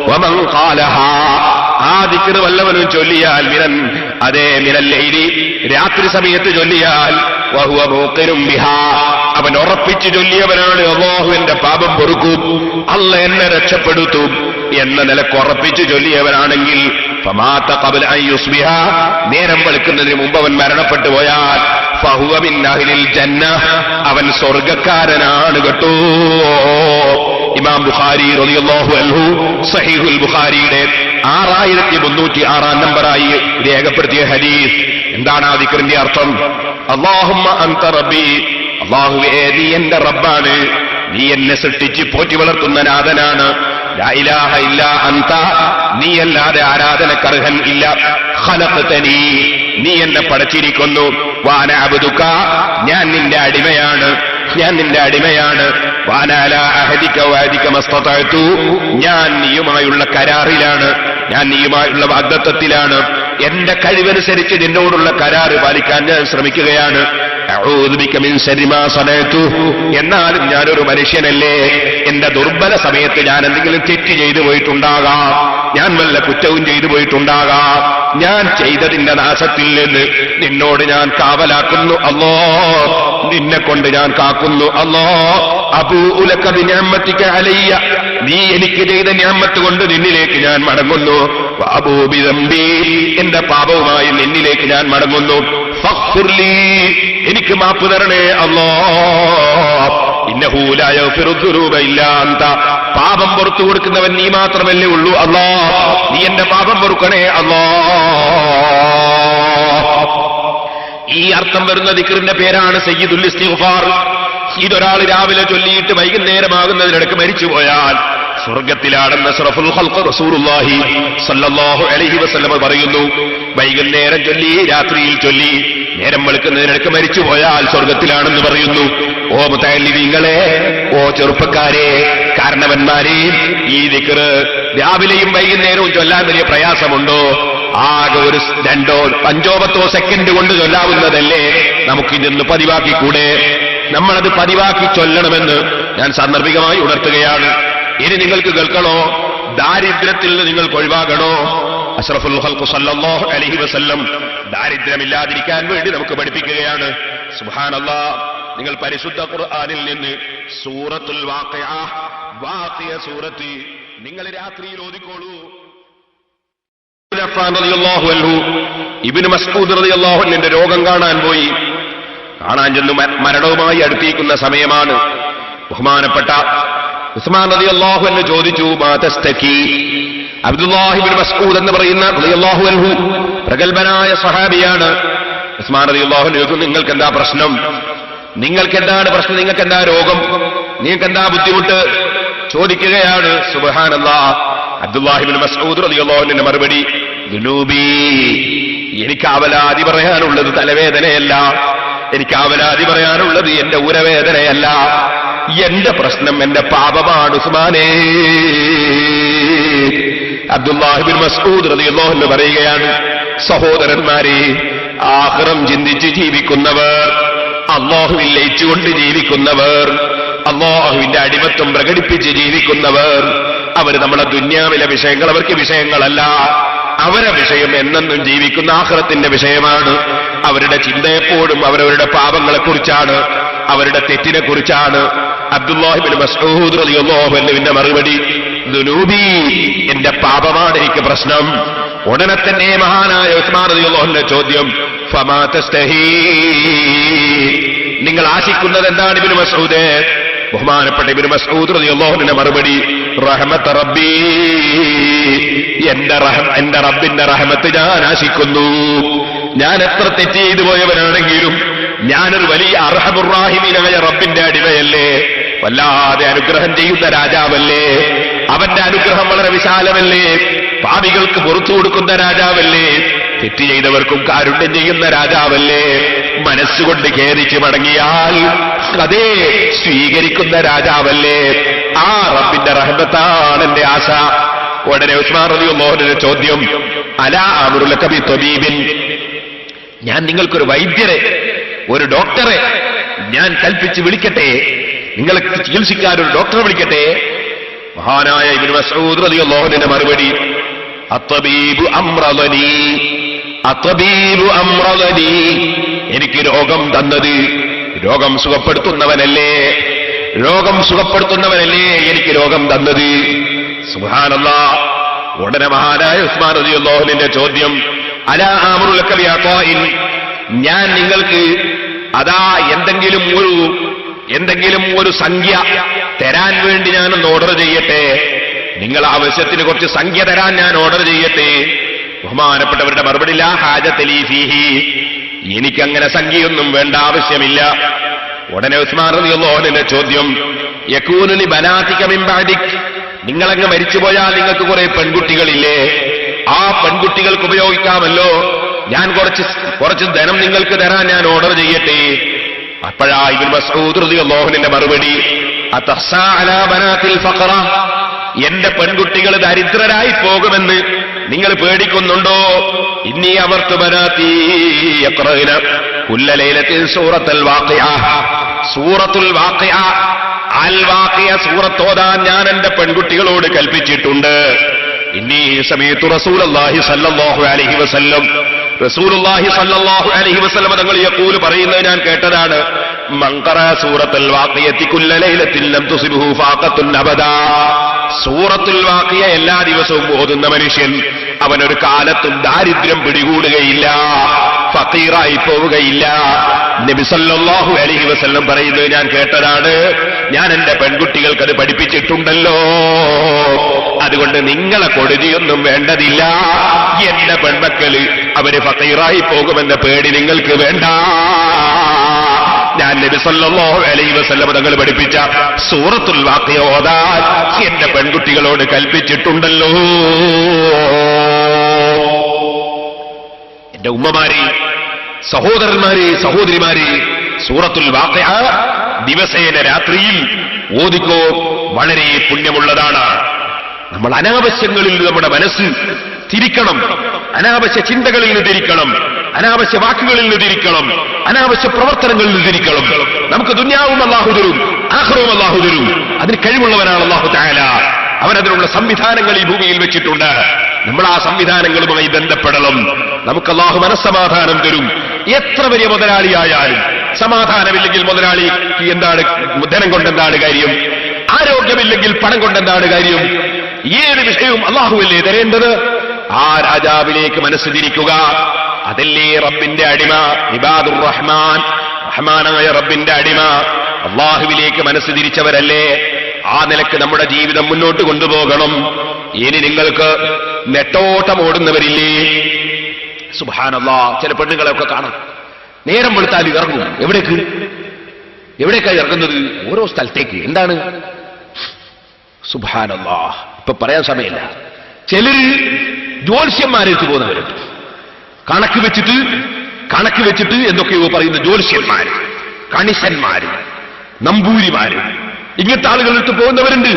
വമൻ ഖാലഹാ, ആ ദിക്ർ വല്ലവനും ചൊല്ലിയാൽ, മിനൽ ലൈലി, രാത്രി സമയത്ത് ചൊല്ലിയാൽ, വഹുവ മൂഖിനും ബിഹാ, അവൻ ഉറപ്പിച്ചു ചൊല്ലിയവനാണ്, അല്ലാഹു എന്റെ പാപം പൊറുക്കും, അല്ല എന്നെ രക്ഷപ്പെടുത്തും എന്ന നിലക്ക് ഉറപ്പിച്ചു ചൊല്ലിയവനാണെങ്കിൽ, ഫമാത ഖബ്ല അൻ യുസ്ബിഹ, നേരം വെളുക്കുന്നതിന് മുമ്പ് അവൻ മരണപ്പെട്ടു പോയാൽ, ഫഹുവ മിൻ അഹ്ലിൽ ജന്ന, അവൻ സ്വർഗ്ഗക്കാരനാണ് കേട്ടോ. ഇമാം ബുഖാരി റളിയല്ലാഹു അൻഹു സഹീഹുൽ ബുഖാരിയുടെ 6306 നമ്പറായി രേഖപ്പെടുത്തിയ ഹദീസ്. എന്താണ് ആ ദിക്റിന്റെ അർത്ഥം? അല്ലാഹുമ്മ അൻത റബ്ബി, അല്ലാഹുവേ നീ എന്റെ റബ്ബാണ്, നീ എന്നെ സൃഷ്ടിച്ച് പോറ്റി വളർത്തുന്ന നാഥനാണ്. ലാ ഇലാഹ ഇല്ലാ അൻത, നീ അല്ലാതെ ആരാധനക്കർഹൻ ഇല്ല. ഖലഖ്തനി, നീ എന്നെ പടച്ചിരിക്കുന്നു. വഅന അബ്ദുക, ഞാൻ നിന്റെ അടിമയാണ്, ഞാൻ നിന്റെ അടിമയാണ്. വഅന അലാ അഹദിക വഅദിക മസ്തതഅതു, ഞാൻ നീയുമായുള്ള കരാറിലാണ്, ഞാൻ നീയുമായുള്ള വാഗ്ദത്തത്തിലാണ്. എന്റെ കഴിവനുസരിച്ച് നിന്നോടുള്ള കരാറ് പാലിക്കാൻ ഞാൻ ശ്രമിക്കുകയാണ്. അഊദു ബിക മിൻ ശർരി മാ സനഅതു, എന്നാലും ഞാനൊരു മനുഷ്യനല്ലേ, എന്റെ ദുർബല സമയത്ത് ഞാൻ എന്തെങ്കിലും തെറ്റ് ചെയ്തു പോയിട്ടുണ്ടാകാം, ഞാൻ വല്ല കുറ്റവും ചെയ്തു പോയിട്ടുണ്ടാകാം. ഞാൻ ചെയ്തതിന്റെ നാശത്തിൽ നിന്ന് നിന്നോട് ഞാൻ കാവലാക്കുന്നു അല്ലാ, നിന്നെ കൊണ്ട് ഞാൻ കാക്കുന്നു അല്ലാ. അബൂഉ ലക ബിനിഅമതിക അലയ്യ, നീ എനിക്ക് ചെയ്ത നിഅമത്ത് കൊണ്ട് നിന്നിലേക്ക് ഞാൻ മടങ്ങുന്നു. വഅബൂഉ ബിദംബി, എന്റെ പാപവുമായി നിന്നിലേക്ക് ഞാൻ മടങ്ങുന്നു. ഫഗ്ഫിർലി, എനിക്ക് മാപ്പ് തരണേ അല്ലാ. ഇന്നഹു ലാ യഗ്ഫിറു ദുനൂബ ഇല്ലാ അൻത, പാപം പുറത്തു കൊടുക്കുന്നവൻ നീ മാത്രമല്ലേ ഉള്ളൂ അല്ലാ, നീ എന്റെ പാപം പൊറുക്കണേ അല്ലാ. ഈ അർത്ഥം വരുന്ന ദിക്റിന്റെ പേരാണ് സയ്യിദുൽ ഇസ്തിഗ്ഫാർ. ഇതൊരാൾ രാവിലെ ചൊല്ലിയിട്ട് വൈകുന്നേരമാകുന്നതിനിടക്ക് മരിച്ചുപോയാൽ സ്വർഗത്തിലാണെന്ന് അഷ്റഫുൽ ഖൽഖ് റസൂലുള്ളാഹി സ്വല്ലല്ലാഹു അലൈഹി വസല്ലം പറയുന്നു. വൈകുന്നേരം ചൊല്ലി, രാത്രിയിൽ ചൊല്ലി, നേരം വെളുക്കുന്നതിനിടയ്ക്ക് മരിച്ചുപോയാൽ സ്വർഗത്തിലാണെന്ന് പറയുന്നു. ഓ മുതഅല്ലിമീങ്ങളെ, ഓ ചെറുപ്പക്കാരെ, കാരണവന്മാരെ, ഈ ദിക്ർ രാവിലെയും വൈകുന്നേരവും ചൊല്ലാൻ വലിയ പ്രയാസമുണ്ടോ? ആകെ ഒരു 2 or 5 or 10 സെക്കൻഡ് കൊണ്ട് ചൊല്ലാവുന്നതല്ലേ? നമുക്കിതൊന്ന് പതിവാക്കിക്കൂടെ? നമ്മളത് പതിവാക്കി ചൊല്ലണമെന്ന് ഞാൻ സാന്ദർഭികമായി ഉണർത്തുകയാണ്. ഇനി നിങ്ങൾക്ക് കേൾക്കണോ? ദാരിദ്ര്യത്തിൽ നിന്ന് നിങ്ങൾക്ക് ഒഴിവാകണോ? അഷ്റഫുൽ ഖൽഖ് സല്ലല്ലാഹു അലൈഹി വസല്ലം ദാരിദ്ര്യമില്ലാതിരിക്കാൻ വേണ്ടി നമുക്ക് പഠിപ്പിക്കുകയാണ്. സുബ്ഹാനല്ലാഹ്, നിങ്ങൾ പരിശുദ്ധ ഖുർആനിൽ നിന്ന് സൂറത്തുൽ വാഖിയ സൂറത്ത് നിങ്ങൾ രാത്രിയിൽ ഓതിക്കോളൂ. ഇബ്നു മസ്ഊദ് റളിയല്ലാഹു അൻഹുവിന്റെ രോഗം കാണാൻ പോയി. കാണാൻ ചെന്ന് മരണവുമായി അടുത്തിരിക്കുന്ന സമയമാണ്. ബഹുമാനപ്പെട്ട ഉസ്മാൻ റളിയല്ലാഹു അൻഹു ചോദിച്ചു, മാ തസ്തകി? അബ്ദുല്ലാഹി ഇബ്നു മസ്ഊദ് എന്ന് പറയുന്ന റളിയല്ലാഹു അൻഹു പ്രഗൽഭനായ സ്വഹാബിയാണ്. ഉസ്മാൻ റളിയല്ലാഹു അൻഹു ചോദിച്ചു, നിങ്ങൾക്ക് എന്താ പ്രശ്നം? നിങ്ങൾക്ക് എന്താണ് പ്രശ്നം? നിങ്ങൾക്ക് എന്താ രോഗം? നിങ്ങൾക്ക് എന്താ ബുദ്ധിമുട്ട്? ചോദിക്കുകയാണ്. സുബ്ഹാനല്ലാഹ്. അബ്ദുല്ലാഹി ഇബ്നു മസ്ഊദ് റളിയല്ലാഹു അൻഹുവിന്റെ മറുപടി, ദുനൂബി, എനിക്ക് അവലാതി പറയാനുള്ളത് തലവേദനയല്ല, എനിക്ക് അവലാതി പറയാനുള്ളത് എന്റെ ഉരവേദനയല്ല, എന്റെ പ്രശ്നം എന്റെ പാപമാണ് ഉസ്മാനേ. അബ്ദുല്ലാഹി ഇബ്നു മസ്ഊദ് റളിയല്ലാഹു അൻഹു പറയുകയാണ്, സഹോദരന്മാരെ, ആഖിറം ചിന്തിച്ച് ജീവിക്കുന്നവർ, അല്ലാഹുവിൽ ലയിച്ചുകൊണ്ട് ജീവിക്കുന്നവർ, അല്ലാഹുവിന്റെ അടിമത്വം പ്രകടിപ്പിച്ച് ജീവിക്കുന്നവർ, അവർ നമ്മളെ ദുന്യാവിലെ വിഷയങ്ങൾ അവർക്ക് വിഷയങ്ങളല്ല. അവരുടെ വിഷയം എന്നെന്നും ജീവിക്കുന്ന ആഖിറത്തിന്റെ വിഷയമാണ്. അവരുടെ ചിന്ത എപ്പോഴും അവരവരുടെ പാപങ്ങളെക്കുറിച്ചാണ്, അവരുടെ തെറ്റിനെ കുറിച്ചാണ്. അബ്ദുല്ലാഹി ഇബ്നു മസ്ഊദ് റളിയല്ലാഹു അൻഹുവിന്റെ മറുപടി, ദുനൂബി, എന്റെ പാപമാണ് എനിക്ക് പ്രശ്നം. ഉടനെ തന്നെ മഹാനായ ഉസ്മാൻ റളിയല്ലാഹു അൻഹുവിന്റെ ചോദ്യം, ഫമാ തസ്തഹി? നിങ്ങൾ ആശിക്കുന്നത് എന്താണ് ഇബ്നു മസ്ഊദ്? ബഹുമാനപ്പെട്ട ഇബ്നു മസ്ഊദ് റളിയല്ലാഹു അൻഹുവിന്റെ മറുപടി, റഹ്മത്ത് റബ്ബി, എന്റെ റബ്ബിന്റെ റഹ്മത്ത് ഞാൻ ആശിക്കുന്നു. ഞാൻ എത്ര തെറ്റ് ചെയ്തു പോയവനാണെങ്കിലും ഞാനൊരു വലിയ അർഹമുർ റഹീമീനായ റബ്ബിന്റെ അടിമയല്ലേ, വല്ലാതെ അനുഗ്രഹം ചെയ്യുന്ന രാജാവല്ലേ, അവന്റെ അനുഗ്രഹം വളരെ വിശാലമല്ലേ, പാപികൾക്ക് പുറത്തു കൊടുക്കുന്ന രാജാവല്ലേ, തെറ്റ് ചെയ്തവർക്കും കാരുണ്യം ചെയ്യുന്ന രാജാവല്ലേ, മനസ്സുകൊണ്ട് ഖേദിച്ച് മടങ്ങിയാൽ അതേ സ്വീകരിക്കുന്ന രാജാവല്ലേ, ആ റബ്ബിന്റെ റഹ്മത്താണ് എന്റെ ആശ. ഉടനെ ഉസ്മാൻ റളിയല്ലാഹു അൻഹുവിന്റെ ചോദ്യം, അലാ അംറു ലക ബി തബീബിൻ, ഞാൻ നിങ്ങൾക്കൊരു വൈദ്യരെ, ഒരു ഡോക്ടറെ ഞാൻ കൽപ്പിച്ച് വിളിക്കട്ടെ, നിങ്ങളെ ചികിത്സിക്കാൻ ഒരു ഡോക്ടറെ വിളിക്കട്ടെ? മഹാനായ ഇബ്നു മസ്ഊദ് റളിയല്ലാഹു അൻഹുവിന്റെ മറുപടി, അത്തബീബു അംറദനി, അത്തബീബു അംറദനി, എനിക്ക് രോഗം തന്നത് രോഗം സുഖപ്പെടുത്തുന്നവനല്ലേ, രോഗം സുഖപ്പെടുത്തുന്നവനല്ലേ എനിക്ക് രോഗം തന്നത്. സുബ്ഹാനല്ലാഹ്. ഉടനെ മഹാനായ ഉസ്മാൻ റളിയല്ലാഹു അൻഹുവിന്റെ ചോദ്യം, അലാ അംറു ലക ബി അതാഇൻ, ഞാൻ നിങ്ങൾക്ക് അതാ എന്തെങ്കിലും ഒരു സംഖ്യ തരാൻ വേണ്ടി ഞാനൊന്ന് ഓർഡർ ചെയ്യട്ടെ, നിങ്ങൾ ആവശ്യത്തിന് കുറച്ച് സംഖ്യ തരാൻ ഞാൻ ഓർഡർ ചെയ്യട്ടെ? ബഹുമാനപ്പെട്ടവരുടെ മറുപടി, ലാ ഹാജത ലീ ഫീഹി, എനിക്കങ്ങനെ സംഖ്യയൊന്നും വേണ്ട, ആവശ്യമില്ല. ഉടനെ ഉസ്മാൻ റളിയല്ലാഹു അൻഹുവിന്റെ ചോദ്യം, യകൂനു ലി ബനാതിക മിൻ ബഅദിക്, നിങ്ങളങ്ങ് മരിച്ചുപോയാൽ നിങ്ങൾക്ക് കുറെ പെൺകുട്ടികളില്ലേ, ആ പെൺകുട്ടികൾക്ക് ഉപയോഗിക്കാമല്ലോ, ഞാൻ കുറച്ച് ധനം നിങ്ങൾക്ക് തരാൻ ഞാൻ ഓർഡർ ചെയ്യട്ടെ? അപ്പോഴാ ഇബ്നു മസ്ഊദ് റളിയല്ലാഹു അൻഹുവിന്റെ മറുപടി, അതഖ്സാ അലാ ബനാതിൽ ഫഖറ, എന്റെ പെൺകുട്ടികൾ ദരിദ്രരായി പോകുമെന്ന് നിങ്ങൾ പേടിക്കുന്നുണ്ടോ? ഇന്നി അമർതു ബനാതി യഖറഅന കുല്ല ലൈലത്തിൻ സൂറത്തുൽ വാഖിഅ, സൂറത്തുൽ വാഖിഅ, അൽ വാഖിഅ സൂറത്ത് ഓതാൻ ഞാൻ എന്റെ പെൺകുട്ടികളോട് കൽപ്പിച്ചിട്ടുണ്ട്. ഇന്നി സമീഅതു റസൂലുള്ളാഹി സ്വല്ലല്ലാഹു അലൈഹി വസല്ലം, റസൂലുള്ളാഹി സ്വല്ലല്ലാഹു അലൈഹി വസല്ലം തങ്ങൾ യഖൂൽ പറയുന്നത് ഞാൻ കേട്ടതാണ്, മൻ ഖറഅ സൂറത്തുൽ വാഖിയത്തി കുല്ല ലൈലത്തിൻ ലം തുസിബഹു ഫാഖത്തുൻ അബദാ, സൂറത്തുൽ വാഖിയ എല്ലാ ദിവസവും ഓതുന്ന മനുഷ്യൻ അവനൊരു കാലത്തും ദാരിദ്ര്യം പിടികൂടുകയില്ല, ഫഖീറായി പോവുകയില്ല. നബി സല്ലല്ലാഹു അലൈഹി വസല്ലം പറയുന്നത് ഞാൻ കേട്ടതാണ്, ഞാൻ എന്റെ പെൺകുട്ടികൾക്ക് അത് പഠിപ്പിച്ചിട്ടുണ്ടല്ലോ. അതുകൊണ്ട് നിങ്ങളെ കൊടുതിയൊന്നും വേണ്ടതില്ല, എന്റെ പെൺമക്കള് അവര് ഫഖീറായി പോകുമെന്ന പേടി നിങ്ങൾക്ക് വേണ്ട. ഞാൻ നബി സല്ലല്ലാഹു അലൈഹി വസല്ലം തങ്ങൾ പഠിപ്പിച്ച സൂറത്തുൽ വാഖിയ ഓതാൻ എന്റെ പെൺകുട്ടികളോട് കൽപ്പിച്ചിട്ടുണ്ടല്ലോ. എന്റെ ഉമ്മമാരെ, സഹോദരന്മാരെ, സഹോദരിമാരെ, സൂറത്തുൽ വാഖിഅ ദിവസേന രാത്രിയിൽ ഓതിക്കോ, വളരെ പുണ്യമുള്ളതാണ്. നമ്മൾ അനാവശ്യങ്ങളിൽ നമ്മുടെ മനസ്സ് തിരിക്കണം, അനാവശ്യ ചിന്തകളിൽ നിന്ന് തിരിക്കണം, അനാവശ്യ വാക്കുകളിൽ നിന്ന് തിരിക്കണം, അനാവശ്യ പ്രവർത്തനങ്ങളിൽ നിന്ന് തിരിക്കണം. നമുക്ക് ദുനിയാവും അല്ലാഹു തരും, ആഖിറവും അല്ലാഹു തരും. അതിന് കഴിവുള്ളവനാണ് അല്ലാഹു തആല. അവനതിനുള്ള സംവിധാനങ്ങൾ ഈ ഭൂമിയിൽ വെച്ചിട്ടുണ്ട്. നമ്മൾ ആ സംവിധാനങ്ങളുമായി ബന്ധപ്പെടണം. നമുക്ക് അല്ലാഹു മനസ്സമാധാനം തരും. എത്ര വലിയ മുതലാളിയായാലും സമാധാനമില്ലെങ്കിൽ മുതലാളിക്ക് എന്താണ്, ധനം കൊണ്ടെന്താണ് കാര്യം? ആരോഗ്യമില്ലെങ്കിൽ പണം കൊണ്ടെന്താണ് കാര്യം? ഏത് വിഷയവും അല്ലാഹുവല്ലേ തരേണ്ടത്. ആ രാജാവിലേക്ക് മനസ്സ് തിരിക്കുക. അതല്ലേ റബ്ബിന്റെ അടിമ, ഇബാദുർ റഹ്മാൻ, റഹ്മാനായ റബ്ബിന്റെ അടിമ. അല്ലാഹുവിലേക്ക് മനസ്സ് തിരിച്ചവരല്ലേ. ആ നിലക്ക് നമ്മുടെ ജീവിതം മുന്നോട്ട് കൊണ്ടുപോകണം. ഇനി നിങ്ങൾക്ക് നെട്ടോട്ടം ഓടുന്നവരില്ലേ? സുബ്ഹാനല്ലാഹ്, ചില പെണ്ണുങ്ങളെയൊക്കെ കാണാം, നേരം വെളുത്താൽ ഇറങ്ങും. എവിടേക്കായി ഇറങ്ങുന്നത്? ഓരോ സ്ഥലത്തേക്ക്. എന്താണ്? സുബ്ഹാനല്ലാഹ്, ഇപ്പൊ പറയാൻ സമയമില്ല. ചിലര് ജ്യോത്സ്യന്മാരേക്ക് പോകുന്നവരുണ്ട്. കണക്ക് വെച്ചിട്ട് എന്തൊക്കെയോ പറയുന്ന ജ്യോത്സ്യന്മാര്, കണിശന്മാര്, നമ്പൂരിമാര്, ഇങ്ങനത്തെ ആളുകളിട്ട് പോകുന്നവരുണ്ട്.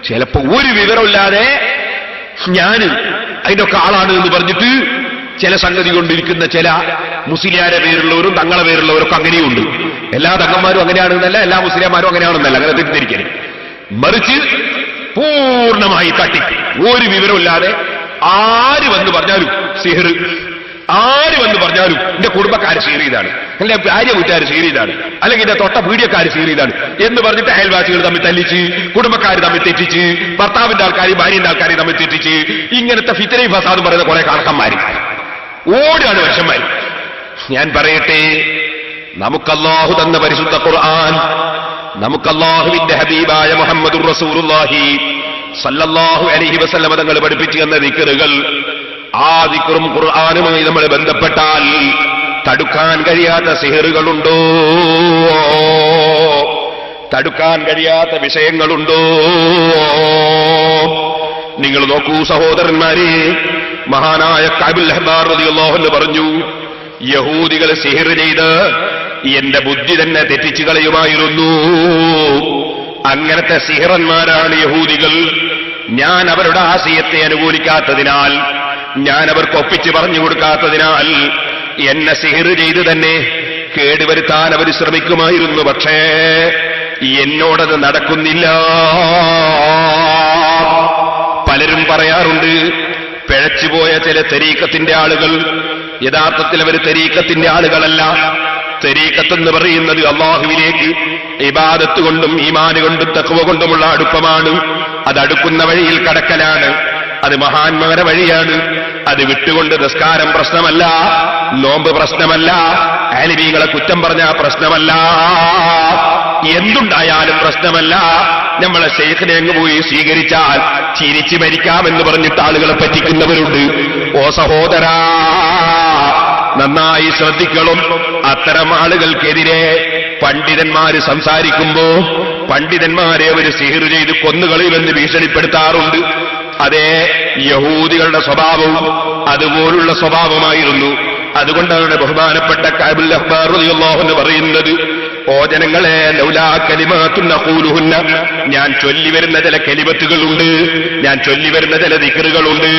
ചിലപ്പോ ഒരു വിവരമില്ലാതെ ഞാൻ അതിന്റെ ഒക്കെ ആളാണ് എന്ന് പറഞ്ഞിട്ട് ചില സംഗതി കൊണ്ടിരിക്കുന്ന ചില മുസ്ലിയാരെ പേരുള്ളവരും തങ്ങളെ പേരുള്ളവരൊക്കെ അങ്ങനെയുണ്ട്. എല്ലാ തങ്ങന്മാരും അങ്ങനെയാണെന്നല്ല, എല്ലാ മുസ്ലിംമാരും അങ്ങനെയാണെന്നല്ല, അങ്ങനെ തെറ്റിദ്ധരിക്കരുത്. മറിച്ച് പൂർണ്ണമായി തട്ടി, ഒരു വിവരമില്ലാതെ ആര് വന്ന് പറഞ്ഞാലും സിഹർ, ആര് വന്ന് പറഞ്ഞാലും എന്റെ കുടുംബക്കാര് സിഹർ ചെയ്താണ്, എന്റെ ഭാര്യ വീട്ടുകാർ സിഹർ ചെയ്താണ്, അല്ലെങ്കിൽ എന്റെ തൊട്ട പീഡിയക്കാര് സിഹർ ചെയ്താണ് എന്ന് പറഞ്ഞിട്ട് അയൽവാസികൾ തമ്മിൽ തല്ലിച്ച്, കുടുംബക്കാർ തമ്മിൽ തെറ്റിച്ച്, ഭർത്താവിന്റെ ആൾക്കാരും ഭാര്യന്റെ ആൾക്കാരെയും തമ്മിൽ തെറ്റിച്ച്, ഇങ്ങനത്തെ ഫിത്തനയും ഫസാദും പറയുന്ന കുറെ കണക്കന്മാര് ഓടാണ് വർഷന്മാര്. ഞാൻ പറയട്ടെ, നമുക്കല്ലാഹു തന്ന പരിശുദ്ധ ഖുർആൻ, നമുക്കല്ലാഹുവിന്റെ ഹബീബായ മുഹമ്മദുർ റസൂലുള്ളാഹി സല്ലല്ലാഹു അലൈഹി വസല്ലം തങ്ങൾ പഠിപ്പിച്ചു തന്ന ദിക്റുകൾ, ആ ദിക്റും ഖുർആനുമായി നമ്മൾ ബന്ധപ്പെട്ടാൽ തടുക്കാൻ കഴിയാത്ത സിഹറുകളുണ്ടോ? തടുക്കാൻ കഴിയാത്ത വിഷയങ്ങളുണ്ടോ? നിങ്ങൾ നോക്കൂ സഹോദരന്മാരെ, മഹാനായ കഅബുൽ അഹ്ബാർ റളിയല്ലാഹു അൻഹു പറഞ്ഞു, യഹൂദികൾ സിഹർ ചെയ്ത് എന്റെ ബുദ്ധി തന്നെ തെറ്റിച്ചു കളയുമായിരുന്നു. അങ്ങനത്തെ സിഹറന്മാരാണ് യഹൂദികൾ. ഞാൻ അവരുടെ ആശയത്തെ അനുകൂലിക്കാത്തതിനാൽ, ഞാൻ അവർക്ക് ഒപ്പിച്ച് പറഞ്ഞു കൊടുക്കാത്തതിനാൽ എന്നെ സിഹർ ചെയ്ത് തന്നെ കേടുവരുത്താൻ അവർ ശ്രമിക്കുമായിരുന്നു. പക്ഷേ എന്നോടത് നടക്കുന്നില്ല. പലരും പറയാറുണ്ട്, പിഴച്ചുപോയ ചില തരീഖത്തിന്റെ ആളുകൾ, യഥാർത്ഥത്തിൽ അവർ തരീഖത്തിന്റെ ആളുകളല്ല. തരീഖത്ത് എന്ന് പറയുന്നത് അല്ലാഹുവിലേക്ക് ഇബാദത്ത് കൊണ്ടും ഈമാൻ കൊണ്ടും തഖ്വ കൊണ്ടുമുള്ള അടുപ്പമാണ്. അത് അടുക്കുന്ന വഴിയിൽ കടക്കലാണ്. അത് മഹാന്മാരെ വഴിയാണ്. അത് വിട്ടുകൊണ്ട് നിസ്കാരം പ്രശ്നമല്ല, നോമ്പ് പ്രശ്നമല്ല, ആലിമീങ്ങളെ കുറ്റം പറഞ്ഞ പ്രശ്നമല്ല, എന്തുണ്ടായാലും പ്രശ്നമല്ല. നമ്മളെ ശൈഖിനെ അങ്ങ് പോയി സ്വീകരിച്ചാൽ ചിരിച്ചു മരിക്കാമെന്ന് പറഞ്ഞിട്ട് ആളുകളെ പറ്റിക്കുന്നവരുണ്ട്. ഓ സഹോദരാ, നന്നായി ശ്രദ്ധിക്കണം. അത്തരം ആളുകൾക്കെതിരെ പണ്ഡിതന്മാര് സംസാരിക്കുമ്പോ പണ്ഡിതന്മാരെ അവർ സിഹർ ചെയ്ത് കൊന്നുകളയുമെന്ന് ഭീഷണിപ്പെടുത്താറുണ്ട്. അതേ, യഹൂദികളുടെ സ്വഭാവവും അതുപോലുള്ള സ്വഭാവമായിരുന്നു. അതുകൊണ്ടാണ് ബഹുമാനപ്പെട്ട കഅബുൽ അഹ്ബാർ റളിയല്ലാഹു അൻഹു പറയുന്നത്, ഓ ജനങ്ങളെ, ലൗലാ കലിമാത്തുൻ നഖൂലുഹുന്ന, ഞാൻ ചൊല്ലി വരുന്ന ചില കലിമത്തുകളുണ്ട്, ഞാൻ ചൊല്ലി വരുന്ന ചില ദിക്റുകളുണ്ട്,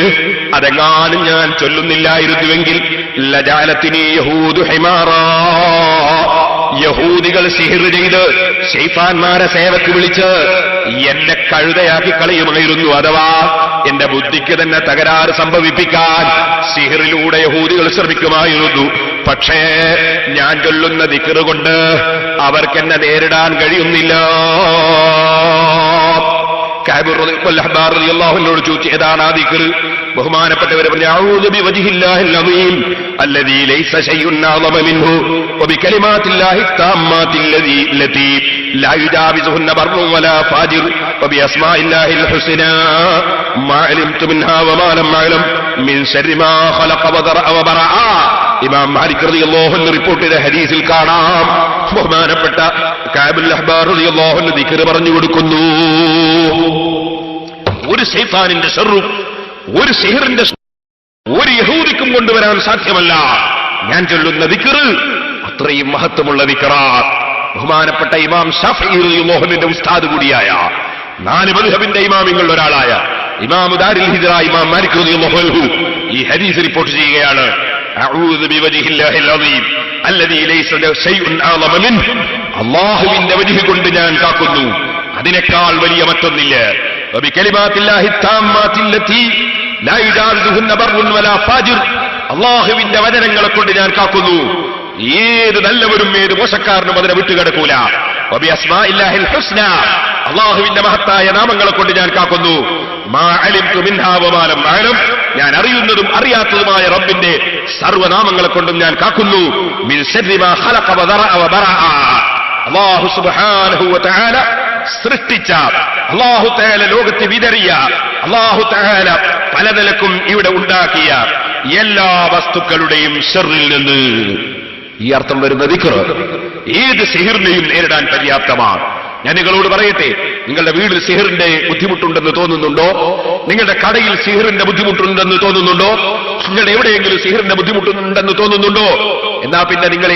അതെങ്ങാനും ഞാൻ ചൊല്ലുന്നില്ലായിരുന്നുവെങ്കിൽ ലജാലത്തിനി യഹൂദു ഹിമാറാ, യഹൂദികൾ സിഹർ ചെയ്ത് ശൈത്താന്മാരെ സേവക്ക് വിളിച്ച് എന്നെ കഴുതയാക്കി കളയുമായിരുന്നു. അഥവാ എന്റെ ബുദ്ധിക്ക് തന്നെ തകരാറ് സംഭവിപ്പിക്കാൻ സിഹറിലൂടെ യഹൂദികൾ ശ്രമിക്കുമായിരുന്നു. പക്ഷേ ഞാൻ ചൊല്ലുന്ന ദിക്റ് കൊണ്ട് അവർക്കെന്നെ നേരിടാൻ കഴിയുന്നില്ല. അഹ്ബാറിനോട് ചോദിച്ചു, ഏതാണ് ആ ദിക്റ്? ബഹുമാനപ്പെട്ടവരെ പറഞ്ഞു, അഊദു ബിവജ്ഹില്ലാഹിൽ അദീം അല്ലദീ ലൈസ ശൈഉൻ അഅളമ മിൻഹു വബികലിമാത്തില്ലാഹി തമ്മാത്തില്ലദീ ലതീ ലാ യുജാവിസുഹുന്ന ബർറുൻ വലാ ഫാജിർ വബിഅസ്മാഇല്ലാഹിൽ ഹുസ്നാ മാ അലിംതു മിൻഹാ വമാ ലം അഅലം മിൻ ശർരി മാ ഖലഖ വദറഅ വബറഅ. ഇമാം മാലിക് റളിയല്ലാഹു അൻഹു റിപ്പോർട്ട് ചെയ്ത ഹദീസിൽ കാണാം, ബഹുമാനപ്പെട്ട കഅബുൽ അഹ്ബാർ റളിയല്ലാഹു അൻഹു ദിക്ർ പറഞ്ഞു കൊടുക്കുന്നു. ഒരു ശൈത്താനിന്റെ ശർറും ഒരു സിഹറിന്റെ ഒരു യഹൂദിക്കും കൊണ്ടുവരാൻ സാധ്യമല്ല. ഞാൻ ചൊല്ലുന്ന ദിക്ർ അത്രയും മഹത്വമുള്ള ദിക്റാ. ബഹുമാനപ്പെട്ട ഇമാം ശാഫിഈ റളിയല്ലാഹുവിന്റെ ഉസ്താദ് കൂടിയായ 4 മദ്ഹബിന്റെ ഇമാമിങ്ങളിൽ ഒരാളായ ഇമാം ദാരിൽ ഹിജ്റ ഇമാം മാലിക് റളിയല്ലാഹു അൻഹു ഈ ഹദീസ് റിപ്പോർട്ട് ചെയ്യുകയാണ്. അഊദു ബിവജ്ഹില്ലാഹിൽ അസീം അല്ലദീ ലൈസ ലഹു ശൈഉൻ അഅളമ മിൻഹു. അല്ലാഹുവിന്റെ വജ്ഹ് കൊണ്ട് ഞാൻ കാക്കുന്നു, അതിനേക്കാൾ വലിയ മറ്റൊന്നില്ല. വബികലിമാത്തില്ലാഹി താമ്മാത്തി ലത്തി ലാ യുജാവിസുഹുന്ന ബർറുൻ വലാ ഫാജിർ. അല്ലാഹുവിന്റെ വചനങ്ങളെ കൊണ്ട് ഞാൻ കാക്കുന്നു, ഏത് നല്ലവരും ഏത് മോശക്കാരനും അതിനെ വിട്ടുകിടക്കൂല. വബി അസ്മാഇല്ലാഹിൽ ഹുസ്ന. അല്ലാഹുവിന്റെ മഹത്തായ നാമങ്ങളെ കൊണ്ട് ഞാൻ കാക്കുന്നു. മാ അലിംതു മിൻഹാ വമാ ലം അഅലം. ഞാൻ അറിയുന്നതും അറിയാത്തതുമായ റബ്ബിന്റെ സർവ്വനാമങ്ങളെ കൊണ്ടും ഞാൻ കാക്കുന്നു. മിൻ ശർരി മാ ഖലഖ വദറഅ വബറഅ. അല്ലാഹു സുബ്ഹാനഹു വ തആല സൃഷ്ടിച്ച, അല്ലാഹു തആല ലോകത്തെ വിതറിയ, അല്ലാഹു തആല പല നിലക്കും ഇവിടെ ഉണ്ടാക്കിയ എല്ലാ വസ്തുക്കളുടെയും ശർറിൽ നിന്ന് ഈ അർത്ഥം വരുന്ന ദിക്ർ ഏത് സിഹിറിനെയും നേരിടാൻ പര്യാപ്തമാണ്. ഞാൻ നിങ്ങളോട് പറയട്ടെ, നിങ്ങളുടെ വീട്ടിൽ സിഹിറിന്റെ ബുദ്ധിമുട്ടുണ്ടെന്ന് തോന്നുന്നുണ്ടോ? നിങ്ങളുടെ കടയിൽ സിഹിറിന്റെ ബുദ്ധിമുട്ടുണ്ടെന്ന് തോന്നുന്നുണ്ടോ? നിങ്ങളുടെ എവിടെയെങ്കിലും സിഹിറിന്റെ ബുദ്ധിമുട്ടുണ്ടെന്ന് തോന്നുന്നുണ്ടോ? എന്നാ പിന്നെ നിങ്ങൾ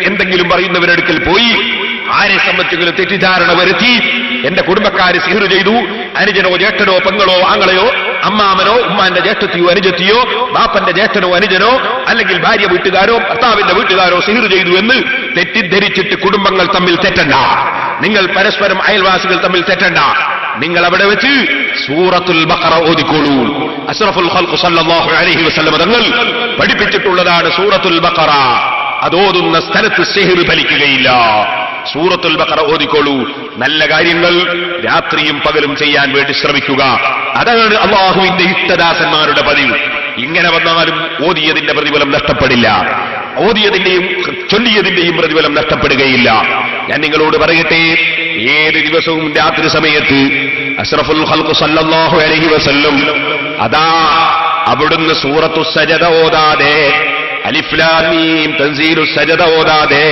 എന്തെങ്കിലും പറയുന്നവരെടുക്കൽ പോയി ആരെ സംബന്ധിച്ചെങ്കിലും തെറ്റിദ്ധാരണ വരുത്തി എന്റെ കുടുംബക്കാര് സിഹിർ ചെയ്തു, അനുജനോ ജ്യേഷ്ഠനോ പെങ്ങളോ ആങ്ങളെയോ അമ്മാമനോ ഉമ്മാന്റെ ജ്യേഷ്ഠത്തിയോ അനുജത്തിയോ ബാപ്പന്റെ ജ്യേഷ്ഠനോ അനുജനോ അല്ലെങ്കിൽ ഭാര്യ വീട്ടുകാരോ ഭർത്താവിന്റെ വീട്ടുകാരോ സിഹിർ ചെയ്തു എന്ന് തെറ്റിദ്ധരിച്ചിട്ട് കുടുംബങ്ങൾ തമ്മിൽ തെറ്റണ്ട. നിങ്ങൾ പരസ്പരം അയൽവാസികൾ തമ്മിൽ തെറ്റണ്ട. നിങ്ങൾ അവിടെ വെച്ച് സൂറത്തുൽ ബഖറ ഓതിക്കോളൂ. അഷ്റഫുൽ ഖൽഖ് സല്ലല്ലാഹു അലൈഹി വസല്ലം തങ്ങൾ പഠിപ്പിച്ചിട്ടുള്ളതാണ് സൂറത്തുൽ ബഖറ. അതോതുന്ന സ്ഥലത്ത് സിഹിർ ഫലിക്കുകയില്ല. സൂറത്തുൽ ബഖറ ഓതിക്കോളൂ. നല്ല കാര്യങ്ങൾ രാത്രിയും പകലും ചെയ്യാൻ വേണ്ടി ശ്രമിക്കുക. അതാണ് അല്ലാഹുവിന്റെ ഇഷ്ടദാസന്മാരുടെ പതിവ്. ഇങ്ങനെ വന്നാലും ഓതിയതിന്റെ പ്രതിഫലം നഷ്ടപ്പെടില്ല, ഓതിയതിന്റെയും ചൊല്ലിയതിന്റെയും പ്രതിഫലം നഷ്ടപ്പെടുകയില്ല. ഞാൻ നിങ്ങളോട് പറയട്ടെ, ഏത് ദിവസവും രാത്രി സമയത്ത് അഷ്റഫുൽ ഖൽഖ് സല്ലല്ലാഹു അലൈഹി വസല്ലം അതാ അവിടുന്ന് സൂറത്തു സജദ ഓതാതെ, അലിഫ് ലാം മീം തൻസീലു സജദ ഓതാതെ,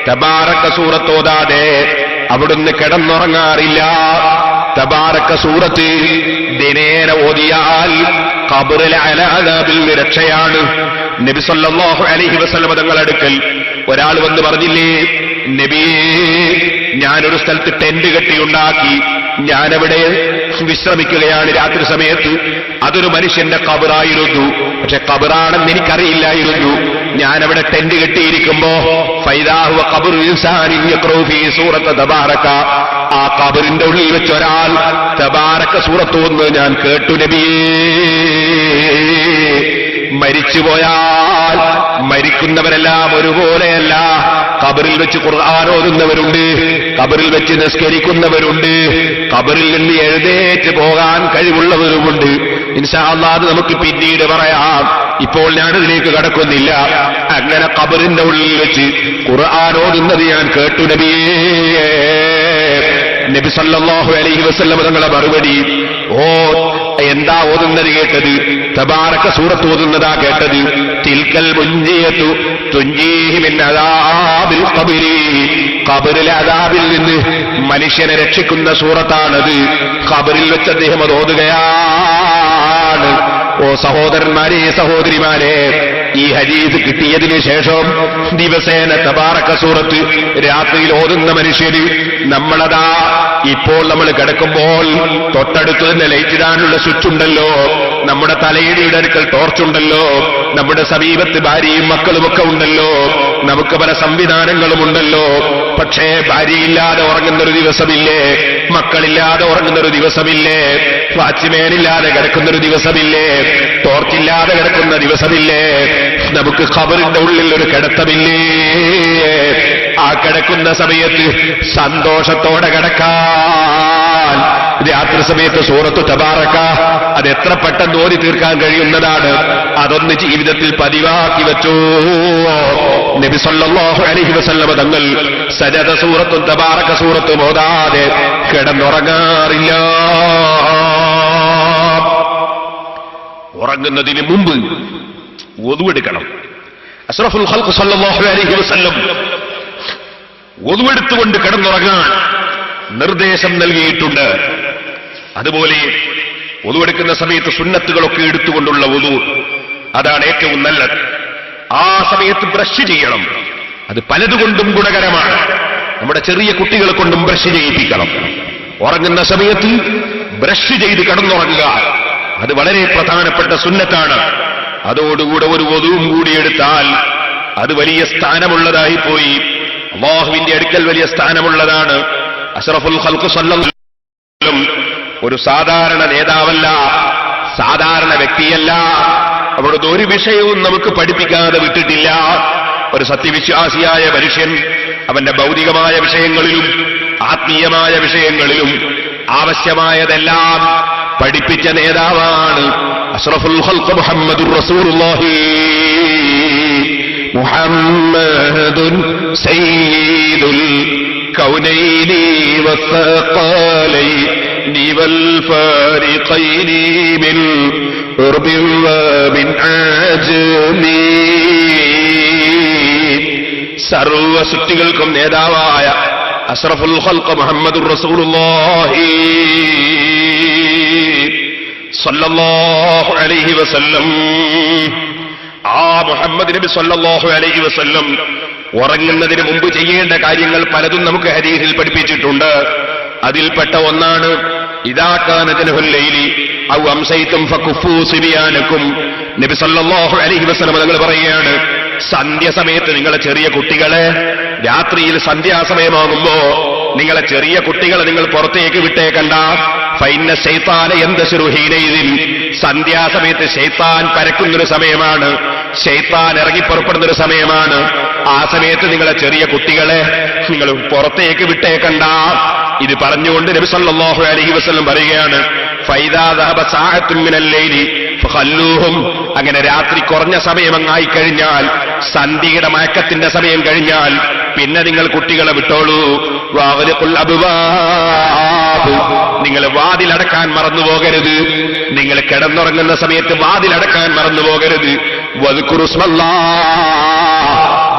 തബാറക സൂറത്ത് ഓതാതെ അവിടുന്ന് കിടന്നുറങ്ങാറില്ല. തബാറക സൂറത്ത് ദിനേന ഓതിയാൽ ഖബറിലെ അലാദാബിൽ രക്ഷയാണ്. നബി സല്ലല്ലാഹു അലൈഹി വസല്ലം തങ്ങളുടെ അടുക്കൽ ഒരാൾ വന്ന് പറഞ്ഞില്ലേ, നബിയേ, ഞാനൊരു സ്ഥലത്ത് ടെന്റ് കെട്ടിയുണ്ടാക്കി, ഞാനവിടെ വിശ്രമിക്കുകയാണ് രാത്രി സമയത്ത്. അതൊരു മനുഷ്യന്റെ ഖബറായിരുന്നു, പക്ഷെ ഖബറാണെന്ന് എനിക്കറിയില്ലായിരുന്നു. ഞാനവിടെ ടെന്റ് കെട്ടിയിരിക്കുമ്പോ ഫൈദാഹുവ ഖബറു ഇൻസാനിൻ യഖറഉ ഫീ സൂറത്ത് തബാറക. ആ ഖബറിന്റെ ഉള്ളിൽ വെച്ച് ഒരാൾ തബാറക സൂറത്ത് ഓതുന്നത് ഞാൻ കേട്ടു നബിയേ. മരിച്ചുപോയാൽ മരിക്കുന്നവരെല്ലാം ഒരുപോലെയല്ല. ഖബറിൽ വെച്ച് ഖുർആൻ ഓതുന്നവരുണ്ട്, ഖബറിൽ വെച്ച് നിസ്കരിക്കുന്നവരുണ്ട്, ഖബറിൽ നിന്ന് എഴുന്നേറ്റ് പോകാൻ കഴിവുള്ളവരുമുണ്ട്. ഇൻഷാ അല്ലാഹ് അത് നമുക്ക് പിന്നീട് പറയാം. ഇപ്പോൾ ഞാനതിലേക്ക് കടക്കുന്നില്ല. അങ്ങനെ ഖബറിന്റെ ഉള്ളിൽ വെച്ച് ഖുർആൻ ഓതുന്നത് ഞാൻ കേട്ടു നബിയേ. നബി സല്ലല്ലാഹു അലൈഹി വസല്ലം തങ്ങളുടെ മറുപടി, ഓ എന്താ ഓതുന്നത് കേട്ടത്? തബാറക സൂറത്ത് ഓതുന്നതാ കേട്ടത്. തിൽക്കൽ മുൻജിയതു തുൻജീഹി മിൻ അദാബിൽ ഖബരി. ഖബറിലെ അദാബിൽ നിന്ന് മനുഷ്യനെ രക്ഷിക്കുന്ന സൂറത്താണത്. ഖബറിൽ വെച്ച് അദ്ദേഹം അത് ഓതുകയാണ്. ഓ സഹോദരന്മാരെ, സഹോദരിമാരെ, ഈ ഹദീസ് കിട്ടിയതിനു ശേഷം ദിവസേന തബാറക സൂറത്ത് രാത്രിയിൽ ഓതുന്ന മനുഷ്യന് നമ്മളതാ ഇപ്പോൾ നമ്മൾ കിടക്കുമ്പോൾ തൊട്ടടുത്ത് തന്നെ ലൈറ്റ് ഇടാനുള്ള സ്വിച്ച് ഉണ്ടല്ലോ, നമ്മുടെ തലയിടിയുടെ അടുക്കൽ ടോർച്ചുണ്ടല്ലോ, നമ്മുടെ സമീപത്ത് ഭാര്യയും മക്കളുമൊക്കെ ഉണ്ടല്ലോ, നമുക്ക് പല സംവിധാനങ്ങളും ഉണ്ടല്ലോ. പക്ഷേ ഭാര്യയില്ലാതെ ഉറങ്ങുന്നൊരു ദിവസമില്ലേ, മക്കളില്ലാതെ ഉറങ്ങുന്നൊരു ദിവസമില്ലേ, വാച്ച്മാനില്ലാതെ കിടക്കുന്നൊരു ദിവസമില്ലേ, ടോർച്ചില്ലാതെ കിടക്കുന്ന ദിവസമില്ലേ, നമുക്ക് ഖബറിന്റെ ഉള്ളിൽ ഒരു കിടത്തമില്ലേ? ആ കിടക്കുന്ന സമയത്ത് സന്തോഷത്തോടെ കിടക്കാൻ രാത്രി സമയത്ത് സൂറത്തു തബാറക അത് എത്ര പെട്ടെന്ന് ഓതി തീർക്കാൻ കഴിയുന്നതാണ്. അതൊന്ന് ജീവിതത്തിൽ പതിവാക്കി വെച്ചു. നബി സല്ലല്ലാഹു അലൈഹി വസല്ലം തങ്ങൾ സജദ സൂറത്തും തബാറക സൂറത്തും ഓതാതെ കിടന്നുറങ്ങാറില്ല. ഉറങ്ങുന്നതിന് മുമ്പ് ഒതുവെടുക്കണം. അഷ്റഫുൽ ഖൽഖ് സല്ലല്ലാഹു അലൈഹി വസല്ലം ഒതുവെടുത്തുകൊണ്ട് കിടന്നുറങ്ങാൻ നിർദ്ദേശം നൽകിയിട്ടുണ്ട്. അതുപോലെ ഒതുവെടുക്കുന്ന സമയത്ത് സുന്നത്തുകളൊക്കെ എടുത്തുകൊണ്ടുള്ള ഒതു, അതാണ് ഏറ്റവും നല്ലത്. ആ സമയത്ത് ബ്രഷ് ചെയ്യണം. അത് പലതുകൊണ്ടും ഗുണകരമാണ്. നമ്മുടെ ചെറിയ കുട്ടികളെ കൊണ്ടും ബ്രഷ് ചെയ്യിപ്പിക്കണം. ഉറങ്ങുന്ന സമയത്ത് ബ്രഷ് ചെയ്ത് കിടന്നുറങ്ങുക, അത് വളരെ പ്രധാനപ്പെട്ട സുന്നത്താണ്. അതോടുകൂടെ ഒരു വധുവും കൂടി എടുത്താൽ അത് വലിയ സ്ഥാനമുള്ളതായി പോയി. അല്ലാഹുവിന്റെ അടുക്കൽ വലിയ സ്ഥാനമുള്ളതാണ്. അഷ്റഫുൽ ഖൽഖ് സല്ലല്ലാഹു അലൈഹി വസല്ലം ഒരു സാധാരണ നേതാവല്ല, സാധാരണ വ്യക്തിയല്ല. അവിടുത്തെ ഒരു വിഷയവും നമുക്ക് പഠിപ്പിക്കാതെ വിട്ടിട്ടില്ല. ഒരു സത്യവിശ്വാസിയായ മനുഷ്യൻ അവന്റെ ഭൗതികമായ വിഷയങ്ങളിലും ആത്മീയമായ വിഷയങ്ങളിലും ആവശ്യമായതെല്ലാം പഠിപ്പിച്ച നേതാവാണ് അഷ്റഫുൽ ഖൽഖ് മുഹമ്മദുർ റസൂലുള്ളാഹി. മുഹമ്മദുൻ സയ്യിദുൽ കൗനൈനി വസ്സഖലൈനി വൽ ഫാരിഖൈനി മിൻ ഉർബിൻ വമിൻ അജ്മീ. സർവ സൃഷ്ടികൾക്കും നേതാവായ അഷ്റഫുൽ ഖൽഖ് മുഹമ്മദുർ റസൂലുള്ളാഹി സല്ലല്ലാഹു അലൈഹി വസല്ലം. ആ മുഹമ്മദ് നബി സല്ലല്ലാഹു അലൈഹി വസല്ലം ഉറങ്ങുന്നതിന് മുമ്പ് ചെയ്യേണ്ട കാര്യങ്ങൾ പലതും നമുക്ക് ഹദീസിൽ പഠിപ്പിച്ചിട്ടുണ്ട്. അതിൽപ്പെട്ട ഒന്നാണ് ഇദാ കാന ജനഹുൽ ലൈലി ഔ അംസൈതും ഫകുഫൂ സിബിയാനകും. നബി സല്ലല്ലാഹു അലൈഹി വസല്ലം തങ്ങൾ പറയുകയാണ്, സന്ധ്യാസമയത്ത് നിങ്ങളെ ചെറിയ കുട്ടികളെ, രാത്രിയിൽ സന്ധ്യാസമയമാകുമ്പോ നിങ്ങളെ ചെറിയ കുട്ടികളെ നിങ്ങൾ പുറത്തേക്ക് വിട്ടേക്കണ്ട. ഫൈന്ന ശൈത്താന യന്തശിറു ഹീനൈദിൻ. സന്ധ്യാസമയത്ത് ശൈത്താൻ പരക്കുന്നൊരു സമയമാണ്, ശൈത്താൻ ഇറങ്ങിപ്പുറപ്പെടുന്നൊരു സമയമാണ്. ആ സമയത്ത് നിങ്ങളെ ചെറിയ കുട്ടികളെ നിങ്ങൾ പുറത്തേക്ക് വിട്ടേക്കണ്ട. ഇത് പറഞ്ഞുകൊണ്ട് നബി സല്ലല്ലാഹു അലൈഹി വസല്ലം പറയുകയാണ്, ഫൈദാ ദഹബ സഅത്തുൻ മിനൽ ലൈലി ഫഖല്ലൂഹും. അങ്ങനെ രാത്രി കുറഞ്ഞ സമയം അങ്ങായി കഴിഞ്ഞാൽ, സന്ധ്യയുടെ മയക്കത്തിന്റെ സമയം കഴിഞ്ഞാൽ പിന്നെ നിങ്ങൾ കുട്ടികളെ വിട്ടോളൂ. വഅഗ്ലിഖുൽ അബ്വാബ്. നിങ്ങൾ വാതിലടക്കാൻ മറന്നുപോകരുത്. നിങ്ങൾ കിടന്നുറങ്ങുന്ന സമയത്ത് വാതിലടക്കാൻ മറന്നുപോകരുത്. വദ്കുറുസ്മല്ലാഹ്.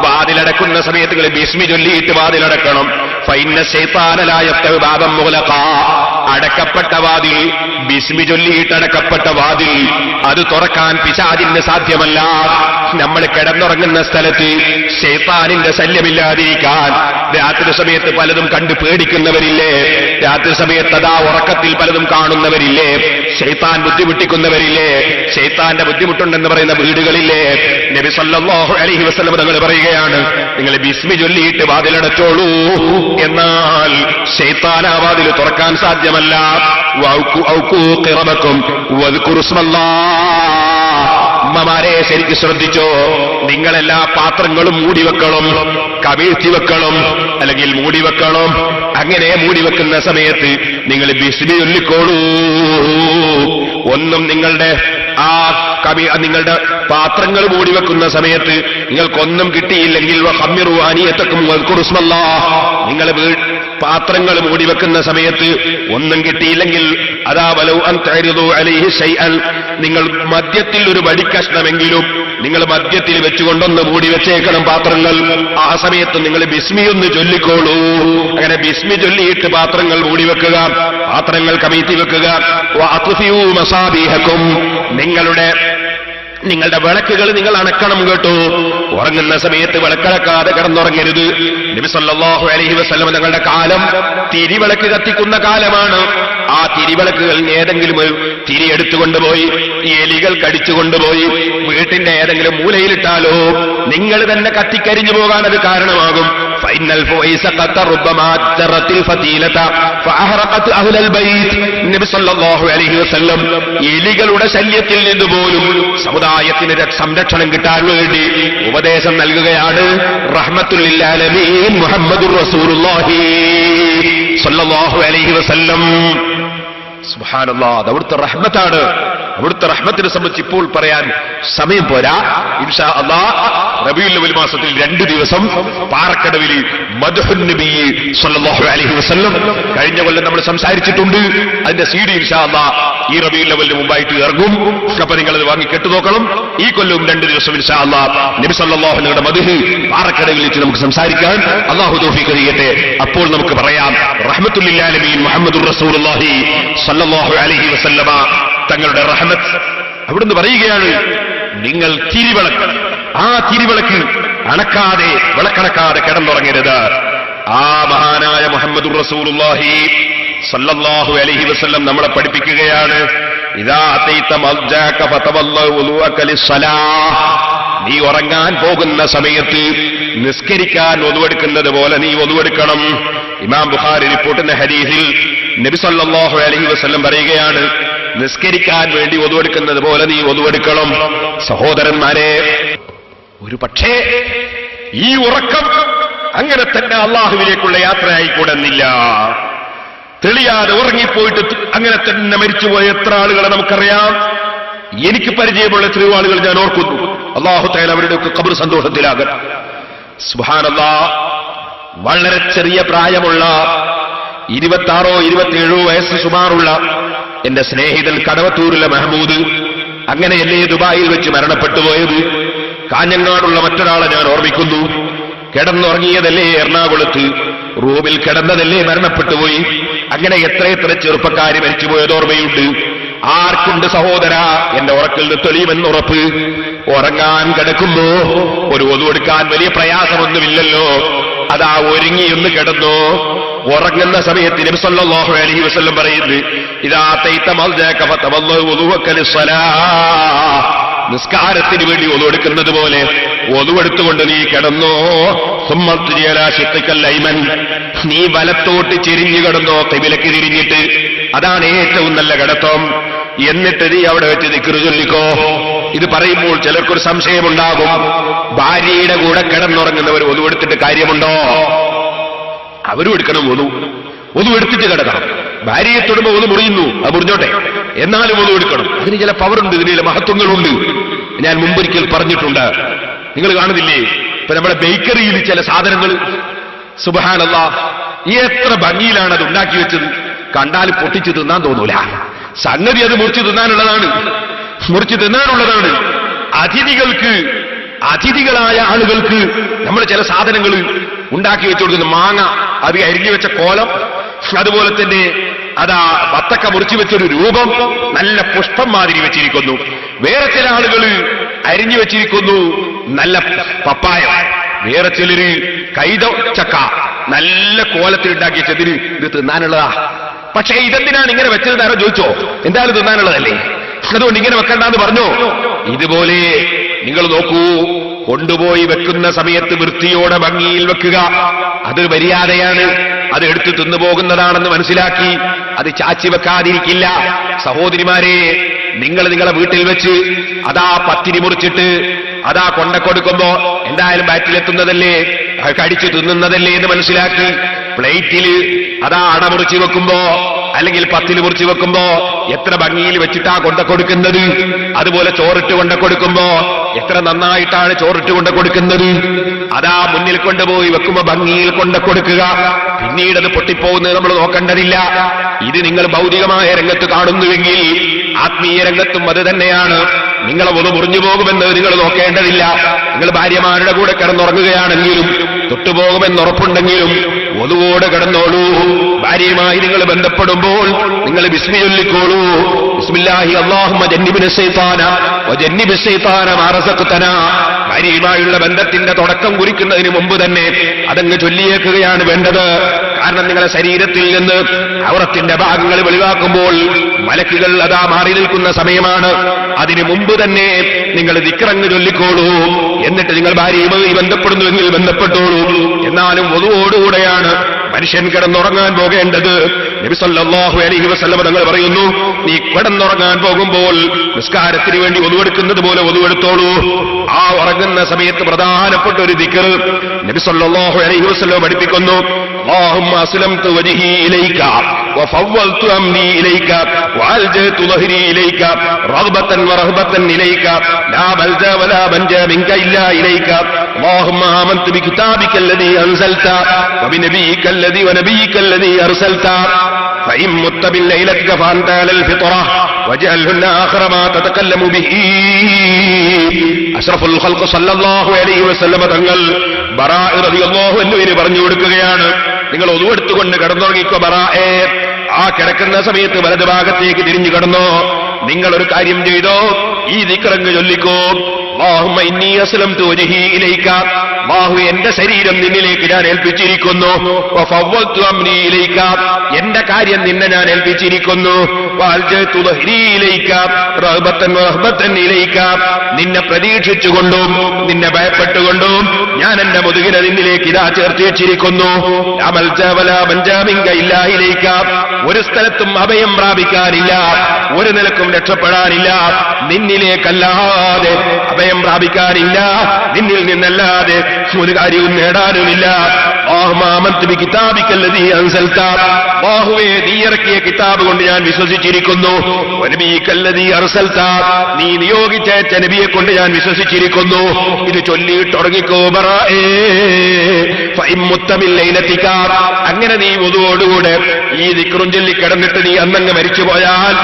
വാതിലടക്കുന്ന സമയത്ത് നിങ്ങൾ ബിസ്മി ചൊല്ലിയിട്ട് വാതിലടക്കണം. ഫൈന്ന ശൈത്താന ലാ യഫ്തഹു ബാബൻ മുഗ്ലഖാ. അടക്കപ്പെട്ട വാതിൽ, ബിസ്മി ചൊല്ലിയിട്ട് അടക്കപ്പെട്ട വാതിൽ, അത് തുറക്കാൻ പിശാചിന് സാധ്യമല്ല. നമ്മൾ കിടന്നുറങ്ങുന്ന സ്ഥലത്ത് ശൈത്താനിന്റെ ശല്യമില്ലാതിരിക്കാൻ രാത്രി സമയത്ത് പലതും കണ്ട് പേടിക്കുന്നവരില്ലേ? രാത്രി സമയത്ത് അതാ ഉറക്കത്തിൽ പലതും കാണുന്നവരില്ലേ? ശൈത്താൻ ബുദ്ധിമുട്ടിക്കുന്നവരില്ലേ? ശൈത്താന്റെ ബുദ്ധിമുട്ടുണ്ടെന്ന് പറയുന്ന വീടുകളില്ലേ? നബി സല്ലല്ലാഹു അലൈഹി വസല്ലം തങ്ങൾ പറയുകയാണ്, നിങ്ങൾ ബിസ്മി ചൊല്ലിയിട്ട് വാതിലടച്ചോളൂ. എന്നാൽ ശൈത്താൻ ആ വാതിൽ തുറക്കാൻ സാധ്യമല്ല. അമ്മമാരെ ശരിക്ക് ശ്രദ്ധിച്ചോ, നിങ്ങളെല്ലാ പാത്രങ്ങളും മൂടിവെക്കണം, കവിഴ്ത്തി വെക്കണം, അല്ലെങ്കിൽ മൂടിവെക്കണം. അങ്ങനെ മൂടിവെക്കുന്ന സമയത്ത് നിങ്ങൾ ബിസ്മി ചൊല്ലിക്കോളൂ. ഒന്നും നിങ്ങളുടെ നിങ്ങളുടെ പാത്രങ്ങൾ മൂടിവെക്കുന്ന സമയത്ത് നിങ്ങൾക്കൊന്നും കിട്ടിയില്ലെങ്കിൽ നിങ്ങൾ പാത്രങ്ങൾ മൂടിവെക്കുന്ന സമയത്ത് ഒന്നും കിട്ടിയില്ലെങ്കിൽ അതാ വലൗ അൻ തഅരിദു അലൈഹി ശൈഅൻ. നിങ്ങൾ മദ്യത്തിൽ ഒരു വടിക്കഷ്ണമെങ്കിലും നിങ്ങൾ മദ്യത്തിൽ വെച്ചുകൊണ്ടൊന്ന് മൂടി വെച്ചേക്കണം പാത്രങ്ങൾ. ആ സമയത്ത് നിങ്ങൾ ബിസ്മി ഒന്ന് ചൊല്ലിക്കോളൂ. അങ്ങനെ ബിസ്മി ചൊല്ലിയിട്ട് പാത്രങ്ങൾ മൂടിവെക്കുക, പാത്രങ്ങൾ കമഴ്ത്തി വെക്കുക. വഅത്ഫിഊ മസാബീഹക്കും. നിങ്ങളുടെ വിളക്കുകൾ നിങ്ങൾ അണക്കണം കേട്ടോ. ഉറങ്ങുന്ന സമയത്ത് വിളക്കടക്കാതെ കിടന്നുറങ്ങരുത്. നബി സല്ലല്ലാഹു അലൈഹി വസല്ലം തങ്ങളുടെ കാലം തിരിവിളക്ക് കത്തിക്കുന്ന കാലമാണ്. ആ തിരിവിളക്കുകൾ ഏതെങ്കിലും ഒരു തിരി എടുത്തുകൊണ്ടുപോയി എലികൾ കടിച്ചുകൊണ്ടുപോയി വീട്ടിന്റെ ഏതെങ്കിലും മൂലയിലിട്ടാലോ നിങ്ങൾ തന്നെ കത്തിക്കരിഞ്ഞു പോകാൻ അത് കാരണമാകും. ഫൈനൽ ഫുഐസ ഖത്ത റുബ്ബമാ ജറത്തിൽ ഫതീലത ഫഅഹറഖത് അഹ്ലൽ ബൈത്ത്. നബി സല്ലല്ലാഹു അലൈഹി വസല്ലം എലികളുടെ ശല്യത്തിൽ നിന്ന് പോലും സമുദായത്തിന് സംരക്ഷണം കിട്ടാൻ വേണ്ടി ഉപദേശം നൽകുകയാണ്. റഹ്മത്തുൽ ലിൽ ആലമീൻ മുഹമ്മദുർ റസൂലുള്ളാഹി സല്ലല്ലാഹു അലൈഹി വസല്ലം. സുബ്ഹാനല്ലാഹ്, അത് അവിടുത്തെ റഹ്മത്താണ്. അവിടുത്തെ റഹ്മത്തിനെ സംബന്ധിച്ച് ഇപ്പോൾ പറയാൻ സമയം പോരാ. ഇൻഷാ അല്ലാഹ് റബീഉൽ അവ്വൽ മാസത്തിൽ 2 ദിവസം പാറക്കടവിൽ മദ്ഹുൻ നബി സല്ലല്ലാഹു അലൈഹി വസല്ലം കഴിഞ്ഞ കൊല്ലം നമ്മൾ സംസാരിച്ചിട്ടുണ്ട്. അതിന്റെ CD ഇൻഷാ അല്ലാഹ് ഈ റബീഉൽ അവ്വലിന് മുമ്പായിട്ട് ഇറങ്ങും. അപ്പോൾ നിങ്ങൾ അത് വാങ്ങി കേട്ടു നോക്കണം. ഈ കൊല്ലവും 2 ദിവസം ഇൻഷാ അല്ലാഹ് നബി സല്ലല്ലാഹു അലൈഹി വസല്ലം മദ്ഹ് പാറക്കടവിൽ വെച്ച് നമുക്ക് സംസാരിക്കാൻ അല്ലാഹു തൗഫീഖ് ചെയ്യട്ടെ. അപ്പോൾ നമുക്ക് പറയാം, റഹ്മത്തുൽ ലിൽ ആലമീൻ മുഹമ്മദുർ റസൂലുള്ളാഹി സല്ലല്ലാഹു അലൈഹി വസല്ലമ തങ്ങളുടെ റഹ്മത്ത് അവിടുന്ന് പറയുകയാണ്, നിങ്ങൾ തിരിവിളക്ക് ആ തിരിവിളക്ക് അണക്കാതെ വിളക്കണക്കാതെ കിടന്നുറങ്ങരുത്. ആ മഹാനായ മുഹമ്മദുർ റസൂലുള്ളാഹി സല്ലല്ലാഹു അലൈഹി വസല്ലം നമ്മളെ പഠിപ്പിക്കുകയാണ്, ഇദാ അതൈത മൽജാക ഫതവല്ല വുളുഅക ലിസ്സലാഹ്. നീ ഉറങ്ങാൻ പോകുന്ന സമയത്ത് നിസ്കരിക്കാൻ ഒതുവെടുക്കുന്നത് പോലെ നീ ഒതുവെടുക്കണം. ഇമാം ബുഖാരി റിപ്പോർട്ടുന്ന ഹദീസിൽ നബി സല്ലല്ലാഹു അലൈഹി വസല്ലം പറയുകയാണ്, നിസ്കരിക്കാൻ വേണ്ടി ഒതുവെടുക്കുന്നത് പോലെ നീ ഒതുവെടുക്കണം. സഹോദരന്മാരെ, ഒരു പക്ഷേ ഈ ഉറക്കം അങ്ങനെ തന്നെ അള്ളാഹുവിലേക്കുള്ള യാത്രയായിക്കൂടുന്നില്ല. തെളിയാതെ ഉറങ്ങിപ്പോയിട്ട് അങ്ങനെ തന്നെ മരിച്ചുപോയ എത്ര ആളുകളെ നമുക്കറിയാം. എനിക്ക് പരിചയമുള്ള എത്രയോ ആളുകൾ ഞാൻ ഓർക്കുന്നു. അല്ലാഹു തആല അവരുടെയൊക്കെ ഖബർ സന്തോഷത്തിലാകട്ടെ. സുബ്ഹാനല്ലാഹ്, വളരെ ചെറിയ പ്രായമുള്ള 26 27 വയസ്സ് സുമാറുള്ള എന്റെ സ്നേഹിതൻ കടവത്തൂരിലെ മെഹമൂദ്, അങ്ങനെയല്ലേ ദുബായിൽ വെച്ച് മരണപ്പെട്ടു പോയത്. കാഞ്ഞങ്ങാടുള്ള മറ്റൊരാളെ ഞാൻ ഓർമ്മിക്കുന്നു. കിടന്നുറങ്ങിയതല്ലേ എറണാകുളത്ത്, റൂമിൽ കിടന്നതല്ലേ മരണപ്പെട്ടുപോയി. അങ്ങനെ എത്രയെത്ര ചെറുപ്പക്കാര് മരിച്ചുപോയത് ഓർമ്മയുണ്ട്. ആർക്കുണ്ട് സഹോദര എന്റെ ഉറക്കിൽ നിന്ന് തെളിയുമെന്നുറപ്പ്? ഉറങ്ങാൻ കിടക്കുമ്പോ ഒരു ഒതുവെടുക്കാൻ വലിയ പ്രയാസമൊന്നുമില്ലല്ലോ. അതാ ഒരുങ്ങിയൊന്ന് കിടന്നോ. ഉറങ്ങുന്ന സമയത്ത് നബി സല്ലല്ലാഹു അലൈഹി വസല്ലം പറയുന്നു, ഇദാ തൈത മൽജാക ഫതവല്ല വുളുഅക ലിസ്സലാഹ്. നിസ്കാരത്തിന് വേണ്ടി ഒതുവെടുക്കുന്നത് പോലെ ഒതുവെടുത്തുകൊണ്ട് നീ കിടന്നോ. നീ വലത്തോട്ട് ചെരിഞ്ഞു കിടന്നോ, ഖിബിലക്ക് തിരിഞ്ഞിട്ട്. അതാണ് ഏറ്റവും നല്ല കിടത്തം. എന്നിട്ട് നീ അവിടെ വെച്ച് ദിക്റ് ചൊല്ലിക്കോ. ഇത് പറയുമ്പോൾ ചിലർക്കൊരു സംശയമുണ്ടാകും, ഭാര്യയുടെ കൂടെ കിടന്നുറങ്ങുന്നവർ ഒതുവെടുത്തിട്ട് കാര്യമുണ്ടോ? അവരും എടുക്കണം ഒതുവെടുത്തിട്ട് കിടക്കണം. ഭാര്യയെ തൊടുമ്പോൾ ഒന്ന് മുറിയുന്നു, അത് മുറിഞ്ഞോട്ടെ, എന്നാലും ഒതുവെടുക്കണം. അതിന് ചില പവറുണ്ട്, ഇതിന് ചില മഹത്വങ്ങളുണ്ട്. ഞാൻ മുമ്പൊരിക്കൽ പറഞ്ഞിട്ടുണ്ട്. നിങ്ങൾ കാണുന്നില്ലേ, ഇപ്പൊ നമ്മുടെ ബേക്കറിയിൽ ചില സാധനങ്ങൾ സുബ്ഹാനല്ലാഹ് എത്ര ഭംഗിയിലാണ് അത് ഉണ്ടാക്കി വെച്ചത്. കണ്ടാൽ പൊട്ടിച്ചു തിന്നാൻ തോന്നൂല. സംഗതി അത് മുറിച്ചു തിന്നാനുള്ളതാണ്. അതിഥികളായ ആളുകൾക്ക് നമ്മൾ ചില സാധനങ്ങൾ ഉണ്ടാക്കി വെച്ചു കൊടുക്കുന്ന മാങ്ങ, അത് അരിഞ്ഞു വെച്ച കോലം, അതുപോലെ തന്നെ അതാ വത്തക്ക മുറിച്ചു വെച്ചൊരു രൂപം, നല്ല പുഷ്പം മാതിരി വെച്ചിരിക്കുന്നു. വേറെ ചില ആളുകൾ അരിഞ്ഞു വെച്ചിരിക്കുന്നു നല്ല പപ്പായ, വേറെ ചിലര് കൈത ചക്ക നല്ല കോലത്തിൽ ഉണ്ടാക്കി വെച്ചതിന് ഇത് തിന്നാനുള്ളതാ. പക്ഷേ ഇതെന്തിനാണ് ഇങ്ങനെ വെച്ചത് ആരോ ചോദിച്ചോ? എന്തായാലും തിന്നാനുള്ളതല്ലേ, അതുകൊണ്ട് ഇങ്ങനെ വെക്കണ്ടെന്ന് പറഞ്ഞോ? ഇതുപോലെ നിങ്ങൾ നോക്കൂ, കൊണ്ടുപോയി വെക്കുന്ന സമയത്ത് വൃത്തിയോടെ ഭംഗിയിൽ വെക്കുക. അതൊരു മര്യാദയാണ്. അത് എടുത്തു തിന്നുപോകുന്നതാണെന്ന് മനസ്സിലാക്കി അത് ചാച്ചി വെക്കാതിരിക്കില്ല. സഹോദരിമാരെ, നിങ്ങൾ നിങ്ങളെ വീട്ടിൽ വെച്ച് അതാ പത്തിരി മുറിച്ചിട്ട് അതാ കൊണ്ടക്കൊടുക്കുമ്പോ എന്തായാലും ബാറ്റിലെത്തുന്നതല്ലേ, കടിച്ചു തിന്നുന്നതല്ലേ എന്ന് മനസ്സിലാക്കി പ്ലേറ്റിൽ അതാ അട മുറിച്ച് വെക്കുമ്പോ അല്ലെങ്കിൽ പത്തിൽ മുറിച്ച് വെക്കുമ്പോ എത്ര ഭംഗിയിൽ വെച്ചിട്ടാ കൊണ്ടക്കൊടുക്കുന്നത്. അതുപോലെ ചോറിട്ട് കൊണ്ടക്കൊടുക്കുമ്പോ എത്ര നന്നായിട്ടാണ് ചോറിട്ട് കൊണ്ടക്കൊടുക്കുന്നത്. അതാ മുന്നിൽ കൊണ്ടുപോയി വെക്കുമ്പോ ഭംഗിയിൽ കൊണ്ടക്കൊടുക്കുക. പിന്നീട് അത് പൊട്ടിപ്പോകുന്നത് നമ്മൾ നോക്കേണ്ടതില്ല. ഇത് നിങ്ങൾ ഭൗതികമായ രംഗത്ത് കാണുന്നുവെങ്കിൽ ആത്മീയ രംഗത്തും അത് തന്നെയാണ്. നിങ്ങളെ ഒന്ന് മുറിഞ്ഞു പോകുമെന്ന് നിങ്ങൾ നോക്കേണ്ടതില്ല. നിങ്ങൾ ഭാര്യമാരുടെ കൂടെ കിടന്നുറങ്ങുകയാണെങ്കിലും തൊട്ടുപോകുമെന്നുറപ്പുണ്ടെങ്കിലും ഒതുവോടെ കിടന്നോളൂ. ഭാര്യയുമായി നിങ്ങൾ ബന്ധപ്പെടുമ്പോൾ നിങ്ങൾ ബിസ്മി ചൊല്ലിക്കോളൂ. ബിസ്മില്ലാഹി അല്ലാഹുമ്മ ജന്നിബ്ന ശൈത്താന വജന്നിബ് ശൈത്താന മാ റസഖ്തനാ. ഭാര്യയുമായുള്ള ബന്ധത്തിന്റെ തുടക്കം കുറിക്കുന്നതിന് മുമ്പ് തന്നെ അതങ്ങ് ചൊല്ലിയേക്കുകയാണ് വേണ്ടത്. കാരണം നിങ്ങളുടെ ശരീരത്തിൽ നിന്ന് ഔറത്തിന്റെ ഭാഗങ്ങൾ വെളിവാക്കുമ്പോൾ മലക്കുകൾ അതാ മാറി നിൽക്കുന്ന സമയമാണ്. അതിനു മുമ്പ് തന്നെ നിങ്ങൾ ദിക്റങ്ങ് ചൊല്ലിക്കോളൂ. എന്നിട്ട് നിങ്ങൾ ഭാര്യയുമായി ബന്ധപ്പെടുന്നുവെങ്കിൽ ബന്ധപ്പെട്ടോളൂ. എന്നാലും വധുവോടുകൂടെയാണ് മനുഷ്യൻ കിടന്നുറങ്ങാൻ പോകേണ്ടത്. നബി സല്ലല്ലാഹു അലൈഹി വസല്ലം തങ്ങൾ പറയുന്നു, നീ കിടന്നുറങ്ങാൻ പോകുമ്പോൾ നിസ്കാരത്തിന് വേണ്ടി ഒതുവെടുക്കുന്നത് പോലെ ഒതുവെടുത്തോളൂ. ആ ഉറങ്ങുന്ന സമയത്ത് പ്രധാനപ്പെട്ട ഒരു ദിക്ർ നബി സല്ലല്ലാഹു അലൈഹി വസല്ലം പഠിപ്പിക്കുന്നു. اللهم أسلمت وجهي إليك وفوضت أمري إليك وألجأت ظهري إليك رغبة ورهبة إليك لا ملجأ ولا منجا منك إلا إليك اللهم آمنت بكتابك الذي أنزلت وبنبيك الذي أرسلت فإن مت بالليلة فأنت على الفطرة واجعلهن آخر ما تتكلم به. അഷ്റഫുൽ ഖൽഖ് സല്ലല്ലാഹു അലൈഹി വസല്ലം തങ്ങൾ ബറാ റളിയല്ലാഹു അൻഹുവിനെ പറഞ്ഞു കൊടുക്കുകയാണ്, നിങ്ങൾ ഒതുവെടുത്തുകൊണ്ട് കിടന്നുറങ്ങിക്കോ ബറായെ. ആ കിടക്കുന്ന സമയത്ത് വലതുഭാഗത്തേക്ക് തിരിഞ്ഞു കിടന്നോ. നിങ്ങൾ ഒരു കാര്യം ചെയ്തോ, ഈ ദിക്റങ്ങ് ചൊല്ലിക്കോ. അല്ലാഹുമ്മ ഇന്നി അസ്ലംതു വജ്ഹി ഇലൈക, അല്ലാഹു എന്റെ ശരീരം നിന്നിലേക്ക് ഞാൻ ഏൽപ്പിച്ചിരിക്കുന്നു. വഫവ്വൽതു അംരി ഇലൈക, എന്റെ കാര്യം നിന്നെ ഞാൻ ഏൽപ്പിച്ചിരിക്കുന്നു. വഅൽജതു ദഹ്രി ഇലൈക റഹബത്തൻ വറഹബത്തൻ ഇലൈക, നിന്നെ പ്രതീക്ഷിച്ചുകൊണ്ടും നിന്നെ ഭയപ്പെട്ടുകൊണ്ടും ഞാൻ എന്റെ മുതുകിനെ നിന്നിലേക്ക് ഇതാ ചേർത്ത് വെച്ചിരിക്കുന്നു. ലാ മൽജാ വലാ മൻജാ മിൻക ഇല്ലാ ഇലൈക, ഒരു സ്ഥലത്തും അഭയം പ്രാപിക്കാനില്ല, ഒരു നിലക്കും രക്ഷപ്പെടാനില്ല, നിന്നിലേക്കല്ലാതെ അഭയം പ്രാപിക്കാനില്ല, നിന്നിൽ നിന്നല്ലാതെ ഒരു കാര്യവും നേടാനുമില്ല. ബാഹുവേ, നീ ഇറക്കിയ കിതാബ് കൊണ്ട് ഞാൻ വിശ്വസിച്ചിരിക്കുന്നു. നീ നിയോഗിച്ച നബിയെ കൊണ്ട് ഞാൻ വിശ്വസിച്ചിരിക്കുന്നു. ഇത് ചൊല്ലിയിട്ടുറങ്ങിക്കോ. അങ്ങനെ നീ വുദുവോടുകൂടെ ഈ ദിക്റും ചൊല്ലി കിടന്നിട്ട് നീ അന്നങ്ങ് മരിച്ചുപോയാൽ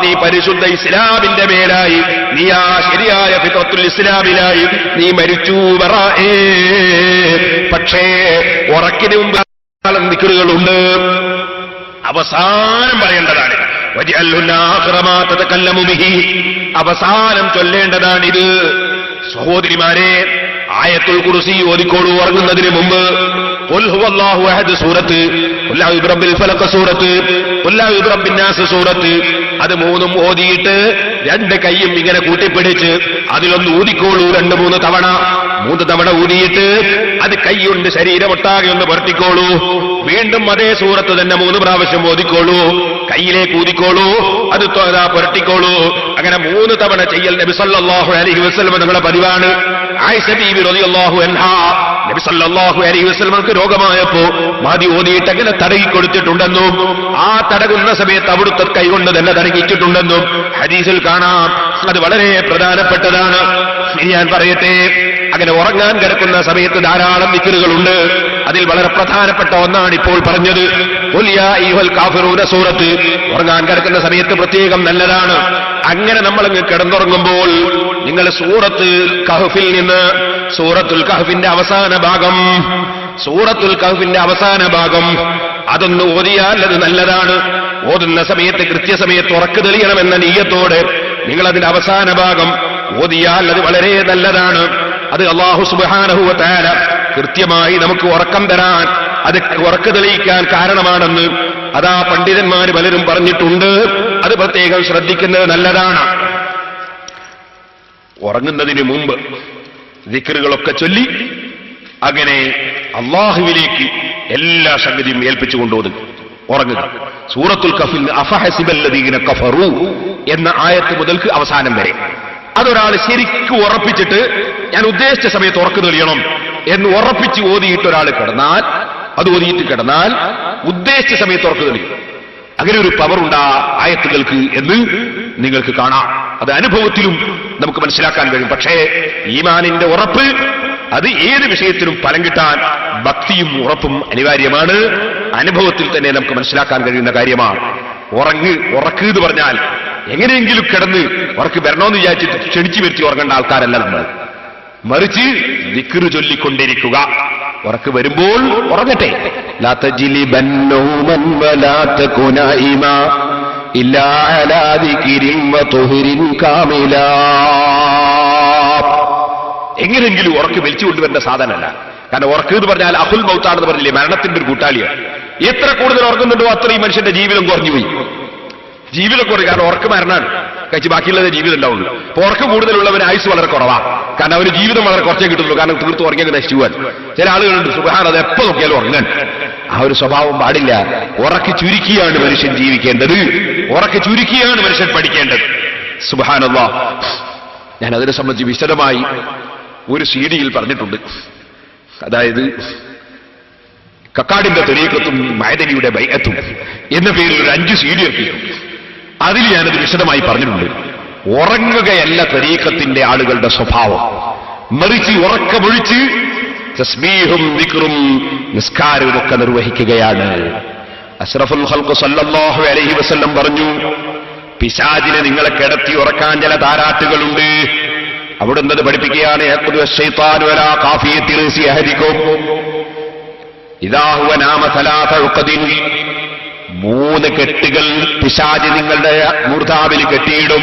നീ പരിശുദ്ധ ഇസ്ലാമിന്റെ മേലായി, നീ ആ ശരിയായ ഫിത്രത്തുൽ ഇസ്ലാമിലായി നീ മരിച്ചു. പക്ഷേ ഉറക്കിന് മുമ്പ് ദിക്റുകളുണ്ട്, അവസാനം പറയേണ്ടതാണ്. അവസാനം ചൊല്ലേണ്ടതാണിത്. സഹോദരിമാരെ, ആയത്തുൽ കുർസി ഓതിക്കോളൂ ഉറങ്ങുന്നതിന് മുമ്പ്. ഖുൽ ഹുവല്ലാഹു അഹദ് സൂറത്ത്, ഖുൽ അഊദു ബിറബ്ബിൽ ഫലഖ് സൂറത്ത്, ഖുൽ അഊദു ബിറബ്ബിൻ നാസ് സൂറത്ത്, അത് മൂന്നും ഓതിയിട്ട് രണ്ട് കൈയും ഇങ്ങനെ കൂട്ടിപ്പിടിച്ച് അതിലൊന്ന് ഊതിക്കോളൂ 2-3 തവണ. 3 തവണ ഊതിയിട്ട് അത് കൈയുണ്ട് ശരീരമൊട്ടാകെ ഒന്ന് പുരട്ടിക്കോളൂ. വീണ്ടും അതേ സൂറത്ത് തന്നെ 3 പ്രാവശ്യം ഓതിക്കോളൂ. കൈയിലേക്ക് ഊതിക്കോളൂ, അത് പുരട്ടിക്കോളൂ. അങ്ങനെ 3 തവണ ചെയ്യൽ നബി സല്ലല്ലാഹു അലൈഹി വസല്ലം നിങ്ങളുടെ പതിവാണ്. ആയിഷ ബീബി റളിയല്ലാഹു അൻഹാ നബി സല്ലല്ലാഹു അലൈഹി വസല്ലമക്ക് രോഗമായപ്പോ മതി ഓതിയിട്ട് അങ്ങനെ തടകി കൊടുത്തിട്ടുണ്ടെന്നും ആ തടകുന്ന സമയത്ത് അവിടുത്തെ കൈകൊണ്ട് തന്നെ തടകിച്ചിട്ടുണ്ടെന്നും ഹദീസിൽ കാണാം. അത് വളരെ പ്രധാനപ്പെട്ടതാണ്. ഇനി ഞാൻ പറയട്ടെ, അങ്ങനെ ഉറങ്ങാൻ കിടക്കുന്ന സമയത്ത് ധാരാളം ദിക്റുകളുണ്ട്. അതിൽ വളരെ പ്രധാനപ്പെട്ട ഒന്നാണ് ഇപ്പോൾ പറഞ്ഞത്. ഖുൽ യാ അയ്യുഹൽ കാഫിറൂന സൂറത്ത് ഉറങ്ങാൻ കിടക്കുന്ന സമയത്ത് പ്രത്യേകം നല്ലതാണ്. അങ്ങനെ നമ്മളങ്ങ് കിടന്നുറങ്ങുമ്പോൾ നിങ്ങൾ സൂറത്തുൽ കഹ്ഫിൽ നിന്ന് സൂറത്തുൽ കഹ്ഫിന്റെ അവസാന ഭാഗം, സൂറത്തുൽ കഹ്ഫിന്റെ അവസാന ഭാഗം അതൊന്ന് ഓതിയാൽ അത് നല്ലതാണ്. ഓതുന്ന സമയത്ത് കൃത്യസമയത്ത് ഉറക്ക് തെളിയണമെന്ന നിയ്യത്തോടെ നിങ്ങൾ അതിന്റെ അവസാന ഭാഗം ഓതിയാൽ അത് വളരെ നല്ലതാണ്. അത് അല്ലാഹു സുബ്ഹാനഹു വ തആല കൃത്യമായി നമുക്ക് ഉറക്കം തരാൻ, അത് ഉറക്ക് തെളിയിക്കാൻ കാരണമാണെന്ന് അതാ പണ്ഡിതന്മാർ പലരും പറഞ്ഞിട്ടുണ്ട്. അത് പ്രത്യേകം ശ്രദ്ധിക്കുന്നത് നല്ലതാണ്. ഉറങ്ങുന്നതിന് മുമ്പ് ദിക്റുകളൊക്കെ ചൊല്ലി അങ്ങനെ അല്ലാഹുവിലേക്ക് എല്ലാ സംഗതിയും ഏൽപ്പിച്ചുകൊണ്ടോത് ഉറങ്ങുക. സൂറത്തുൽ കഹ്ഫിൽ അഫഹസിബല്ലദീന കഫറു എന്ന ആയത്ത് മുതൽക്ക് അവസാനം വരെ അതൊരാൾ ശരിക്കും ഉറപ്പിച്ചിട്ട് ഞാൻ ഉദ്ദേശിച്ച സമയത്ത് ഉറക്ക് തെളിയണം എന്ന് ഉറപ്പിച്ച് ഓതിയിട്ട് ഒരാൾ കിടന്നാൽ, അത് ഓതിയിട്ട് കിടന്നാൽ ഉദ്ദേശിച്ച സമയത്ത് ഉറക്ക് തെളിയും. അങ്ങനെ ഒരു പവറുണ്ട് ആ ആയത്തുകൾക്ക് എന്ന് നിങ്ങൾക്ക് കാണാം. അത് അനുഭവത്തിലും നമുക്ക് മനസ്സിലാക്കാൻ കഴിയും. പക്ഷേ ഈമാനിന്റെ ഉറപ്പ്, അത് ഏത് വിഷയത്തിലും ഫലം കിട്ടാൻ ഭക്തിയും ഉറപ്പും അനിവാര്യമാണ്. അനുഭവത്തിൽ തന്നെ നമുക്ക് മനസ്സിലാക്കാൻ കഴിയുന്ന കാര്യമാണ്. ഉറക്ക് എന്ന് പറഞ്ഞാൽ എങ്ങനെയെങ്കിലും കിടന്ന് ഉറക്ക് വരണമെന്ന് വിചാരിച്ചിട്ട് ക്ഷണിച്ചു വരുത്തി ഉറങ്ങേണ്ട ആൾക്കാരല്ല നമ്മൾ. മറിച്ച് ദിക്റ് ചൊല്ലിക്കൊണ്ടിരിക്കുക. ഉറക്ക് വരുമ്പോൾ ഉറങ്ങട്ടെ. ലാ തജ്ലിബന്നൂ മൻ വലാ തകുനൈമാ ഇല്ലാ അലാ ദിക്രിൻ വതുഹ്രിൻ കാമിലാ. എങ്ങനെയെങ്കിലും ഉറക്ക് വലിച്ചു കൊണ്ടുവരേണ്ട സാധനമല്ല. കാരണം ഉറക്ക് എന്ന് പറഞ്ഞാൽ അഹുൽ മൗത്താണെന്ന് പറഞ്ഞില്ലേ, മരണത്തിന്റെ ഒരു കൂട്ടാളിയാണ്. എത്ര കൂടുതൽ ഉറങ്ങുന്നുണ്ടോ അത്രയും മനുഷ്യന്റെ ജീവിതം കുറഞ്ഞുപോയി. ജീവിതം കുറയും. കാരണം ഉറക്ക് മരണമാണ്, കഴിച്ച് ബാക്കിയുള്ളത് ജീവിതം ഉണ്ടാവുള്ളൂ. അപ്പൊ ഉറക്ക് കൂടുതലുള്ളവന് ആയുസ് വളരെ കുറവാണ്. കാരണം അവന് ജീവിതം വളരെ കുറച്ചേ കിട്ടുള്ളൂ. കാരണം തീർത്ത് ഉറങ്ങിയൊക്കെ നശിച്ചു പോകാൻ. ചില ആളുകളുണ്ട് സുബ്ഹാൻ, അത് എപ്പോ നോക്കിയാലും ഉറങ്ങാൻ. ആ ഒരു സ്വഭാവം പാടില്ല. ഉറക്ക് ചുരുക്കിയാണ് മനുഷ്യൻ ജീവിക്കേണ്ടത്. ഉറക്ക് ചുരുക്കിയാണ് മനുഷ്യൻ പഠിക്കേണ്ടത്. സുബ്ഹാനല്ലാഹ്. ഞാൻ അതിനെ സംബന്ധിച്ച് വിശദമായി ഒരു സീഡിയിൽ പറഞ്ഞിട്ടുണ്ട്. അതായത് കക്കാടിന്റെ തെരീഖത്തും മഅദനിയുടെ ബൈഅത്തും എന്ന പേരിൽ ഒരു 5 സീഡി ഇറക്കിയിട്ടുണ്ട്. അതിൽ ഞാനത് വിശദമായി പറഞ്ഞിട്ടുണ്ട്. ഉറങ്ങുകയല്ല തരീഖത്തിന്റെ ആളുകളുടെ സ്വഭാവം, മറിച്ച് ഉറക്കമൊഴിച്ച് തസ്ബീഹും ദിക്റും നിസ്കാരവും ഒക്കെ നിർവഹിക്കുകയാണ്. അഷ്റഫുൽ ഖൽഖ് സല്ലല്ലാഹു അലൈഹി വസല്ലം പറഞ്ഞു, പിശാചിനെ നിങ്ങളെ കിടത്തി ഉറക്കാൻ ചില താരാട്ടുകളുണ്ട്. അവിടുന്ന് അത് പഠിപ്പിക്കുകയാണ്. ശൈത്താനു അലാ ഖാഫിയത്തി റഅസി അഹദികും ഇദാ ഹുവ നാമ സലാസ ഉഖദിൻ. 3 കെട്ടുകൾ പിശാച് നിങ്ങളുടെ മൂർധാവിൽ കെട്ടിയിടും.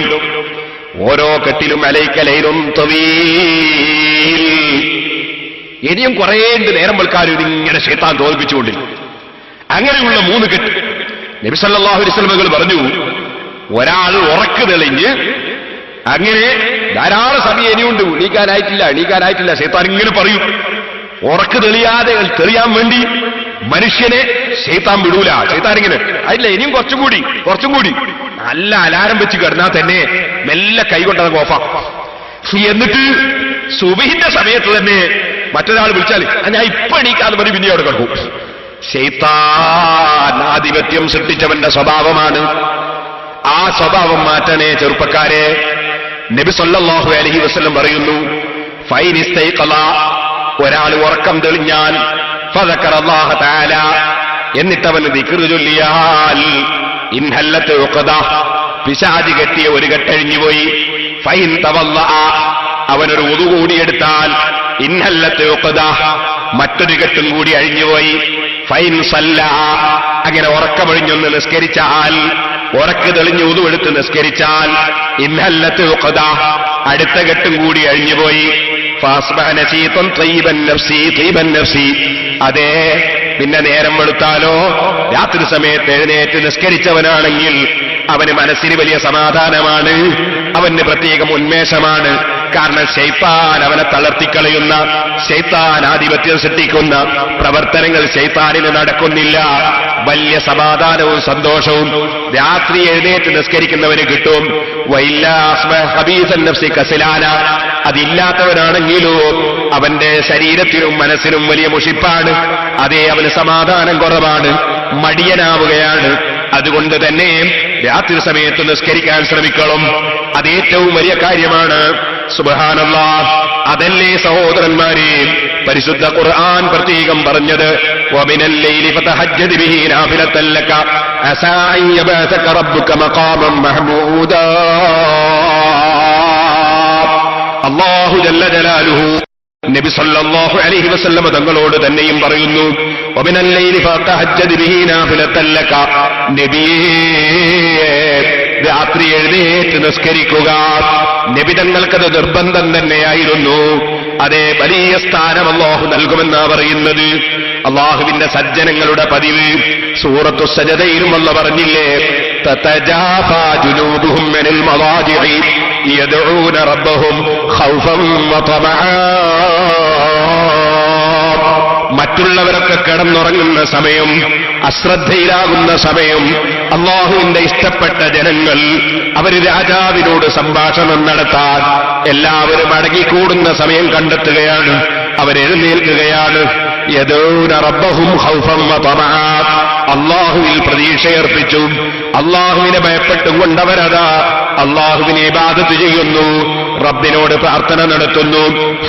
ഓരോ കെട്ടിലും അലൈക ലൈലുൻ തവീൽ, ഇനിയും കുറേണ്ട് നേരം വെൽക്കാനും ഇങ്ങനെ ശൈത്താൻ തോൽപ്പിച്ചുകൊണ്ടിരിക്കും. അങ്ങനെയുള്ള 3 കെട്ട് നബി സല്ലല്ലാഹു അലൈഹി വസല്ലം പറഞ്ഞു, ഒരാൾ ഉറക്ക് തെളിഞ്ഞ് അങ്ങനെ ധാരാളം സമയം ഇനിയുണ്ട്, എണീക്കാനായിട്ടില്ല, ശൈത്താൻ ഇങ്ങനെ പറയും. ഉറക്ക് തെളിയാൻ വേണ്ടി മനുഷ്യനെ ശൈത്താൻ വിടൂല. ശൈത്താൻ ഇങ്ങനെ അതില്ല, ഇനിയും കുറച്ചും കൂടി നല്ല അലാരം വെച്ച് കിടന്നാൽ തന്നെ മെല്ലെ കൈകൊണ്ടത് ഓഫാക്കും. എന്നിട്ട് സുബഹിന്റെ സമയത്ത് തന്നെ മറ്റൊരാൾ വിളിച്ചാൽ ഞാൻ ഇപ്പൊ എണീക്കാതെ മതി, പിന്നെ അവിടെ കിടക്കും. ശൈത്താൻ ആധിപത്യം സൃഷ്ടിച്ചവന്റെ സ്വഭാവമാണ്. ആ സ്വഭാവം മാറ്റണേ ചെറുപ്പക്കാരെ. നബി സല്ലല്ലാഹു അലൈഹി വസല്ലം പറയുന്നു, ഫൈൻ ഇസ്തൈഖള, ഒരാൾ ഉറക്കം തെളിഞ്ഞാൽ ഫദക്കറല്ലാഹ തആല, എന്നിട്ടവന് ദിക്ർ ചൊല്ലിയാൽ ഇൻഹല്ലത്ത് ഉഖദ, പിശാച് കെട്ടിയ ഒരു കെട്ടഴിഞ്ഞുപോയി. ഫൈൻ തവല്ലഅ, അവനൊരു ഉദു കൂടിയെടുത്താൽ ഇൻഹല്ലത്ത് ഉഖദ, മറ്റൊരു കെട്ടും കൂടി അഴിഞ്ഞുപോയി. ഫൈൻ സല്ല, അങ്ങനെ ഉറക്കമൊഴിഞ്ഞൊന്ന് നിസ്കരിച്ചാൽ, ഉറക്ക് തെളിഞ്ഞ് ഉദു എടുത്ത് നിസ്കരിച്ചാൽ ഇൻഹല്ലത്ത് ഉഖദ, അടുത്ത കെട്ടും കൂടി അഴിഞ്ഞുപോയി. ഫാസ്ബഹ നശീതൻ ത്വയ്യിബൻ നഫ്സി, അതെ, പിന്നെ നേരം വെളുത്താലോ രാത്രി സമയത്ത് എഴുന്നേറ്റ് നിസ്കരിച്ചവനാണെങ്കിൽ അവന് മനസ്സിന് വലിയ സമാധാനമാണ്, അവന് പ്രത്യേകം ഉന്മേഷമാണ്. കാരണം ശൈത്താൻ അവനെ തളർത്തിക്കളയുന്ന, ശൈത്താൻ ആധിപത്യം സൃഷ്ടിക്കുന്ന പ്രവർത്തനങ്ങൾ ശൈത്താനിന് നടക്കുന്നില്ല. വലിയ സമാധാനവും സന്തോഷവും രാത്രി എഴുന്നേറ്റ് നിസ്കരിക്കുന്നവന് കിട്ടും. അതില്ലാത്തവനാണെങ്കിലോ അവന്റെ ശരീരത്തിനും മനസ്സിനും വലിയ മുഷിപ്പാണ്. അതേ, അവന് സമാധാനം കുറവാണ്, മടിയനാവുകയാണ്. അതുകൊണ്ട് തന്നെ രാത്രി സമയത്ത് നിസ്കരിക്കാൻ ശ്രമിക്കണം. അതേറ്റവും വലിയ കാര്യമാണ്. സുബ്ഹാനല്ലാഹ്, അതല്ലേ സഹോദരന്മാരെ പരിശുദ്ധ ഖുർആൻ പ്രത്യേകം പറഞ്ഞത്, വമിനൽ ലൈലി ഫതഹജ്ജദ് ബിഹി നാഫിലതൻ ലക അസാ അൻ യബഅസക റബ്ബുക മഖാമൻ മഹ്മൂദാ. അല്ലാഹു ജല്ല ജലാലുഹു നബി സല്ലല്ലാഹു അലൈഹി വസല്ലം തങ്ങളോട് തന്നെയും പറയുന്നു, വമിനൽ ലൈലി ഫതഹജ്ജദ് ബിഹി നാഫിലതൻ ലക, നബിയേ രാത്രി എഴുന്നേറ്റ് നിസ്കരിക്കുക. നബി തങ്ങൾക്കത് നിർബന്ധം തന്നെയായിരുന്നു. അതേ, വലിയ സ്ഥാനം അല്ലാഹു നൽകുമെന്നാ പറയുന്നത്. അല്ലാഹുവിന്റെ സജ്ജനങ്ങളുടെ പതിവ് സൂറത്തു സജദയിലും അല്ലാഹു പറഞ്ഞില്ലേ, തതജാഫാ ജുനൂബുഹും മിനൽ മളാജിഇ യദ്ഊന റബ്ബഹും ഖൗഫൻ വതമആ. മറ്റുള്ളവരൊക്കെ കിടന്നുറങ്ങുന്ന സമയം, അശ്രദ്ധയിലാകുന്ന സമയം, അല്ലാഹുവിന്റെ ഇഷ്ടപ്പെട്ട ജനങ്ങൾ അവർ രാജാവിനോട് സംഭാഷണം നടത്താൻ എല്ലാവരും അടങ്ങിക്കൂടുന്ന സമയം കണ്ടെത്തുകയാണ്. അവരെഴുന്നേൽക്കുകയാണ്. യദഊന റബ്ബഹും ഖൗഫൻ വതമആ, അല്ലാഹുവിൽ പ്രതീക്ഷയർപ്പിച്ചു, അല്ലാഹുവിനെ ഭയപ്പെട്ടുകൊണ്ടവരതാ അല്ലാഹുവിനെ ഇബാദത്ത് ചെയ്യുന്നു, റബ്ബിനോട് പ്രാർത്ഥന നടത്തുന്നു.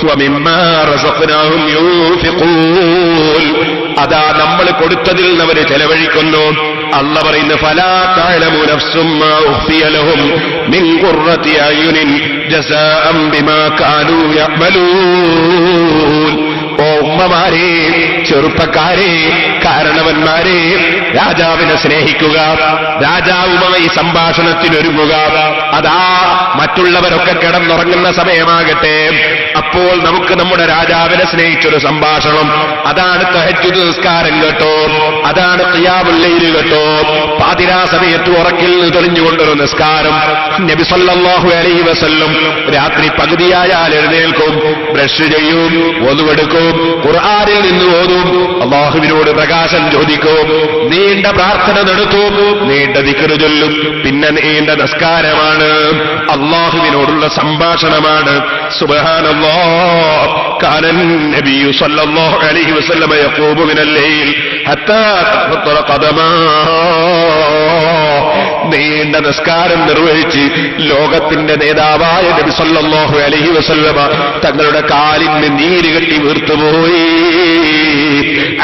വമിമ്മാ റസഖ്നാഹും യൂൻഫിഖൂൻ, അതാ നമ്മൾ കൊടുത്തതിൽ നിന്ന് അവർ ചെലവഴിക്കുന്നു. അല്ലാഹു പറയുന്നു, ഫലാ തഅലമു നഫ്സും മാ ഉഖ്ഫിയ ലഹും മിൻ ഖുർറത്തി അയുനിൻ ജസാഅൻ ബിമാ കാനൂ യഅമലൂൻ. ഓ ഉമ്മമാരെ, ചെറുപ്പക്കാരെ, കാരണവന്മാരെ, രാജാവിനെ സ്നേഹിക്കുക, രാജാവുമായി സംഭാഷണത്തിനൊരുങ്ങുക. അതാ മറ്റുള്ളവരൊക്കെ കിടന്നുറങ്ങുന്ന സമയമാകട്ടെ, അപ്പോൾ നമുക്ക് നമ്മുടെ രാജാവിനെ സ്നേഹിച്ചൊരു സംഭാഷണം. അതാണ് തഹജ്ജുദ് നിസ്കാരം കേട്ടോ, അതാണ് ഖിയാമുൽ ലൈൽ കേട്ടോ, പാതിരാ സമയത്ത് ഉറക്കിൽ നിന്ന് തെളിഞ്ഞുകൊണ്ടൊരു നിസ്കാരം. നബി സല്ലല്ലാഹു അലൈഹി വസല്ലം രാത്രി പകുതിയായാൽ എഴുന്നേൽക്കും, ബ്രഷ് ചെയ്യും, ഒതുവെടുക്കും, ഖുർആനിൽ നിന്ന് ഓതും, അല്ലാഹുവിനോട് പ്രകാശം ചോദിക്കും, നീണ്ട പ്രാർത്ഥന നടത്തും, നീണ്ട ദിക്ർ ചൊല്ലും, പിന്നെ നീണ്ട നിസ്കാരമാണ്, അല്ലാഹുവിനോടുള്ള സംഭാഷണമാണ്. സുബ്ഹാനല്ലാഹ്, കാന നബിയു സല്ലല്ലാഹു അലൈഹി വസല്ലം യഖൂമു മിനൽ ലൈൽ ഹത്താ തഫത്തറ ഖദമാ. നീണ്ട നിസ്കാരം നിർവഹിച്ച് ലോകത്തിന്റെ നേതാവായ നബി സല്ലല്ലാഹു അലൈഹി വസല്ലമ തങ്ങളുടെ കാലിന് നീര് കെട്ടി വീർത്തുപോയി.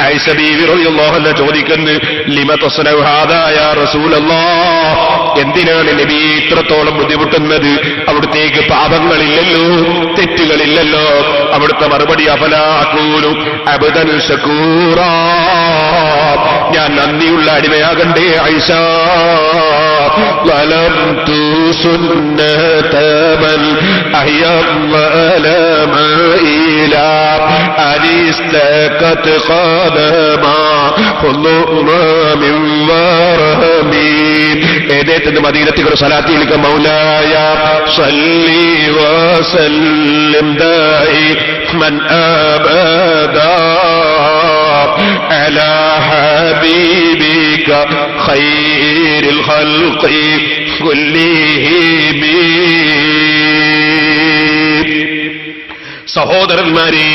ആയിഷ ബീവി റളിയല്ലാഹു അൻഹ ചോദിക്കുന്നു, ലിമ തസ്നഉ ഹാദാ യാ റസൂലല്ലാഹ്, എന്തിനാണ് നബി ഇത്രത്തോളം ബുദ്ധിമുട്ടുന്നത്? അവിടുത്തേക്ക് പാപങ്ങളില്ലല്ലോ, തെറ്റുകളില്ലല്ലോ. അവിടുത്തെ മറുപടി അഫലാ അകൂലു അബ്ദൻ ശകൂറാ, ഞാൻ നന്ദിയുള്ള അടിമയാകണ്ടേ ആയിഷ. വലംതു സുന്നതമൻ അഹ്യമലമഇലാ അരിസ്തഖത് ഖദമാ ഖുലുമാ മിൻ വറമി. ഏതേറ്റെന്ന് മദീനത്തിൽ സലാത്തിൽക മൗലായ സല്ലി വസല്ലിം ദായിമൻ അബദാ അലാ ഹബീബിക ഖൈറിൽ ഖൽഖി കുല്ലിഹിം. സഹോദരന്മാരെ,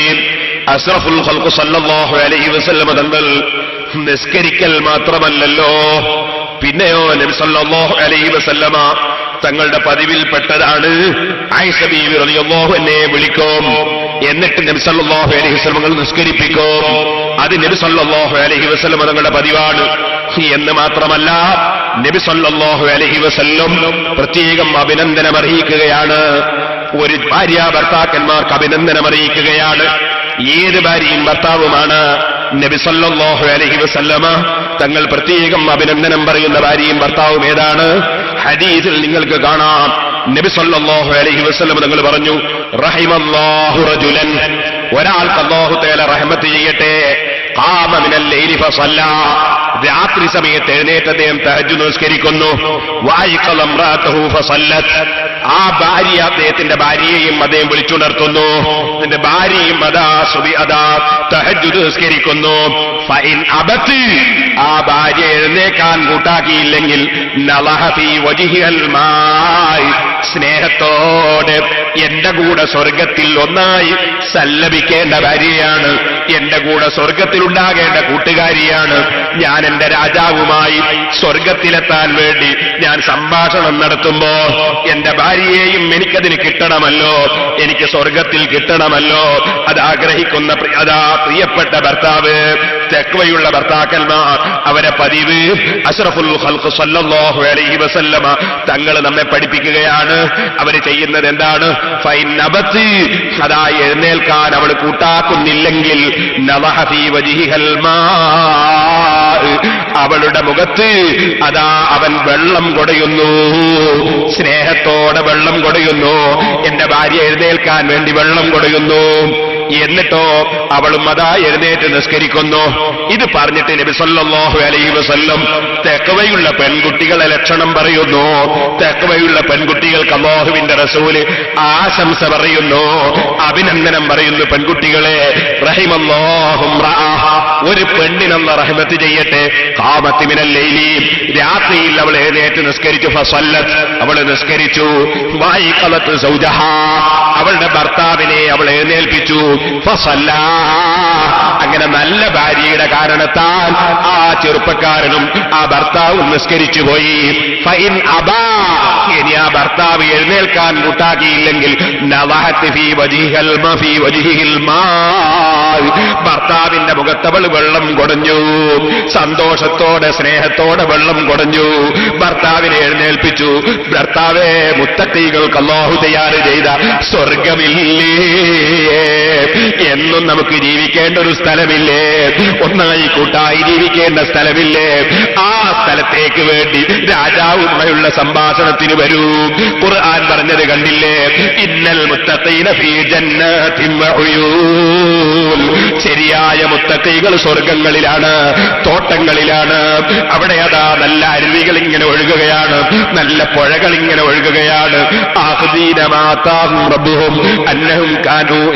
അസ്റഫുൽ ഖൽഖ് സല്ലല്ലാഹു അലൈഹി വസല്ലം തങ്ങൾ നിസ്കരിക്കൽ മാത്രമല്ലല്ലോ, പിന്നെയോ നബി സല്ലല്ലാഹു അലൈഹി വസല്ലമ തങ്ങളുടെ പതിവിൽപ്പെട്ടതാണ് ആയിഷ ബീവി റളിയല്ലാഹു അൻഹയെ വിളിക്കും, എന്നിട്ട് നബി സല്ലല്ലാഹു അലൈഹി വസല്ലം നിസ്കരിപ്പിക്കും. അത് നബി സല്ലല്ലാഹു അലൈഹി വസല്ലം തങ്ങളുടെ പതിവാണ്. എന്ന് മാത്രമല്ല, നബി സല്ലല്ലാഹു അലൈഹി വസല്ലം പ്രത്യേകം അഭിനന്ദനം അറിയിക്കുകയാണ്. ഒരു ഭാര്യ ഭർത്താക്കന്മാർക്ക് അഭിനന്ദനം അറിയിക്കുകയാണ്. ഏത് ഭാര്യയും ഭർത്താവുമാണ്. നബി സല്ലല്ലാഹു അലൈഹി വസല്ലമ തങ്ങൾ പ്രത്യേകം അഭിനന്ദനം പറയുന്ന ഭാര്യയും ഭർത്താവും ഏതാണ്? ഹദീസിൽ നിങ്ങൾക്ക് കാണാം, നബി സല്ലല്ലാഹു അലൈഹി വസല്ലം തങ്ങൾ പറഞ്ഞു, റഹിമല്ലാഹു റജുലൻ, ഒരാൾക്ക് അല്ലാഹു തആല റഹ്മത്ത് ചെയ്യട്ടെ, ഖാമ മിനൽ ലൈലി ഫസല്ലാ, രാത്രി സമയത്ത് എഴുന്നേറ്റ് അദ്ദേഹം തഹജ്ജുദ് നിസ്കരിക്കുന്നു. വഅയ്ഖള ഇംറാഅതഹു ഫസല്ലത്ത്, ആ ഭാര്യ അദ്ദേഹത്തിന്റെ ഭാര്യയെയും അദ്ദേഹം വിളിച്ചുണർത്തുന്നു. എന്റെ ഭാര്യയും അതാ തഹജ്ജുദ് നിസ്കരിക്കുന്നു. ഫഇൻ അബത്, ആ ഭാര്യ എഴുന്നേക്കാൻ കൂട്ടാക്കിയില്ലെങ്കിൽ നളഹ ഫീ വജ്ഹിൽ മായി, സ്നേഹത്തോടെ എന്റെ കൂടെ സ്വർഗത്തിൽ ഒന്നായി സല്ലപിക്കേണ്ട ഭാര്യയാണ്, എന്റെ കൂടെ സ്വർഗത്തിലുണ്ടാകേണ്ട കൂട്ടുകാരിയാണ്. ഞാൻ എന്റെ രാജാവുമായി സ്വർഗത്തിലെത്താൻ വേണ്ടി ഞാൻ സംഭാഷണം നടത്തുമ്പോ എന്റെ ഭാര്യയെയും എനിക്കതിന് കിട്ടണമല്ലോ, എനിക്ക് സ്വർഗത്തിൽ കിട്ടണമല്ലോ. അത് ആഗ്രഹിക്കുന്ന പ്രിയപ്പെട്ട ഭർത്താവ്, തഖ്വയുള്ള ഭർത്താക്കന്മാർ, അവരെ പതിവ് അഷ്റഫുൽ ഖൽഖ് സല്ലല്ലാഹു അലൈഹി വസല്ലമ തങ്ങൾ നമ്മെ പഠിപ്പിക്കുകയാണ്. അവർ ചെയ്യുന്നത് എന്താണ്? ഫൈൻ നബത്തി, അതാ എഴുന്നേൽക്കാൻ അവൾ കൂട്ടാക്കുന്നില്ലെങ്കിൽ നളഹ ഫീ വജ്ഹിൽ മാ, അവളുടെ മുഖത്ത് അതാ അവൻ വെള്ളം കൊടയുന്നു, സ്നേഹത്തോടെ വെള്ളം കൊടയുന്നു. എന്റെ ഭാര്യ എഴുന്നേൽക്കാൻ വേണ്ടി വെള്ളം കൊടയുന്നു. എന്നിട്ടോ അവളും അതാ എഴുന്നേറ്റ് നിസ്കരിക്കുന്നു. ഇത് പറഞ്ഞിട്ട് നബി സല്ലല്ലാഹു അലൈഹി വസല്ലം തഖ്വയുള്ള പെൺകുട്ടികളെ ലക്ഷണം പറയുന്നു. തഖ്വയുള്ള പെൺകുട്ടികൾക്ക് അല്ലാഹുവിന്റെ റസൂല് ആശംസ പറയുന്നു, അഭിനന്ദനം പറയുന്നു. പെൺകുട്ടികളെ, റഹിമല്ലാഹു ഇംറഅ, ഒരു പെണ്ണിനല്ല റഹ്മത്ത് ചെയ്യട്ടെ, ഖാമത്ത് മിനൽ ലൈലി, രാത്രിയിൽ അവൾ എഴുന്നേറ്റ് നിസ്കരിച്ചു. ഫസല്ലത്ത്, അവൾ നിസ്കരിച്ചു. വഅയ്ഖലത്ത് സൗജഹാ, അവളുടെ ഭർത്താവിനെ അവൾ എഴുന്നേൽപ്പിച്ചു. ഫസല്ലാ, അങ്ങനെ നല്ല ഭാര്യയുടെ കാരണത്താൽ ആ ചെറുപ്പക്കാരനും ആ ഭർത്താവും നിസ്കരിച്ചു പോയി. ഫഇൻ അബാ, ഇനി ആ ഭർത്താവ് എഴുന്നേൽക്കാൻ കൂട്ടാക്കിയില്ലെങ്കിൽ നളഹത് ഫീ വജ്ഹിൽ മാ, ഭർത്താവിന്റെ മുഖത്തവൾ വെള്ളം കൊടഞ്ഞു. സന്തോഷത്തോടെ സ്നേഹത്തോടെ വെള്ളം കൊടഞ്ഞു. ഭർത്താവിനെ എഴുന്നേൽപ്പിച്ചു. ഭർത്താവേ, മുത്തഖീകൾക്ക് അല്ലാഹു തയ്യാറ് ചെയ്ത സ്വർഗമില്ലേ? എന്നും നമുക്ക് ജീവിക്കേണ്ട ഒരു സ്ഥലമില്ലേ? ഒന്നായി കൂട്ടായി ജീവിക്കേണ്ട സ്ഥലമില്ലേ? ആ സ്ഥലത്തേക്ക് വേണ്ടി രാജാവുമായുള്ള സംഭാഷണത്തിന് വരൂ. ഖുർആൻ പറഞ്ഞത് കണ്ടില്ലേ? ഇന്നൽ മുത്തഖീന ഫീ ജന്നാതിൻ വഉയൂൻ, ശരിയായ മുത്തഖീകൾ സ്വർഗങ്ങളിലാണ്, തോട്ടങ്ങളിലാണ്. അവിടെ അതാ നല്ല അരുവികൾ ഇങ്ങനെ ഒഴുകുകയാണ്, നല്ല പുഴകൾ ഇങ്ങനെ ഒഴുകുകയാണ്. ആഖദീന മാ താഹും റബ്ബുഹും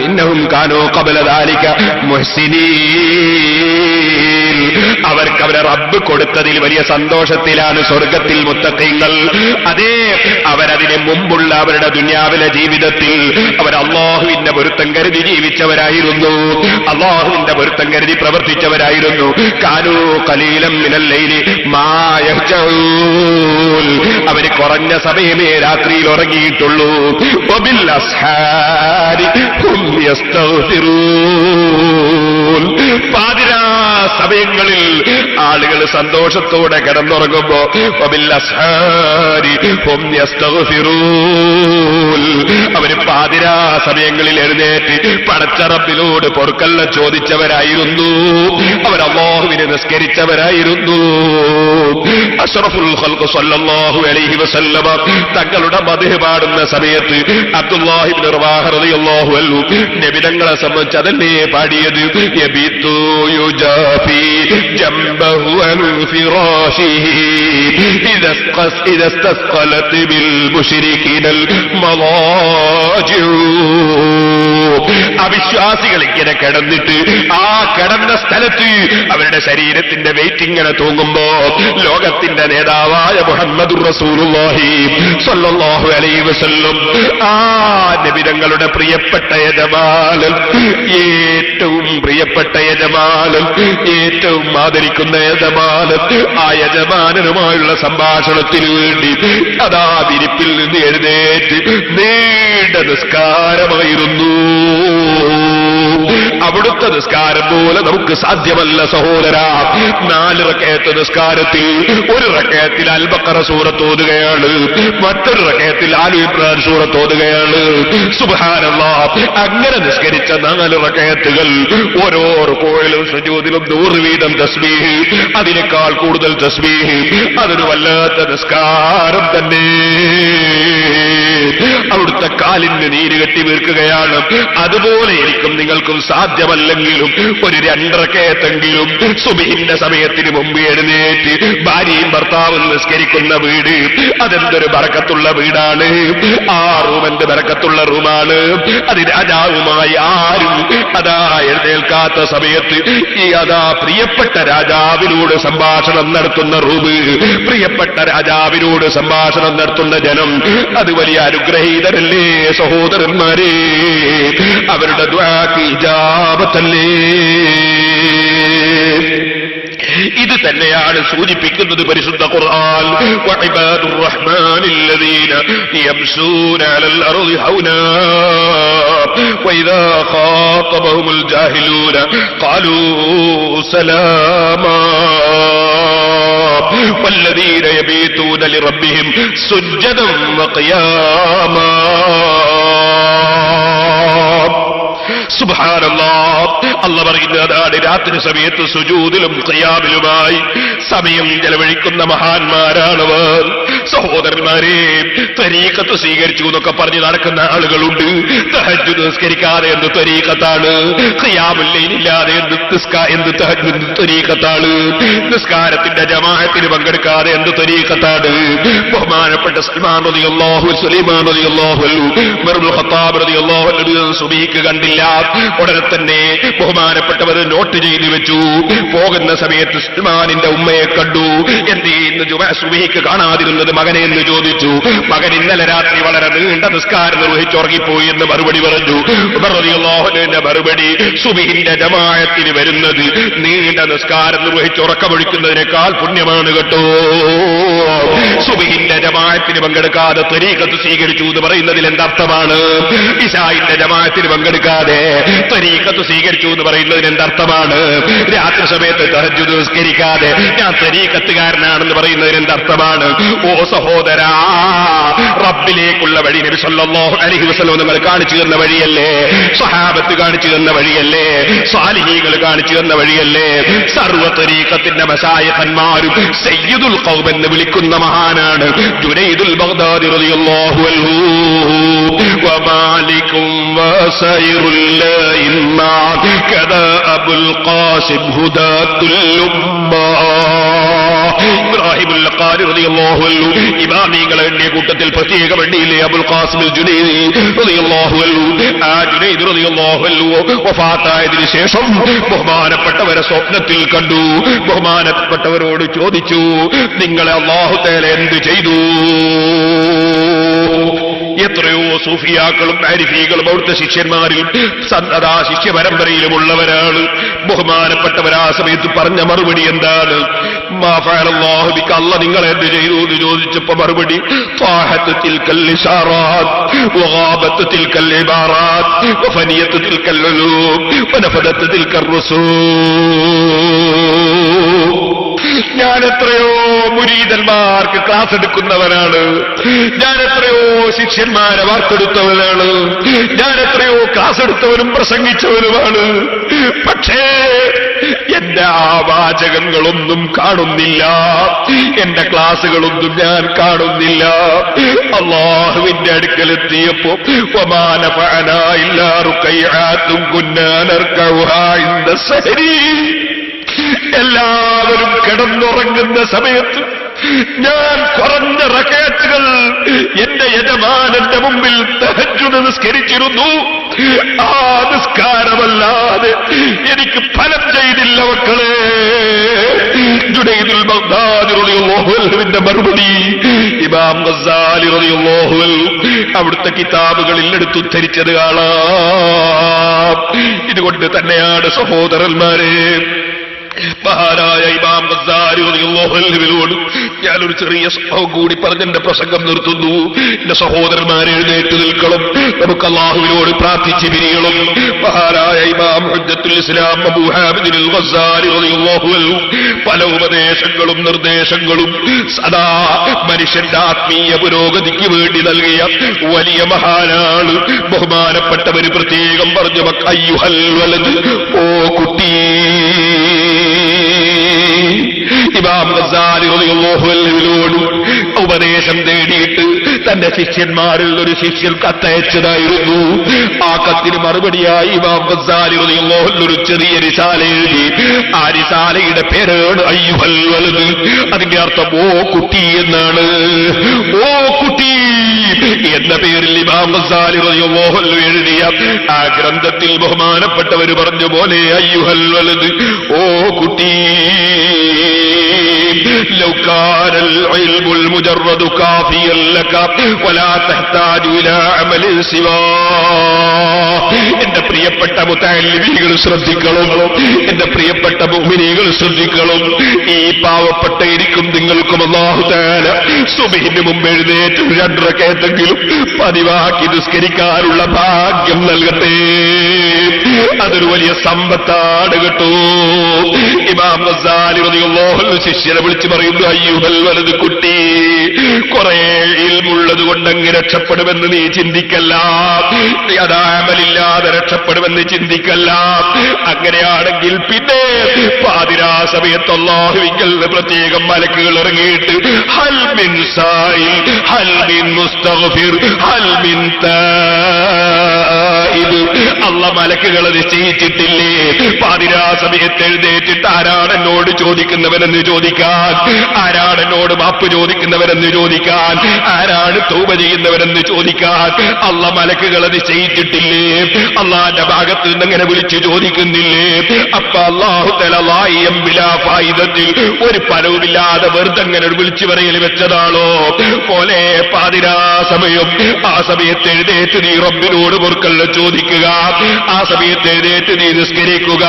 ഇന്നഹും കാനൂ ഖബല ദാലിക മുഹ്സിനീൻ, അവർക്ക് അവരെ റബ്ബ് കൊടുത്തതിൽ വലിയ സന്തോഷത്തിലാണ് സ്വർഗത്തിൽ മുത്തഖീങ്ങൾ. അതേ, അവരതിന് മുമ്പുള്ള അവരുടെ ദുനിയാവിലെ ജീവിതത്തിൽ അവർ അല്ലാഹുവിന്റെ പൊരുത്തം കരുതി ജീവിച്ചവരായിരുന്നു, അല്ലാഹുവിന്റെ പൊരുത്തം കരുതി പ്രവർത്തിച്ചവരായിരുന്നു. കാനൂ ഖലീലൻ മിനൽ ലൈലി മാ യഹ്ജഊൻ, അവര് കുറഞ്ഞ സമയമേ രാത്രിയിൽ ഉറങ്ങിയിട്ടുള്ളൂ. വബിൽ അസ്ഹാരി ഹും യസ്തഗ്ഫിറൂൻ, പാതിരാ സമയങ്ങളിൽ ആളുകൾ സന്തോഷത്തോടെ കിടന്നുറങ്ങുമ്പോ അവര് പാതിരാ സമയങ്ങളിൽ എഴുന്നേറ്റ് പടച്ച റബ്ബിനോട് പൊറുക്കല്ല ചോദിച്ചവരായിരുന്നു. അവർ അല്ലാഹുവിനെ നിസ്കരിച്ചവരായിരുന്നു. അഷ്റഫുൽ ഖൽഖ് സല്ലല്ലാഹു അലൈഹി വസല്ലമ തങ്ങളുടെ മദ്ഹ് പാടുന്ന സമയത്ത് അബ്ദുല്ലാഹി ഇബ്നു റവാഹ റളിയല്ലാഹു അൻഹു നബി തങ്ങളെ സംബന്ധിച്ച് അതല്ലേ പാടിയത്? യബീതു യുജാഫി ജംബഹു അൻ ഫിറാശിഹി ഇദസ്തസ്ഖലത് ബിൽ മുശ്രികീനൽ മളാജിഉ. അവിശ്വാസികൾ ഇങ്ങനെ കിടന്നിട്ട് ആ കിടന്ന സ്ഥലത്ത് അവരുടെ ശരീരത്തിന്റെ വെയിറ്റ് ഇങ്ങനെ തൂങ്ങുമ്പോ ലോകത്തിന്റെ നേതാവായ മുഹമ്മദുർ റസൂലുള്ളാഹി സ്വല്ലല്ലാഹു അലൈഹി വസല്ലം ആ നബി തങ്ങളുടെ പ്രിയപ്പെട്ട യജമാനൻ, ഏറ്റവും പ്രിയപ്പെട്ട യജമാനൻ, ഏറ്റവും ആദരിക്കുന്ന യജമാനൻ, ആ യജമാനനുമായുള്ള സംഭാഷണത്തിന് വേണ്ടി അതാ വിരിപ്പിൽ നിന്ന് എഴുന്നേറ്റ് നീണ്ട നിസ്കാരമായിരുന്നു. അവിടുത്തെ നിസ്കാരം പോലെ നമുക്ക് സാധ്യമല്ല സഹോദര. 4 റക്അത്ത് നിസ്കാരത്തിൽ ഒരു റക്അത്തിൽ അൽ ബഖറ സൂറത്ത് ഓതുകയാണ്, മറ്റൊരു റക്അത്തിൽ ആലു ഇംറാൻ സൂറത്ത് ഓതുകയാണ്. സുബ്ഹാനല്ലാഹ്. അങ്ങനെ നിസ്കരിച്ച 4 റക്അത്തുകൾ ഓരോ റുകൂഇലും സുജൂദിലും 100 വീതം തസ്ബീഹ്, അതിനേക്കാൾ കൂടുതൽ തസ്ബീഹ്. അതൊരു വല്ലാത്ത നിസ്കാരം തന്നെ. അവിടുത്തെ കാലിന് നീര് കെട്ടി വീർക്കുകയാണ്. അതുപോലെ എനിക്കും നിങ്ങൾക്കും സാധ്യമല്ലെങ്കിലും ഒരു 2 റക്അത്തെങ്കിലും സുബ്ഹിന്റെ സമയത്തിന് മുമ്പ് എഴുന്നേറ്റ് ഭാര്യയും ഭർത്താവും നിസ്കരിക്കുന്ന വീട് അതെന്തൊരു ബറക്കത്തുള്ള വീടാണ്. ആ റൂം എന്ത് ബറക്കത്തുള്ള റൂമാണ്. അത് രാജാവുമായി ആരും അതാ എഴുന്നേൽക്കാത്ത സമയത്ത് ഈ അതാ പ്രിയപ്പെട്ട രാജാവിനോട് സംഭാഷണം നടത്തുന്ന റൂം, പ്രിയപ്പെട്ട രാജാവിനോട് സംഭാഷണം നടത്തുന്ന ജനം, അത് വലിയ അനുഗ്രഹീതരല്ലേ സഹോദരന്മാരെ. അവരുടെ ദുആക്ക് ഇജാബത്തല്ലേ. ഇത് തന്നെയാണ് സൂചിപ്പിക്കുന്നത് പരിശുദ്ധ ഖുർആൻ. വഇബാദുർ റഹ്മാനില്ലദീന യംശൂന അലൽ അർളി ഹൗനാ വഇദാ ഖാതബഹുൽ ജാഹിലൂന ഖാലൂ സലാമാ വല്ലദീന യബീതൂന ലിറബ്ബിഹിം സുജ്ജദൻ വഖിയാമാ. സുബ്ഹാനല്ലാഹ്. അല്ലാഹു പറയുന്നതാണ് രാത്രി സമയത്ത് സുജൂദിലും ഖിയാമിലുമായി സമയം ചെലവഴിക്കുന്ന മഹാന്മാരാണവർ. സഹോദരന്മാരെ, ത്വരീഖത്ത് സ്വീകരിച്ചു എന്നൊക്കെ പറഞ്ഞ് നടക്കുന്ന ആളുകളുണ്ട്. തഹജ്ജുദ് നിസ്കരിക്കാതെ എന്ത് ത്വരീഖത്താണ്, ഖിയാമുൽ ലൈലില്ലാതെ എന്ത് തഹജ്ജുദ് ത്വരീഖത്താണ്, നിസ്കാരത്തിന്റെ ജമാഅത്തിന് പങ്കെടുക്കാതെ എന്ത് ത്വരീഖത്താണ്. ബഹുമാനപ്പെട്ട സൽമാൻ റളിയല്ലാഹു സുലൈമാൻ റളിയല്ലാഹു അൻഹു ഉമർ ഇബ്നുൽ ഖത്താബ് റളിയല്ലാഹു അൻഹു സുബഹിക്ക് കണ്ടില്ല. ഉടനെ തന്നെ ബഹുമാനപ്പെട്ടവർ നോട്ട് ചെയ്തു വെച്ചു. പോകുന്ന സമയത്ത് സൽമാനിന്റെ ഉമ്മയെ കണ്ടു. എന്തേ ഇന്ന് സുബഹിക്ക് കാണാതിരുന്നത് മകനെ എന്ന് ചോദിച്ചു. മകൻ ഇന്നലെ രാത്രി വളരെ നീണ്ട നിസ്കാരം നിർവഹിച്ചുറങ്ങിപ്പോയി എന്ന് മറുപടി പറഞ്ഞു. ഉമർ റളിയല്ലാഹു അൻഹുവിന്റെ മറുപടി, സുബഹിന്റെ ജമാഅത്തിന് വരുന്നത് നീണ്ട നിസ്കാരം നിർവഹിച്ച് ഉറക്കമൊഴിക്കുന്നതിനേക്കാൾ പുണ്യമാണ് കേട്ടോ. സുബഹിന്റെ ജമാഅത്തിന് പങ്കെടുക്കാതെ ത്വരീഖത്ത് സ്വീകരിച്ചു എന്ന് പറയുന്നതിൽ എന്തർത്ഥമാണ്? ഇശാഇന്റെ ജമാഅത്തിന് പങ്കെടുക്കാതെ ത്വരീഖത്ത് സ്വീകരിച്ചു എന്ന് പറയുന്നതിന് എന്തർത്ഥമാണ്? രാത്രി സമയത്ത് തഹജ്ജുദ് നിസ്കരിക്കാതെ ഞാൻ ത്വരീഖത്തുകാരനാണെന്ന് പറയുന്നതിന് എന്തർത്ഥമാണ്? ഓ സഹോദരാ, റബ്ബിലേക്കുള്ള വഴി നബി സല്ലല്ലാഹു അലൈഹി വസല്ലം നിങ്ങൾ കാണിച്ചു തന്ന വഴിയല്ലേ, സ്വഹാബത്ത് കാണിച്ചു തന്ന വഴിയല്ലേ, സാലിഹീങ്ങൾ കാണിച്ചു തന്ന വഴിയല്ലേ. സർവ്വ ത്വരീഖത്തിന്റെ മശായിഖന്മാരും സയ്യിദുൽ ഖൗം എന്ന് വിളിക്കുന്ന മഹാനാണ് ജുനൈദുൽ ബഗ്ദാദി റളിയല്ലാഹു അൻഹു. വമാലികും വസൈറുൽ ലൈമാ കദാ അബുൽ ഖാസിം ഹുദാത്തുൽ ഉമ്മാ. ഇബ്രാഹിമുൽ ലഖാരി റളിയല്ലാഹു അൻഹു ഇമാമികളെ എണ്ണിയ കൂട്ടത്തിൽ പ്രത്യേകം എണ്ണിയില്ലേ അബുൽ ഖാസിം ജുനൈദി റളിയല്ലാഹു അൻഹു. ആ ജുനൈദ് റളിയല്ലാഹു അൻഹു വഫാത്തായതിനു ശേഷം ബഹുമാനപ്പെട്ടവരെ സ്വപ്നത്തിൽ കണ്ടു. ബഹുമാനപ്പെട്ടവരോട് ചോദിച്ചു, നിങ്ങളെ അല്ലാഹു തആല എന്ത് ചെയ്തു? എത്രയോ സൂഫിയാക്കളും ആരിഫീകളും അവിടുത്തെ ശിഷ്യന്മാരിലും സന്തതാ ശിഷ്യ പരമ്പരയിലുമുള്ളവരാണ്. ബഹുമാനപ്പെട്ടവരാ സമയത്ത് പറഞ്ഞ മറുപടി എന്താണ്? മാ ഫഅലല്ലാഹു ബിക, അല്ലാഹ് നിങ്ങളെ എന്ത് ചെയ്തു എന്ന് ചോദിച്ചപ്പോ മറുപടി ഫാഹത്ത് തിൽകൽ ഇശാറാത്ത് വഗാബത്ത് തിൽകൽ ഇബാറാത്ത് വഫനിയത്ത് തിൽകൽ ഉലൂം വനഫദത്ത് തിൽകൽ റസൂൽ. ഞാൻ എത്രയോ മുരീദന്മാർക്ക് ക്ലാസ് എടുക്കുന്നവനാണ്, ഞാൻ എത്രയോ ശിഷ്യന്മാരെ വാർത്തെടുത്തവനാണ്, ഞാൻ എത്രയോ ക്ലാസ് എടുത്തവനും പ്രസംഗിച്ചവനുമാണ്. പക്ഷേ എന്റെ ആ വാചകങ്ങളൊന്നും കാണുന്നില്ല, എന്റെ ക്ലാസുകളൊന്നും ഞാൻ കാണുന്നില്ല. അല്ലാഹുവിന്റെ അടുക്കലെത്തിയപ്പോ വമാ നഫഅനാ ഇല്ലാ റുഖൈഅത്തുൻ കുന്നാ നർകഉഹാ ഇൻദ സഹരി, എല്ലാവരും കിടന്നുറങ്ങുന്ന സമയത്ത് ഞാൻ കുറഞ്ഞ റകഅത്തുകൾ എന്റെ യജമാനന്റെ മുമ്പിൽ തഹജ്ജുദ് നിസ്കരിച്ചിരുന്നു. ആ നിസ്കാരമല്ലാതെ എനിക്ക് ഫലം ചെയ്തില്ല മക്കളെ. ജുനൈദുൽ ബഗ്ദാദി റളിയല്ലാഹു അൻഹുവിന്റെ മറുപടി ഇമാം ഗസ്സാലി റളിയല്ലാഹു അൻഹു അവിടുത്തെ കിതാബുകളിൽ എടുത്തുദ്ധരിച്ചത് കാണാം. ഇതുകൊണ്ട് തന്നെയാണ് സഹോദരന്മാരെ, മഹാനായ ഇമാം ഗസ്സാലി റളിയല്ലാഹു അൻഹുവിനോട് ഞാനൊരു ചെറിയ സംഭവം കൂടി പറഞ്ഞ് എന്റെ പ്രസംഗം നിർത്തുന്നു. എന്റെ സഹോദരന്മാരെ എഴുന്നേറ്റ് നിൽക്കണം, നമുക്ക് അല്ലാഹുവിനോട് പ്രാർത്ഥിച്ച് പിരിയണം. മഹാനായ ഇമാം ഹുജ്ജത്തുൽ ഇസ്ലാം അബൂ ഹാമിദ് അൽ ഗസ്സാലി റളിയല്ലാഹു അൻഹു പല ഉപദേശങ്ങളും നിർദ്ദേശങ്ങളും സദാ മനുഷ്യന്റെ ആത്മീയ പുരോഗതിക്ക് വേണ്ടി നൽകിയ വലിയ മഹാനാണ്. ബഹുമാനപ്പെട്ടവര് പ്രത്യേകം പറഞ്ഞു, അയ്യുഹൽ വലദ്, ഓ കുട്ടി. ഇമാം ഗസ്സാലി റളിയല്ലാഹു അൻഹുവിനോട് ഉപദേശം തേടിയിട്ട് തന്റെ ശിഷ്യന്മാരിൽ ഒരു ശിഷ്യൻ കത്തയച്ചതായിരുന്നു. ആ കത്തിന് മറുപടിയായി ഇമാം ഗസ്സാലി റളിയല്ലാഹു അൻഹു ഒരു ചെറിയ റിസാല എഴുതി. ആ റിസാലയുടെ പേരാണ് അയ്യുഹൽ വലദ്. അതിന്റെ അർത്ഥം ഓ കുട്ടി എന്നാണ്. ഓ കുട്ടി എന്ന പേരിൽ ഇമാം ഗസ്സാലി റളിയല്ലാഹു അൻഹു എഴുതിയ ആ ഗ്രന്ഥത്തിൽ ബഹുമാനപ്പെട്ടവർ പറഞ്ഞ പോലെ അയ്യുഹൽ വലദ്, ഓ കുട്ടി, ലൗ കാനൽ ഇൽമുൽ മുജറദു കാഫിയൻ ലക വലാ തഹ്താജു ഇലാ അമലിൻ സിവാ. എന്റെ പ്രിയപ്പെട്ട മുതഅല്ലിമീങ്ങൾ ശ്രദ്ധിക്കണം, എന്റെ പ്രിയപ്പെട്ട മുഅ്മിനീങ്ങൾ ശ്രദ്ധിക്കണം. ഈ പാവപ്പെട്ട എനിക്കും നിങ്ങൾക്കും അല്ലാഹു തആല സുബ്ഹിന് മുമ്പ് എഴുന്നേറ്റ് 2 റകഅത്തെങ്കിലും പതിവാക്കി നിസ്കരിക്കാനുള്ള ഭാഗ്യം നൽകട്ടെ. അതൊരു വലിയ സമ്പത്താണ് കേട്ടോ. ഇമാം ഗസ്സാലി റളിയല്ലാഹു അൻഹു ശിഷ്യനെ വിളിച്ച് പറയുന്നു, അയ്യുഹൽ വലദ്, കുട്ടി, കുറെ ഇൽമുള്ളത് കൊണ്ട് അങ്ങ് രക്ഷപ്പെടുമെന്ന് നീ ചിന്തിക്കല്ല, അമലില്ലാതെ രക്ഷപ്പെടുമെന്ന് ചിന്തിക്കല്ല. അങ്ങനെയാണെങ്കിൽ പിന്നെ പാതിരാ സമയത്ത് അല്ലാഹുവിങ്കൽ പ്രത്യേകം മലക്കുകൾ ഇറങ്ങിയിട്ട് ഹൽ മിൻ സായിൽ, ഹൽ മിൻ മുസ്തഗ്ഫിർ, ഹൽ മിൻ തായിബ്, അല്ലാഹ് മലക്കുകളെ നിശ്ചയിച്ചിട്ടില്ലേ പാതിരാ സമയത്ത് എഴുന്നേറ്റിട്ട് ആരാണ് എന്നോട് ചോദിക്കുന്നവരെന്ന് ചോദിക്കാൻ, ആരാണ് എന്നോട് മാപ്പ് ചോദിക്കുന്നവരെന്ന് ചോദിക്കാൻ, ആരാണ് തൗബ ചെയ്യുന്നവരെന്ന് ചോദിക്കാൻ അല്ലാഹ് മലക്കുകളെ നിശ്ചയിച്ചിട്ടില്ലേ? അല്ലാഹുവിന്റെ ഭാഗത്ത് നിന്ന് അങ്ങനെ വിളിച്ചു ചോദിക്കുന്നില്ലേ? അപ്പൊ അല്ലാഹു തആല ബിലാ ഫായിദത്തിൽ, ഒരു ഫലവുമില്ലാതെ വെറുതെ അങ്ങനെ വിളിച്ചു പറയൽ വെച്ചതാണോ? പോലെ പാതിരാ സമയം, ആ സമയത്ത് എഴുന്നേറ്റ് നീ റബ്ബിനോട് പൊറുക്കൽ ചോദിക്കുക, ആ സമയത്ത് എഴുന്നേറ്റ് നീ നിസ്കരിക്കുക.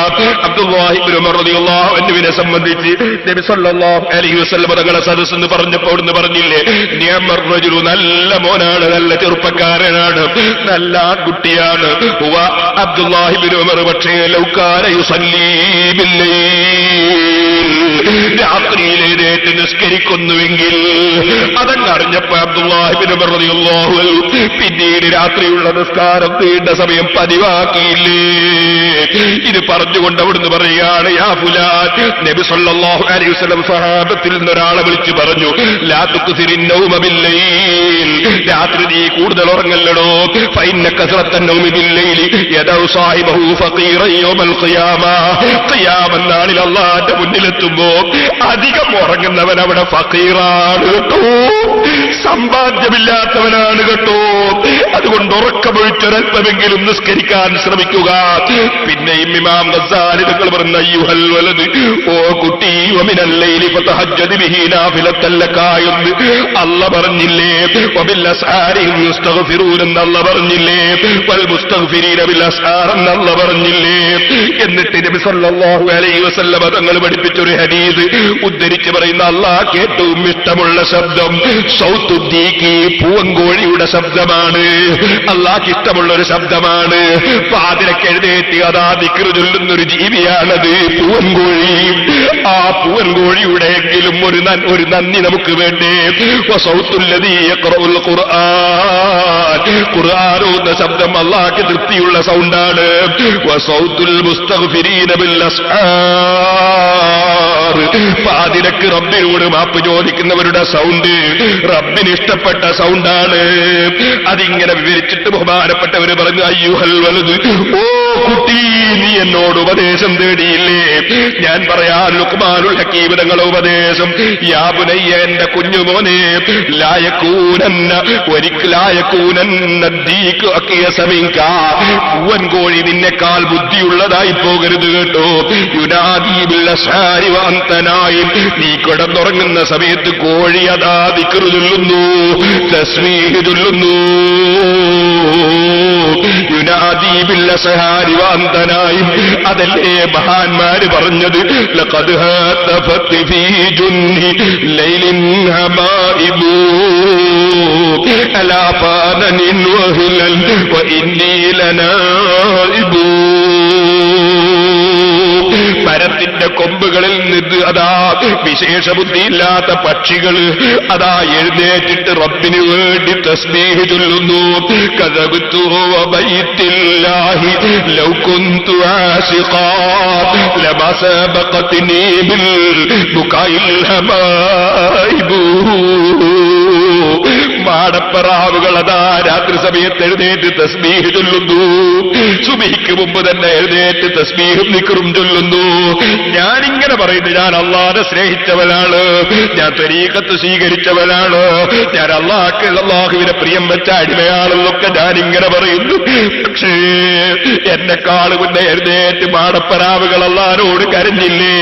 അബ്ദുല്ലാഹി ഇബ്നു ഉമർ റളിയല്ലാഹു അൻഹുവിനെ സംബന്ധിച്ച് നബി സല്ലല്ലാഹു അലൈഹി വസല്ലം തങ്ങളുടെ സദസ്സ് എന്ന് പറഞ്ഞപ്പോൾ അവിടുന്ന് പറഞ്ഞില്ലേ, നിഅമർ റജുലു, നല്ല മോനാണ്, നല്ല ചെറുപ്പക്കാരനാണ്, നല്ല ആൺകുട്ടിയാണ്. ഹുവ അബ്ദുല്ലാഹി ഇബ്നു ഉമർ, പക്ഷേ ലൗ കാന യുസല്ലീ ബില്ലൈൽ, രാത്രിയിൽ എഴുന്നേറ്റ് നിസ്കരിക്കുന്നുവെങ്കിൽ. അതങ്ങറിഞ്ഞപ്പോ അബ്ദുല്ലാഹി ഇബ്നു ഉമർ റളിയല്ലാഹു അൻഹു പിന്നീട് രാത്രിയുള്ള നിസ്കാരം നീണ്ട സമയം പതിവാക്കിയില്ലേ? ഇത് പറഞ്ഞുകൊണ്ട് അവിടുന്ന് പറയുകയാണ്, യാ ഫുലാൻ, നബി സല്ലല്ലാഹു അലൈഹി വസല്ലം സഹാബത്തിൽ നിന്നൊരാളെ വിളിച്ചു പറഞ്ഞു, ലാ തുക്സിരിൻ നൗമ ബില്ലൈൽ, രാത്രി നീ കൂടുതൽ ഉറങ്ങല്ലടോ. ഫഇന്ന കസറത്തൻ നൗമി ബില്ലൈലി യദഉ സാഹിബഹു ഫഖീറൻ യൗമൽ ഖിയാമ, ഖിയാമത്ത് നാളിൽ അല്ലാഹുവിന്റെ മുന്നിലെത്തുമ്പോ അധികം ഉറങ്ങുന്നവൻ അവിടെ ഫഖീറാണ് കേട്ടോ, സമ്പാദ്യമില്ലാത്തവനാണ് കേട്ടോ. അതുകൊണ്ട് നാവുകൊണ്ട് ഉറക്കമൊഴിച്ചൊരൽപ്പമെങ്കിലും നിസ്കരിക്കാൻ ശ്രമിക്കുക. പിന്നെയും ഇമാം ഗസ്സാലി തങ്ങൾ പറഞ്ഞ അയ്യുഹൽ വലദ്, ഓ കുട്ടി, വമിനൽ ലൈലി ഫതഹജ്ജദ് ബിഹി നാഫിലത്തൻ ലക എന്ന് അല്ല പറഞ്ഞില്ലേ? വബിൽ അസ്ഹാരി യുസ്തഗ്ഫിറൂന എന്ന് അല്ല പറഞ്ഞില്ലേ? വൽ മുസ്തഗ്ഫിരീന ബിൽ അസ്ഹാർ എന്ന് അല്ല പറഞ്ഞില്ലേ? എന്നിട്ട് നബി സല്ലല്ലാഹു അലൈഹി വസല്ലം തങ്ങൾ പഠിപ്പിച്ചൊരു ഹദീസ് ഉദ്ധരിച്ച് പറയുന്ന അല്ലാഹ്ക്ക് ഏറ്റവും ഇഷ്ടമുള്ള ശബ്ദം സൗത്തുദ്ദീഖി, പൂവങ്കോഴിയുടെ ശബ്ദമാണ്. അല്ലാഹ്ക്ക് ഇഷ്ടമുള്ള ഒരു ശബ്ദമാണ്. പാതിരക്ക് എഴുന്നേറ്റ് അതാ ദിക്റ് ചൊല്ലുന്നൊരു ജീവിയാണത് പൂവൻകോഴി. ആ പൂവൻകോഴിയുടെ എങ്കിലും ഒരു നന്ദി നമുക്ക് വേണ്ടേ? വസൗത്തുല്ലദീ യഖറഉൽ ഖുർആൻ, ഖുർആൻ ഓതുന്ന ശബ്ദം അല്ലാഹ്ക്ക് തൃപ്തിയുള്ള സൗണ്ടാണ്. വസൗത്തുൽ മുസ്തഗ്ഫിരീന ബിൽ അസ്ഹാർ, പാതിരക്ക് റബ്ബിനോട് മാപ്പ് ചോദിക്കുന്നവരുടെ സൗണ്ട് റബ്ബിന് ഇഷ്ടപ്പെട്ട സൗണ്ടാണ്. അതിങ്ങനെ വിവരിച്ചിട്ട് ബഹുമാനപ്പെട്ടവര് പറഞ്ഞു അയ്യുഹൽ വലദ്, ഓ കുട്ടി, നീ എന്നോട് ഉപദേശം തേടിയില്ലേ? ഞാൻ പറയാൻ ലുഖ്മാനുൽ ഹക്കീം തങ്ങളുടെ ഉപദേശം, യാ ബുനയ്യ, എന്റെ കുഞ്ഞുമോനെ, ലായകൂനന്ന ഒരിക്കലായകൂനന്ന ദീക് അഖിയസമിൻക, പൂവൻകോഴി നിന്നെക്കാൾ ബുദ്ധിയുള്ളതായി പോകരുത് കേട്ടോ. യുനാദി ബിൽ അസ്ഹാരി വഅൻത നായിം, നീ കിടന്നുറങ്ങുന്ന സമയത്ത് കോഴി അതാ ദിക്ർ ചൊല്ലുന്നു, തസ്ബീഹ് ചൊല്ലുന്നു. യുനാദി ബിൽ അസ്ഹാരി വഅൻത നായിം, അതല്ലേ മഹാന്മാര് പറഞ്ഞത്, ലഖദ് ഹതഫത് ഫീ ജുന്നി ലൈലിൻ ഹമാഇബു അലാ ഫാനനിൻ വഹിലൻ വഇന്നി ലനായിബു. മരത്തിന്റെ കൊമ്പുകളിൽ നിന്ന് അതാ വിശേഷ ബുദ്ധിയില്ലാത്ത പക്ഷികൾ അതാ എഴുന്നേറ്റിട്ട് റബ്ബിന് വേണ്ടി തസ്ബീഹ് ചൊല്ലുന്നു. കദബ്തു വബൈത്തില്ലാഹി ലൗ കുന്തു ആശിഖാ ലമാ സബഖത്നി ബിൽ ബുകായിൽ ഹമായിബു. മാടപ്പറാവുകൾ അതാ രാത്രി സമയത്ത് എഴുന്നേറ്റ് തസ്ബീഹ് ചൊല്ലുന്നു. സുബഹിക്ക് മുമ്പ് തന്നെ എഴുന്നേറ്റ് തസ്ബീഹും ദിക്റും ചൊല്ലുന്നു. ഞാനിങ്ങനെ പറയുന്നു, ഞാൻ അല്ലാഹുവിനെ സ്നേഹിച്ചവനാണ്, ഞാൻ ത്വരീഖത്ത് സ്വീകരിച്ചവനാണ്, ഞാൻ അല്ലാഹുവിനെ പ്രിയം വെച്ച അടിമയാണെന്നൊക്കെ ഞാനിങ്ങനെ പറയുന്നു. പക്ഷേ എന്നെക്കാൾ മുന്നേ എഴുന്നേറ്റ് മാടപ്പറാവുകൾ അല്ലാഹുവോട് കരഞ്ഞില്ലേ?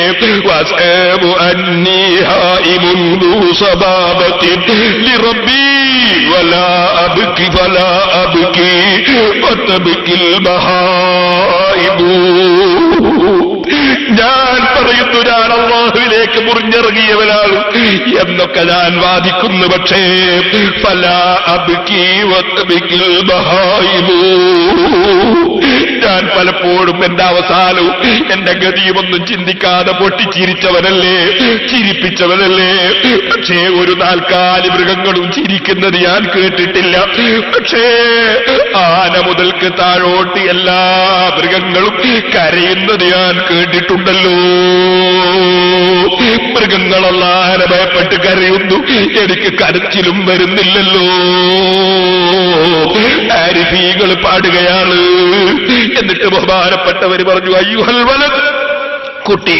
വസബു അന്നീ ഹായിമുൻ ദൂ സബാബത്തിൻ ലിറബ്ബി വലാ അബ്കി ഫലാ അബ്കി വതബ്കിൽ ബഹായിബു. ഞാൻ പറയുന്നു, ഞാൻ അല്ലാഹുവിലേക്ക് മുറിഞ്ഞിറങ്ങിയവനാണ് എന്നൊക്കെ ഞാൻ വാദിക്കുന്നു. പക്ഷേ ഫലാ അബ്കി വതബ്കിൽ ബഹായിബു, ഞാൻ പലപ്പോഴും എന്റെ അവസാനവും എന്റെ ഗതിയുമൊന്നും ചിന്തിക്കാതെ പൊട്ടിച്ചിരിച്ചവനല്ലേ, ചിരിപ്പിച്ചവനല്ലേ. പക്ഷേ ഒരു നാൽക്കാലി മൃഗങ്ങളും ചിരിക്കുന്നത് ഞാൻ കേട്ടിട്ടില്ല. പക്ഷേ ആന മുതൽക്ക് താഴോട്ട് എല്ലാ മൃഗങ്ങളും കരയുന്നത് ഞാൻ കേട്ടിട്ടുണ്ടല്ലോ. മൃഗങ്ങളെല്ലാം ഭയപ്പെട്ട് കരയുന്നു, എനിക്ക് കരച്ചിലും വരുന്നില്ലല്ലോ. ആരിഫീകൾ പാടുകയാണ്. എന്നിട്ട് ബഹുമാനപ്പെട്ടവര് പറഞ്ഞു, അയ്യുഹൽ വലദ്, കുട്ടി,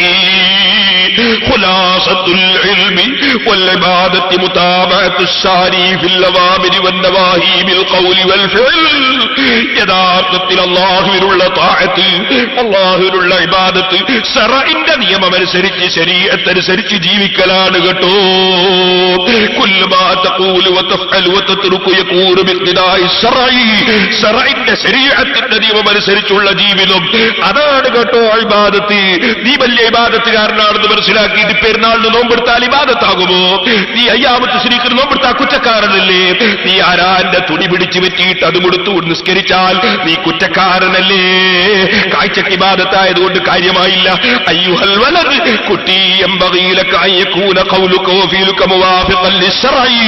ഖുലാസത്തുൽ ഇൽമി വൽ ഇബാദത്തി മുതാബഅത്തുസ് സാരി ഫിൽ അവാമിരി വൻ നവാഹി ബിൽ ഖൗലി വൽ ഫിൽ. യഥാർത്ഥത്തിൽ അല്ലാഹുവിനുള്ള തഅത്ത്, അല്ലാഹുവിനുള്ള ഇബാദത്ത് ശറഇന്റെ നിയമമനുസരിച്ച് ശരീഅത്തനുസരിച്ച് ജീവിക്കലാണ് കേട്ടോ. കുല്ലു മാ തഖൂലു വതഫഅലു വതത്റുകു യകൂനു ബിഖ്തിദാഇ ശറഇ, ശറഇന്റെ ശരീഅത്തിന്റെ നിയമമനുസരിച്ചുള്ള ജീവിതം, അതാണ് കേട്ടോ ഇബാദത്ത്. നീ വലിയ ഇബാദത്തുകാരനാണെന്ന് മനസ്സിലാക്കിയിട്ട് പെരുന്നാളിന് നോമ്പെടുത്താൽ ഇബാദത്താകുമോ? നീ അയ്യാമത്ത് ശരീക്കിന് നോമ്പെടുത്താൽ കുറ്റക്കാരനല്ലേ? നീ ആരാന്റെ തുണി പിടിച്ചു പറ്റിയിട്ട് അത് കൊടുത്തു നിസ്കരിച്ചാൽ നീ കുറ്റക്കാരനല്ലേ? കാഴ്ചക്ക് ഇബാദത്തായതുകൊണ്ട് കാര്യമായില്ല. അയ്യുഹൽ വലദ്, കുട്ടി, യംബഗീ ലക അൻ യകൂന ഖൗലുക വഫീലുക മുവാഫിഖൻ ലിശ്ശറഇ,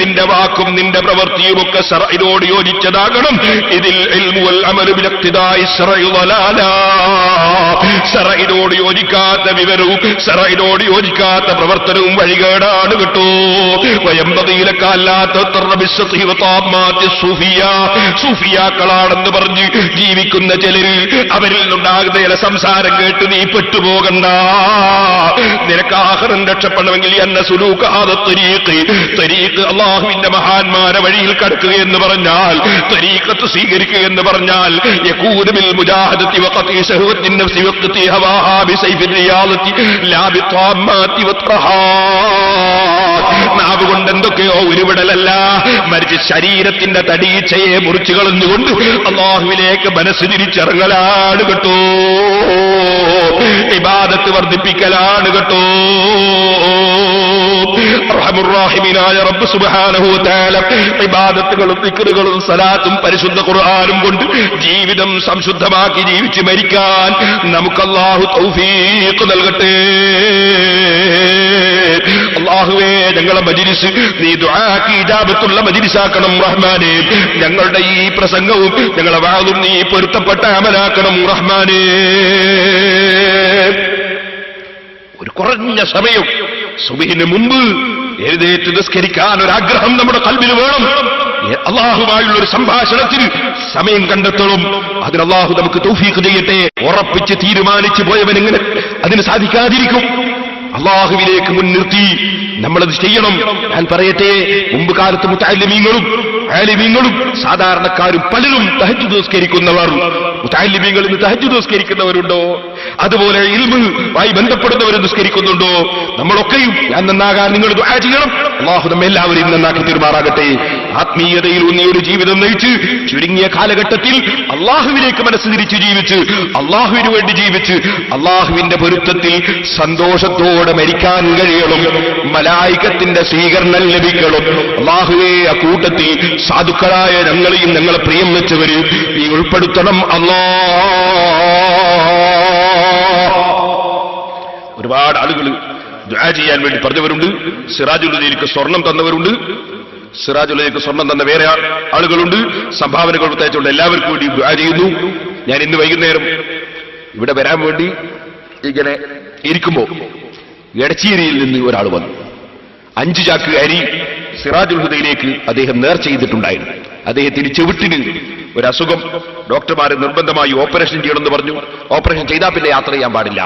നിന്റെ വാക്കും നിന്റെ പ്രവൃത്തിയും ഒക്കെ ശറഇനോട് യോജിച്ചതാകണം. ഇതിൽ ഇൽമു വൽ അമലു ബിലിഖ്തിദാഇ ശറഇ ളലാല, ശറഇനോട് യോജിക്കാത്ത വിവരവും ഷറഇനോട് യോജിക്കാത്ത പ്രവർത്തനവും വഴികേടാണ് കേട്ടോ. വയമ്പതിയിലക്കല്ലാത്ത സൂഫിയാക്കളാണെന്ന് പറഞ്ഞ് ജീവിക്കുന്ന ചിലര്, അവരിൽ നിന്നുണ്ടാകുന്ന ചില സംസാരം കേട്ട് നീ പെട്ടുപോകണ്ട. നിനക്ക് ആഖിറം രക്ഷപ്പെടണമെങ്കിൽ എന്ന സുലൂഖാദ തരീഖ് അല്ലാഹുവിന്റെ മഹാന്മാരെ വഴിയിൽ കടക്കുക എന്ന് പറഞ്ഞാൽ, തരീഖത്ത് സ്വീകരിക്കുക എന്ന് പറഞ്ഞാൽ യകൂന ബിൽ മുജാഹദത്തി വഖതി ശഹവത്തിൻ നഫ്സി വഖതി ഹവാഹാ ബിസൈഫിർ റിയാദത്തി ലാ ബിത്വാമാത്തി വത്റഹാത്. നാവ് കൊണ്ട് എന്തൊക്കെയോ ഉരുവിടലല്ല, മറിച്ച് ശരീരത്തിന്റെ തടീച്ചയെ മുറിച്ചു കളഞ്ഞുകൊണ്ട് അല്ലാഹുവിലേക്ക് മനസ്സ് തിരിച്ചിറങ്ങലാണ് കേട്ടോ. ഇബാദത്ത് വർദ്ധിപ്പിക്കലാണ് കേട്ടോ. റഹ്മുർ-റഹീമീനായ റബ്ബ് സുബ്ഹാനഹു വ തആല ഇബാദത്തുകളും ദിക്റുകളും സലാത്തും പരിശുദ്ധ ഖുർആനും കൊണ്ട് ജീവിതം സംശുദ്ധമാക്കി ജീവിച്ച് മരിക്കാൻ നമുക്ക് അല്ലാഹു തൗഫീഖ് നൽകട്ടെ. അല്ലാഹുവേ, ഞങ്ങളെ മജ്ലിസ് നീ ദുആക്ക് ഇജാബത്തുള്ള മജ്ലിസാക്കണം റഹ്മാനേ. ഞങ്ങളുടെ ഈ പ്രസംഗവും ഞങ്ങളെ വഅദും നീ പൊരുത്തപ്പെട്ട അമലാക്കണം റഹ്മാനേ. ഒരു കുറഞ്ഞ സമയം സുബ്ഹിന് മുമ്പ് എഴുന്നേറ്റ് നിസ്കരിക്കാൻ ഒരാഗ്രഹം നമ്മുടെ ഖൽബിൽ വേണം. അല്ലാഹുമായുള്ള ഒരു സംഭാഷണത്തിന് സമയം കണ്ടെത്തണം. അതിന് അല്ലാഹു നമുക്ക് തൗഫീഖ് ചെയ്യട്ടെ. ഉറപ്പിച്ച് തീരുമാനിച്ചു പോയവൻ എങ്ങനെ അതിന് സാധിക്കാതിരിക്കും? അല്ലാഹുവിലേക്ക് മുൻനിർത്തി നമ്മളത് ചെയ്യണം. ഞാൻ പറയട്ടെ, മുമ്പ് കാലത്ത് മുതഅല്ലിമീങ്ങളും ആലിമീങ്ങളും സാധാരണക്കാരും പലരും തഹജ്ജുദ് നിസ്കരിക്കുന്നവർ. മുതഅല്ലിമീങ്ങൾ ഇന്ന് തഹജ്ജുദ് നിസ്കരിക്കുന്നവരുണ്ടോ? അതുപോലെ ഇൽമുമായി ബന്ധപ്പെടുന്നവർ നിസ്കരിക്കുന്നുണ്ടോ? നമ്മളൊക്കെയും ഞാൻ നന്നാകാൻ നിങ്ങൾ ദുആ ചെയ്യണം. അല്ലാഹു നമ്മെ എല്ലാവരെയും നന്നാക്കി തീരുമാറാകട്ടെ. ആത്മീയതയിൽ ഊന്നിയൊരു ജീവിതം നയിച്ച് ചുരുങ്ങിയ കാലഘട്ടത്തിൽ അല്ലാഹുവിലേക്ക് മനസ്സ് തിരിച്ച് ജീവിച്ച് അല്ലാഹുവിന് വേണ്ടി ജീവിച്ച് അല്ലാഹുവിന്റെ പൊരുത്തത്തിൽ സന്തോഷത്തോടെ മരിക്കാൻ കഴിയണം. മലായികത്തിന്റെ സ്വീകരണം ലഭിക്കണം. അല്ലാഹുവേ, അക്കൂട്ടത്തിൽ സാധുക്കളായ ഞങ്ങളെയും ഞങ്ങളെ പ്രിയം വെച്ചവര് നീ ഉൾപ്പെടുത്തണം അല്ലാ. ഒരുപാട് ആളുകൾ ദുആ ചെയ്യാൻ വേണ്ടി പറഞ്ഞവരുണ്ട്. സിറാജുലുദ്ദീനിക്ക് സ്വർണം തന്നവരുണ്ട്. സിറാജുലുദ്ദീനിക്ക് സ്വർണം തന്ന വേറെ ആളുകളുണ്ട്. സംഭാവനകൾ പ്രത്യേകിച്ചുകൊണ്ട് എല്ലാവർക്കും വേണ്ടി ദുആ ചെയ്യുന്നു. ഞാൻ ഇന്ന് വൈകുന്നേരം ഇവിടെ വരാൻ വേണ്ടി ഇങ്ങനെ ഇരിക്കുമ്പോ എടച്ചേരിയിൽ നിന്ന് ഒരാൾ വന്നു. 5 ചാക്ക് അരി സിറാജുൽ ഹുദയിലേക്ക് അദ്ദേഹം നേർച്ച ചെയ്തിട്ടുണ്ടായിരുന്നു. അദ്ദേഹത്തിന് ചെവിട്ടിന് ഒരു അസുഖം, ഡോക്ടർമാരെ നിർബന്ധമായി ഓപ്പറേഷൻ ചെയ്യണമെന്ന് പറഞ്ഞു. ഓപ്പറേഷൻ ചെയ്താൽ പിന്നെ യാത്ര ചെയ്യാൻ പാടില്ല,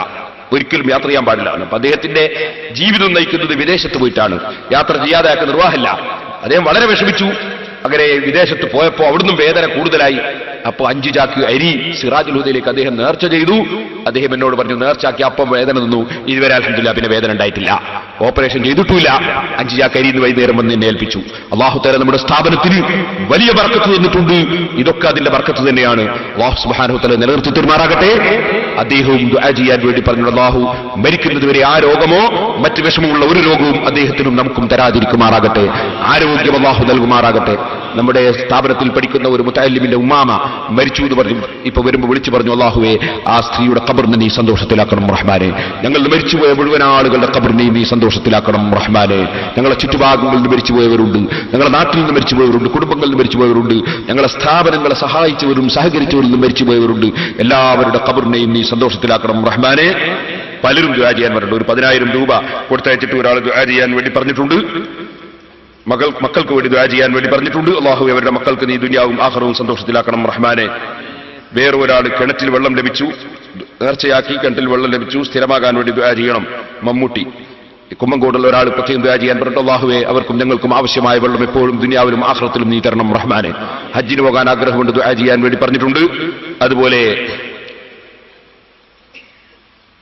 ഒരിക്കലും യാത്ര ചെയ്യാൻ പാടില്ല. അപ്പൊ അദ്ദേഹത്തിന്റെ ജീവിതം നയിക്കുന്നത് വിദേശത്ത് പോയിട്ടാണ്. യാത്ര ചെയ്യാതെ ആക്കാൻ നിർവാഹമില്ല. അദ്ദേഹം വളരെ വിഷമിച്ചു. അങ്ങനെ വിദേശത്ത് പോയപ്പോ അവിടുന്ന് വേദന കൂടുതലായി. അപ്പോ 5 ചാക്ക് അരി സിറാജുൽ ഹുദയിലേക്ക് അദ്ദേഹം നേർച്ച ചെയ്തു. അദ്ദേഹം എന്നോട് പറഞ്ഞു, നേർച്ചാക്കി അപ്പം വേദന നിന്നു, ഇതുവരെ അൽഹംദുലില്ലാഹ് പിന്നെ വേദന ഉണ്ടായിട്ടില്ല, ഓപ്പറേഷൻ ചെയ്തിട്ടില്ല. 5 ചാക്ക് അരി ഇന്ന് വൈകുന്നേരം വന്ന് എന്നെ ഏൽപ്പിച്ചു. അല്ലാഹു തആല നമ്മുടെ സ്ഥാപനത്തിന് വലിയ ബർക്കത്ത് തന്നിട്ടുണ്ട്. ഇതൊക്കെ അതിന്റെ ബർക്കത്ത് തന്നെയാണ്. അല്ലാഹു സുബ്ഹാനഹു വ തആല നിലനിർത്തി തീർമാറാകട്ടെ. അദ്ദേഹവും ദുആ ചെയ്യാൻ വേണ്ടി പറഞ്ഞു. അല്ലാഹു മരിക്കുന്നതുവരെ ആ രോഗമോ മറ്റ് വിഷമമുള്ള ഒരു രോഗവും അദ്ദേഹത്തിനും നമുക്കും തരാതിരിക്കുമാറാകട്ടെ. ആരോഗ്യം അല്ലാഹു നൽകുമാറാകട്ടെ. നമ്മുടെ സ്ഥാപനത്തിൽ പഠിക്കുന്ന ഒരു മുതഅല്ലിമിന്റെ ഉമ്മാമ മരിച്ചു എന്ന് പറഞ്ഞു. ഇപ്പൊ വരുമ്പോൾ വിളിച്ചു പറഞ്ഞു, അല്ലാഹുവേ, ആ സ്ത്രീയുടെ ഖബറിനെ നീ സന്തോഷത്തിലാക്കണം റഹ്മാനെ. ഞങ്ങൾ മരിച്ചുപോയ മുഴുവൻ ആളുകളുടെ ഖബറിനെ നീ സന്തോഷത്തിലാക്കണം റഹ്മാനെ. ഞങ്ങളെ ചുറ്റുഭാഗങ്ങളിൽ നിന്ന് മരിച്ചുപോയവരുണ്ട്, ഞങ്ങളുടെ നാട്ടിൽ നിന്ന് മരിച്ചുപോയവരുണ്ട്, കുടുംബങ്ങളിൽ നിന്ന് മരിച്ചുപോയവരുണ്ട്, ഞങ്ങളെ സ്ഥാപനങ്ങളെ സഹായിച്ചവരും സഹകരിച്ചവരിൽ നിന്ന് മരിച്ചുപോയവരുണ്ട്. എല്ലാവരുടെ ഖബറിനെയും നീ സന്തോഷത്തിലാക്കണം റഹ്മാനെ. പലരും ദുആ ചെയ്യാൻ പറഞ്ഞിട്ടുണ്ട്. ഒരു 10,000 രൂപ കൊടുത്തയച്ചിട്ട് ഒരാൾ ദുആ ചെയ്യാൻ വേണ്ടി പറഞ്ഞിട്ടുണ്ട്. മക്കൾക്ക് വേണ്ടി ദുആ ചെയ്യാൻ വേണ്ടി പറഞ്ഞിട്ടുണ്ട്. അല്ലാഹു അവരുടെ മക്കൾക്ക് നീ ദുനിയാവും ആഖിറവും സന്തോഷത്തിലാക്കണം റഹ്മാനെ. വേറെ ഒരാൾ കിണറ്റിൽ വെള്ളം ലഭിച്ചു, നേർച്ചയാക്കി കിണറ്റിൽ വെള്ളം ലഭിച്ചു, സ്ഥിരമാകാൻ വേണ്ടി ദുആ ചെയ്യണം. മമ്മൂട്ടി കുമ്മങ്കോടുള്ള ഒരാൾ പ്രത്യേകം ദുആ ചെയ്യാൻ പറഞ്ഞിട്ട്, അല്ലാഹുവേ, അവർക്കും ഞങ്ങൾക്കും ആവശ്യമായ വെള്ളം എപ്പോഴും ദുനിയാവിലും ആഖിറത്തിലും നീ തരണം റഹ്മാനെ. ഹജ്ജിന് പോകാൻ ആഗ്രഹമുണ്ട്, ദുആ ചെയ്യാൻ വേണ്ടി പറഞ്ഞിട്ടുണ്ട്. അതുപോലെ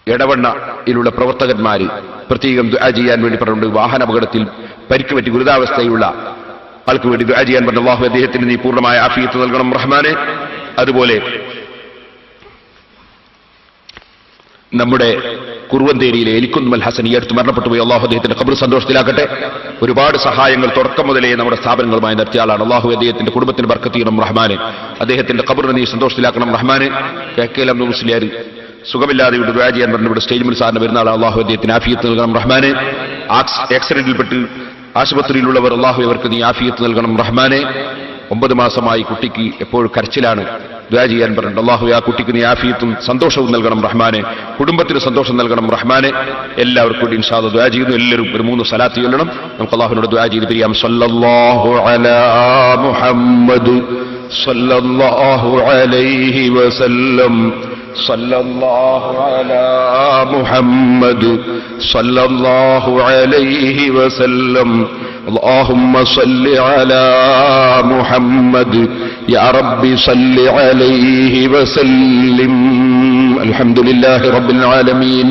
എടവണ്ണയിലുള്ള പ്രവർത്തകന്മാര് പ്രത്യേകം ദുആ ചെയ്യാൻ വേണ്ടി പറഞ്ഞിട്ടുണ്ട്. വാഹനാപകടത്തിൽ പരിക്ക് പറ്റി ഗുരുതാവസ്ഥയുള്ള ആൾക്ക് വേണ്ടി ദുആ ചെയ്യാൻ പറഞ്ഞു. അല്ലാഹു അദ്ദേഹത്തിന് നീ പൂർണ്ണമായ ആഫിയത്ത് നൽകണം റഹ്മാനെ. അതുപോലെ നമ്മുടെ കുറുവന്തേരിയിലെ എലിക്കുന്നുമൽ ഹസൻ ഈ അടുത്ത് മരണപ്പെട്ടുപോയി. അല്ലാഹു അദ്ദേഹത്തിന്റെ ഖബർ സന്തോഷത്തിലാക്കട്ടെ. ഒരുപാട് സഹായങ്ങൾ തുടക്കം മുതലേ നമ്മുടെ സ്ഥാപനങ്ങളുമായി നടത്തിയ ആളാണ്. അല്ലാഹു അദ്ദേഹത്തിന്റെ കുടുംബത്തിന് ബർക്കത്ത് ചെയ്യണം റഹ്മാനെ. അദ്ദേഹത്തിന്റെ ഖബറിനെ നീ സന്തോഷത്തിലാക്കണം റഹ്മാനെ. കെ.കെ. മുസ്ലിയാർ സുഖമില്ലാതെ ഇവിടെ ദുആ ചെയ്യാൻ പറഞ്ഞു. ഇവിടെ സ്റ്റേജ് സാറിന് വരുന്ന ആൾ, അല്ലാഹു അദ്ദേഹത്തിന് ആഫിയത്ത് നൽകണം റഹ്മാനെ. ആക്സിഡന്റിൽപ്പെട്ട് ആശുപത്രിയിലുള്ളവർ, അല്ലാഹു അവർക്ക് നീ ആഫിയത്ത് നൽകണം റഹ്മാനെ. 9 മാസമായി കുട്ടിക്ക് എപ്പോഴും കരച്ചിലാണ്. ദുആ ചെയ്യാൻ പറഞ്ഞിട്ടുണ്ട്. അല്ലാഹു ആ കുട്ടിക്ക് നീ ആഫിയത്തും സന്തോഷവും നൽകണം റഹ്മാനെ, കുടുംബത്തിന് സന്തോഷം നൽകണം റഹ്മാനെ. എല്ലാവർക്കും കൂടി ഇൻഷാ അല്ലാഹ് ദുആ ചെയ്യുന്നു. എല്ലാവരും ഒരു 3 സ്വലാത്ത് ചൊല്ലണം. നമുക്ക് അല്ലാഹുവിനോട് ദുആ ചെയ്ത് പിരിയാം. സല്ലല്ലാഹു അലാ മുഹമ്മദ് സല്ലല്ലാഹു അലൈഹി വസല്ലം സല്ലല്ലാഹു അലാ മുഹമ്മദ് സല്ലല്ലാഹു അലൈഹി വസല്ലം اللهم صل على محمد يا رب صل عليه وسلم. الحمد لله رب العالمين.